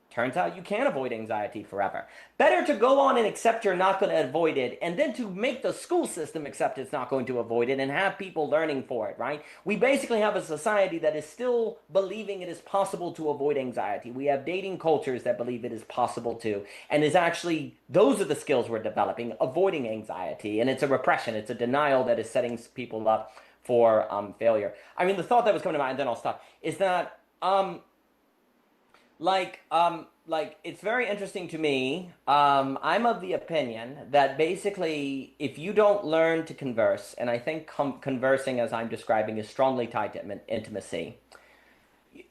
turns out you can't avoid anxiety forever. Better to go on and accept you're not going to avoid it, and then to make the school system accept it's not going to avoid it and have people learning for it, right? We basically have a society that is still believing it is possible to avoid anxiety. We have dating cultures that believe it is possible to, and is actually, those are the skills we're developing, avoiding anxiety. And it's a repression, it's a denial that is setting people up for failure. I mean, the thought that was coming to mind, and then I'll stop, is that it's very interesting to me. I'm of the opinion that basically if you don't learn to converse, and I think conversing as I'm describing is strongly tied to intimacy,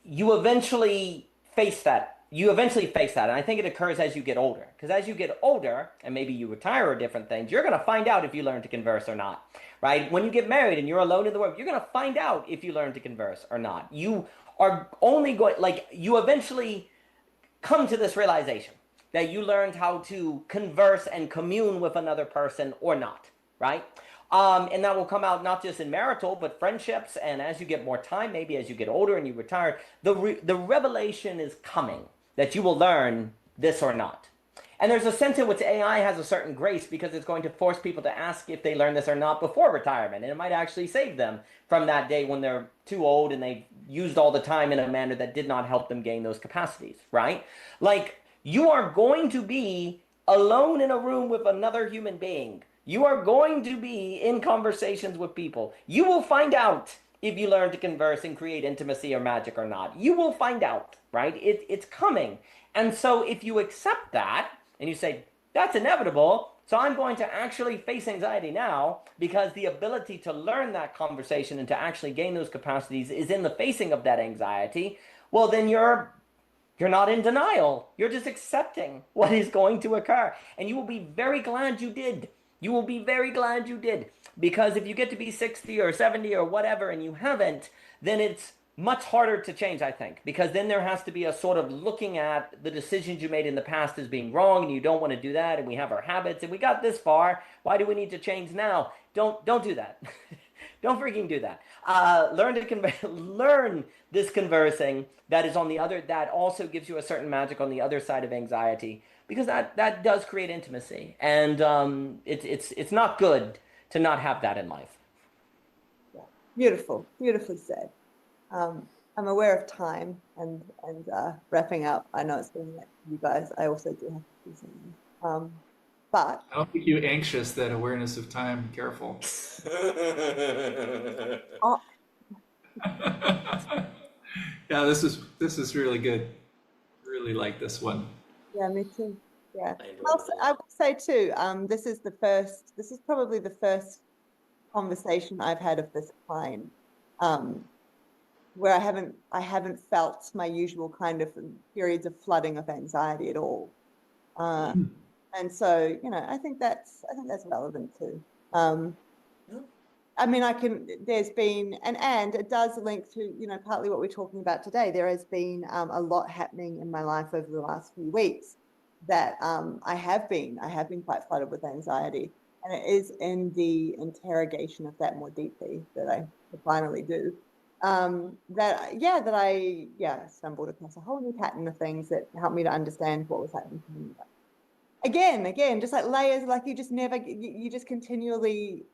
you eventually face that. And I think it occurs as you get older. Because as you get older, and maybe you retire or different things, you're going to find out if you learn to converse or not, right? When you get married and you're alone in the world, you're going to find out if you learn to converse or not. You are only going, like, you eventually come to this realization that you learned how to converse and commune with another person or not, right? And that will come out not just in marital, but friendships. And as you get more time, maybe as you get older and you retire, the revelation is coming that you will learn this or not. And there's a sense in which AI has a certain grace because it's going to force people to ask if they learn this or not before retirement. And it might actually save them from that day when they're too old and they've used all the time in a manner that did not help them gain those capacities, right? Like, you are going to be alone in a room with another human being. You are going to be in conversations with people. You will find out if you learn to converse and create intimacy or magic or not. You will find out, right? It's coming. And so if you accept that and you say, that's inevitable, so I'm going to actually face anxiety now because the ability to learn that conversation and to actually gain those capacities is in the facing of that anxiety, well, then you're not in denial. You're just accepting what is going to occur. And you will be very glad you did. You will be very glad you did. Because if you get to be 60 or 70 or whatever and you haven't, then it's much harder to change, I think. Because then there has to be a sort of looking at the decisions you made in the past as being wrong, and you don't want to do that, and we have our habits, and we got this far. Why do we need to change now? Don't do that. Don't freaking do that. Learn this conversing that is on the other, that also gives you a certain magic on the other side of anxiety, because that does create intimacy, and it's not good to not have that in life. Yeah. Beautiful, beautifully said. I'm aware of time and wrapping up. I know it's been like you guys. I also do have to do something. But I don't think you anxious that awareness of time. Careful. Oh. Yeah, this is really good. Really like this one. Yeah, me too. Yeah, I will say too. This is probably the first conversation I've had of this kind, where I haven't felt my usual kind of periods of flooding of anxiety at all. And so, I think that's relevant too. I mean, there's been, and it does link to, partly what we're talking about today. There has been a lot happening in my life over the last few weeks that I have been quite flooded with anxiety. And it is in the interrogation of that more deeply that I finally do. That I stumbled across a whole new pattern of things that helped me to understand what was happening to me. Again, just like layers, like you just never, you just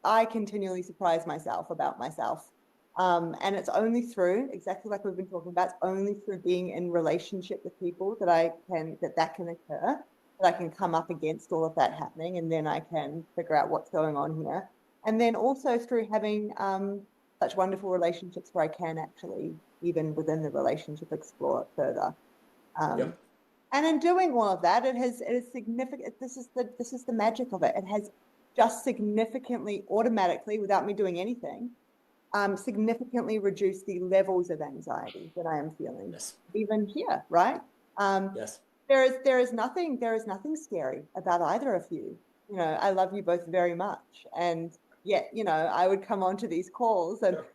I continually surprise myself about myself. And it's only through, exactly like we've been talking about, it's only through being in relationship with people that that can occur, that I can come up against all of that happening, and then I can figure out what's going on here. And then also through having such wonderful relationships where I can actually, even within the relationship, explore it further. Yep. And in doing all of that, it is significant. This is the magic of it. It has just significantly, automatically, without me doing anything, significantly reduced the levels of anxiety that I am feeling, Yes. even here, right? Yes. There is nothing scary about either of you. You know, I love you both very much, and yet, you know, I would come onto these calls and. Sure.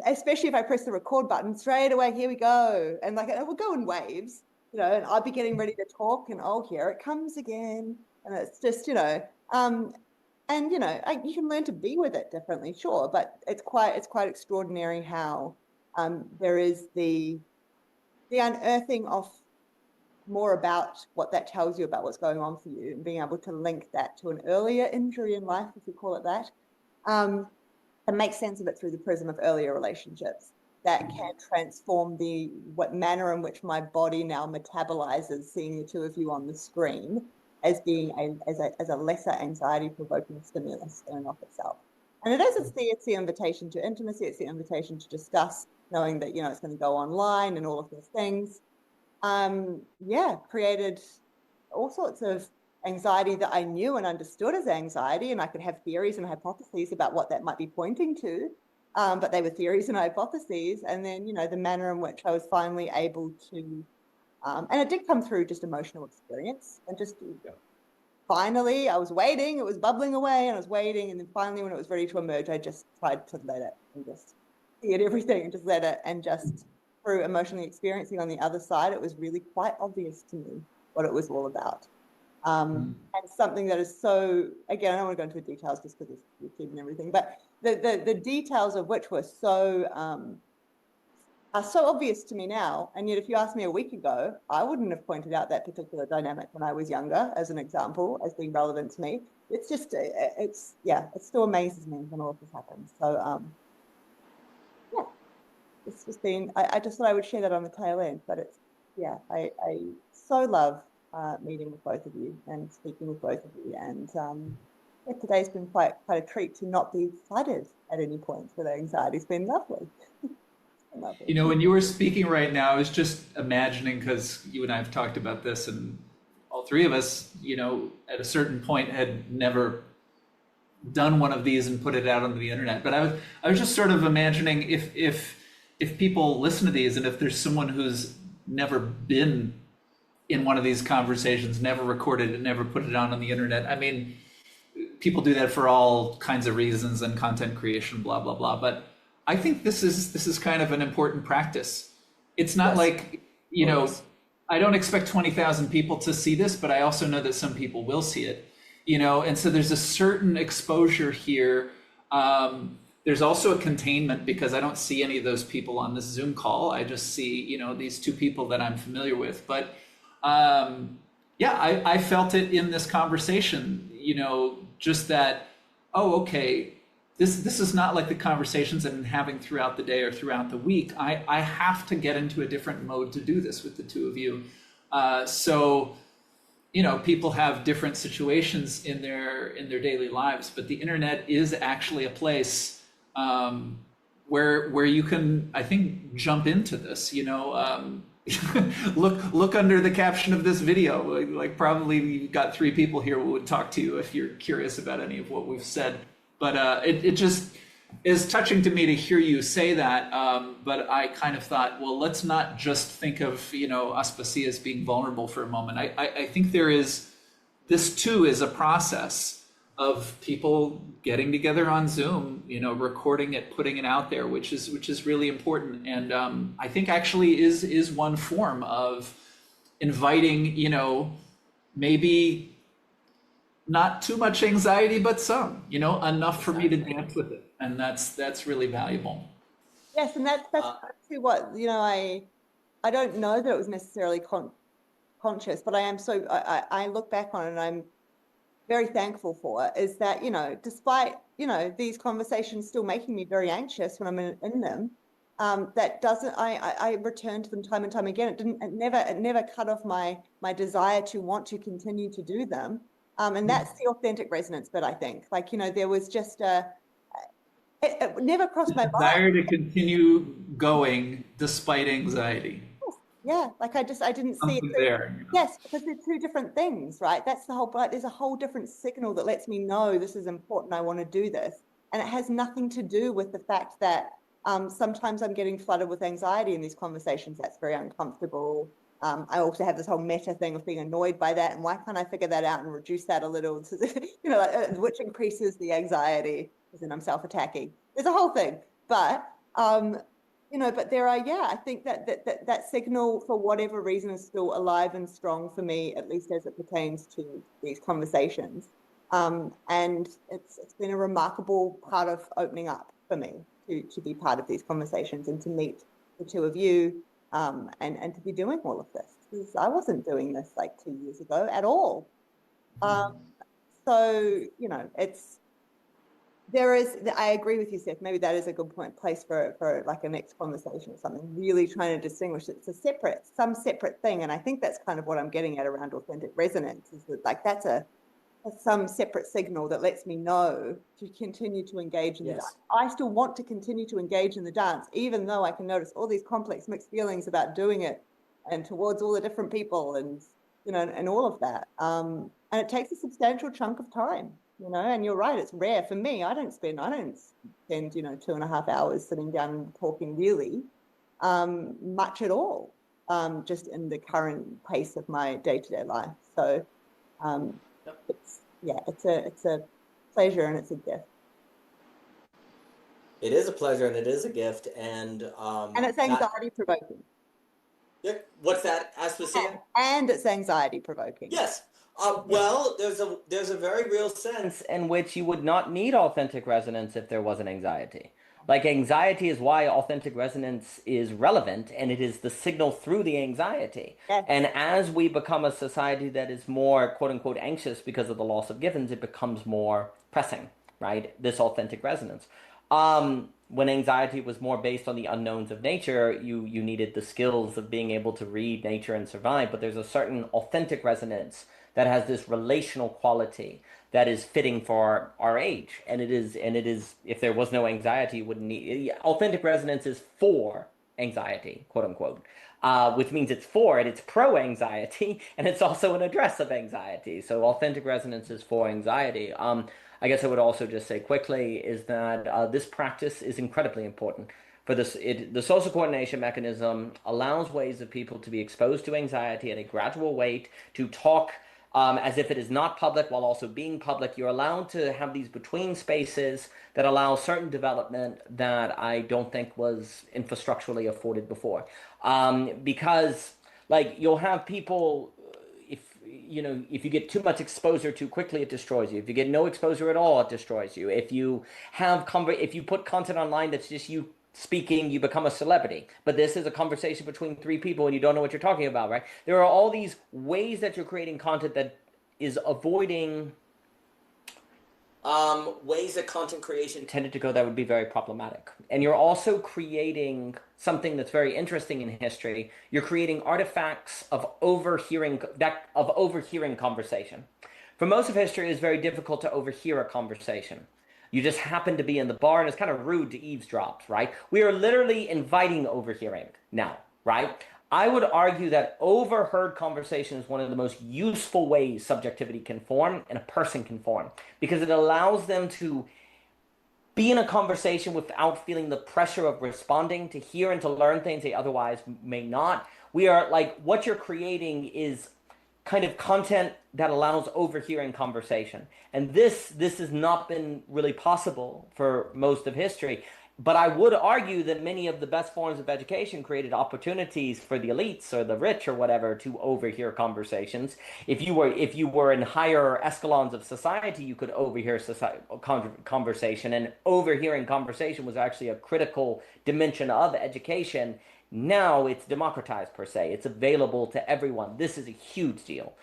Especially if I press the record button, straight away, here we go. And like, it would go in waves, you know, and I'd be getting ready to talk and, oh, here it comes again. And it's just, you know, and, you know, you can learn to be with it differently, sure. But it's quite extraordinary how there is the unearthing of more about what that tells you about what's going on for you, and being able to link that to an earlier injury in life, if you call it that. And make sense of it through the prism of earlier relationships that can transform what manner in which my body now metabolizes seeing the two of you on the screen as being as a lesser anxiety provoking stimulus in and of itself. And it's the invitation to intimacy, it's the invitation to discuss, knowing that, you know, it's going to go online and all of these things. Created all sorts of anxiety that I knew and understood as anxiety, and I could have theories and hypotheses about what that might be pointing to, but they were theories and hypotheses. And then, you know, the manner in which I was finally able to, and it did come through just emotional experience, and just finally I was waiting, it was bubbling away, and I was waiting, and then finally when it was ready to emerge, I just tried to let it and just see it, everything, and just let it, and just through emotionally experiencing on the other side, it was really quite obvious to me what it was all about. And something that is so, again, I don't want to go into the details just because it's YouTube and everything, but the details of which were so are so obvious to me now. And yet if you asked me a week ago, I wouldn't have pointed out that particular dynamic when I was younger as an example, as being relevant to me. It's just, it still amazes me when all of this happens. So it's just been, I just thought I would share that on the tail end, but it's, I so love meeting with both of you and speaking with both of you, and today's been quite a treat to not be flooded at any point with anxiety. It's been lovely. Lovely. You know, when you were speaking right now, I was just imagining, because you and I have talked about this, and all three of us, you know, at a certain point had never done one of these and put it out on the internet. But I was just sort of imagining if people listen to these, and if there's someone who's never been in one of these conversations, never recorded it, never put it on the internet. I mean, people do that for all kinds of reasons and content creation, blah, blah, blah. But I think this is kind of an important practice. It's not like, you know, I don't expect 20,000 people to see this, but I also know that some people will see it, you know, and so there's a certain exposure here. There's also a containment, because I don't see any of those people on this Zoom call. I just see, you know, these two people that I'm familiar with. But I felt it in this conversation, you know, just that, oh, okay, this is not like the conversations I've been having throughout the day or throughout the week. I have to get into a different mode to do this with the two of you. So, you know, people have different situations in their daily lives, but the internet is actually a place where you can, I think, jump into this, you know. Look under the caption of this video. Like probably you've got 3 people here who would talk to you if you're curious about any of what we've said. But it just is touching to me to hear you say that. But I kind of thought, well, let's not just think of, you know, Aspasia as being vulnerable for a moment. I think this too is a process of people getting together on Zoom, you know, recording it, putting it out there, which is really important. And I think actually is one form of inviting, you know, maybe not too much anxiety, but some, you know, enough for me to dance with it. And that's really valuable. Yes, and that's actually what, you know, I don't know that it was necessarily conscious, but I look back on it and I'm very thankful for it, is that, you know, despite, you know, these conversations still making me very anxious when I'm in them, that doesn't, I return to them time and time again. It never cut off my desire to want to continue to do them. And that's the authentic resonance bit, I think. Like, you know, there was just it never crossed my mind. Desire to continue going despite anxiety. Yeah, like I didn't see it there. Yes, because they're 2 different things, right? That's the whole, but there's a whole different signal that lets me know this is important, I want to do this. And it has nothing to do with the fact that sometimes I'm getting flooded with anxiety in these conversations. That's very uncomfortable. I also have this whole meta thing of being annoyed by that, and why can't I figure that out and reduce that a little, which increases the anxiety, as in I'm self-attacking. There's a whole thing, but but there are, I think that signal, for whatever reason, is still alive and strong for me, at least as it pertains to these conversations. And it's been a remarkable part of opening up for me to be part of these conversations and to meet the two of you, and to be doing all of this, because I wasn't doing this like 2 years ago at all. So, I agree with you, Seth. Maybe that is a good place for like a next conversation or something, really trying to distinguish. It's some separate thing. And I think that's kind of what I'm getting at around authentic resonance, is that like that's some separate signal that lets me know to continue to engage in the dance. I still want to continue to engage in the dance, even though I can notice all these complex mixed feelings about doing it and towards all the different people and, and all of that. And it takes a substantial chunk of time, and you're right, it's rare for me. I don't spend 2.5 hours sitting down and talking really much at all, just in the current pace of my day-to-day life. So, it's a pleasure and it's a gift. It is a pleasure and it is a gift, and it's anxiety provoking. Yeah, what's that, Aspasia? And it's anxiety provoking. Yes. Well, there's a very real sense in which you would not need authentic resonance if there wasn't anxiety. Like, anxiety is why authentic resonance is relevant, and it is the signal through the anxiety. Yes. And as we become a society that is more, quote unquote, anxious because of the loss of givens, it becomes more pressing, right? This authentic resonance. When anxiety was more based on the unknowns of nature, you needed the skills of being able to read nature and survive. But there's a certain authentic resonance that has this relational quality that is fitting for our age. And it is, if there was no anxiety, you wouldn't need, authentic resonance is for anxiety, quote unquote, which means it's pro-anxiety, and it's also an address of anxiety. So authentic resonance is for anxiety. I guess I would also just say quickly is that this practice is incredibly important. For this, the social coordination mechanism allows ways of people to be exposed to anxiety at a gradual rate, to talk as if it is not public while also being public. You're allowed to have these between spaces that allow certain development that I don't think was infrastructurally afforded before. Because like you'll have people, if you get too much exposure too quickly, it destroys you. If you get no exposure at all, it destroys you. If you put content online that's just you speaking, you become a celebrity. But this is a conversation between three people and you don't know what you're talking about, right? There are all these ways that you're creating content that is avoiding ways that content creation tended to go that would be very problematic. And you're also creating something that's very interesting in history. You're creating artifacts of overhearing conversation. For most of history, it's very difficult to overhear a conversation. You just happen to be in the bar, and it's kind of rude to eavesdrop, right? We are literally inviting overhearing now, right? I would argue that overheard conversation is one of the most useful ways subjectivity can form and a person can form, because it allows them to be in a conversation without feeling the pressure of responding, to hear and to learn things they otherwise may not. We are like, what you're creating is kind of content that allows overhearing conversation. And this has not been really possible for most of history. But I would argue that many of the best forms of education created opportunities for the elites or the rich or whatever to overhear conversations. If you were in higher echelons of society, you could overhear conversation, and overhearing conversation was actually a critical dimension of education. Now it's democratized per se. It's available to everyone. This is a huge deal.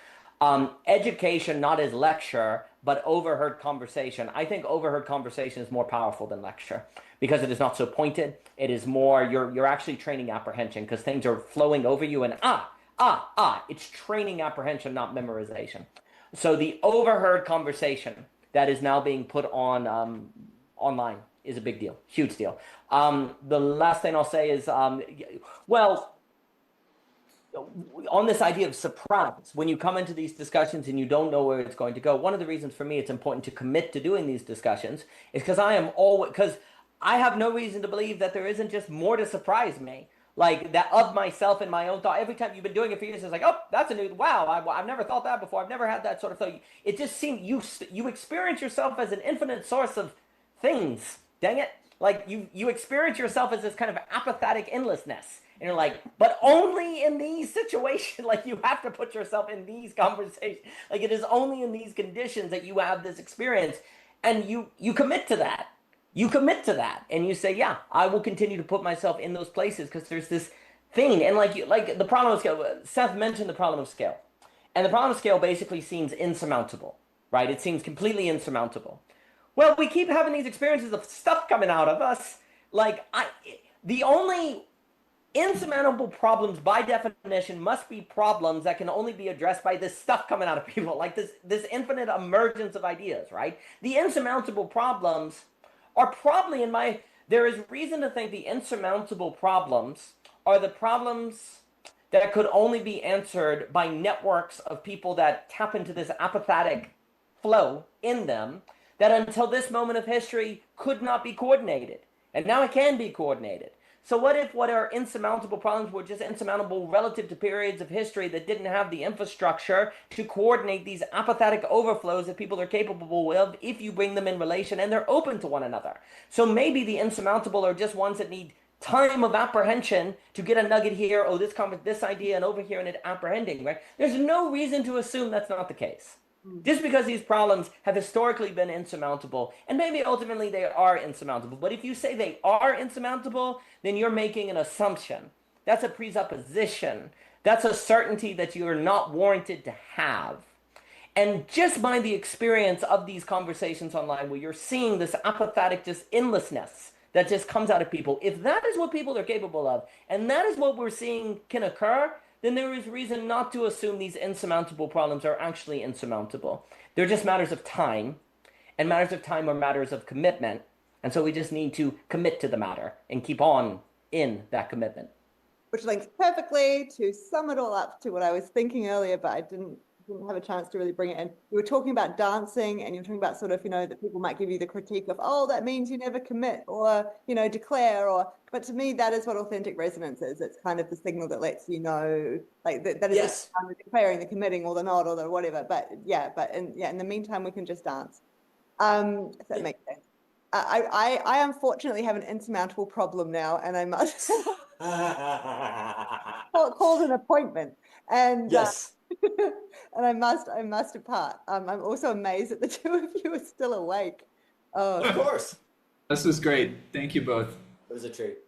Education, not as lecture, but overheard conversation. I think overheard conversation is more powerful than lecture because it is not so pointed. It is more, you're actually training apprehension because things are flowing over you and it's training apprehension, not memorization. So the overheard conversation that is now being put on online is a big deal, huge deal. The last thing I'll say is, on this idea of surprise, when you come into these discussions and you don't know where it's going to go, one of the reasons for me it's important to commit to doing these discussions is because I have no reason to believe that there isn't just more to surprise me. like that of myself and my own thought. Every time you've been doing it for years, it's like, oh, that's a new, wow, I've never thought that before. I've never had that sort of thing. It just seemed you experience yourself as an infinite source of things. Dang it. Like you experience yourself as this kind of apathetic endlessness. And you're like, but only in these situations, like you have to put yourself in these conversations. Like it is only in these conditions that you have this experience. And you commit to that. You commit to that. And you say, yeah, I will continue to put myself in those places because there's this thing. And like the problem of scale, Seth mentioned the problem of scale. And the problem of scale basically seems insurmountable, right? It seems completely insurmountable. Well, we keep having these experiences of stuff coming out of us. The only insurmountable problems by definition must be problems that can only be addressed by this stuff coming out of people, like this infinite emergence of ideas, right? The insurmountable problems are probably there is reason to think the insurmountable problems are the problems that could only be answered by networks of people that tap into this apathetic flow in them that until this moment of history could not be coordinated. And now it can be coordinated. So what if what are insurmountable problems were just insurmountable relative to periods of history that didn't have the infrastructure to coordinate these apathetic overflows that people are capable of if you bring them in relation and they're open to one another? So maybe the insurmountable are just ones that need time of apprehension to get a nugget here, oh, this idea, and over here, and it apprehending, right? There's no reason to assume that's not the case. Just because these problems have historically been insurmountable, and maybe ultimately they are insurmountable, but if you say they are insurmountable, then you're making an assumption. That's a presupposition. That's a certainty that you are not warranted to have. And just by the experience of these conversations online where you're seeing this apathetic, just endlessness that just comes out of people, if that is what people are capable of, and that is what we're seeing can occur, then there is reason not to assume these insurmountable problems are actually insurmountable. They're just matters of time, and matters of time are matters of commitment. And so we just need to commit to the matter and keep on in that commitment. Which links perfectly to sum it all up to what I was thinking earlier, but I didn't have a chance to really bring it in. You were talking about dancing, and you're talking about sort of, that people might give you the critique of, oh, that means you never commit or, declare, but to me, that is what authentic resonance is. It's kind of the signal that lets you know, like that is Yes. the declaring, the committing or the not or the whatever. But in the meantime, we can just dance. If that makes sense. I unfortunately have an insurmountable problem now, and I must called an appointment. And yes. and I must depart. I'm also amazed that the two of you are still awake. Oh, Of course. This was great. Thank you both. It was a treat.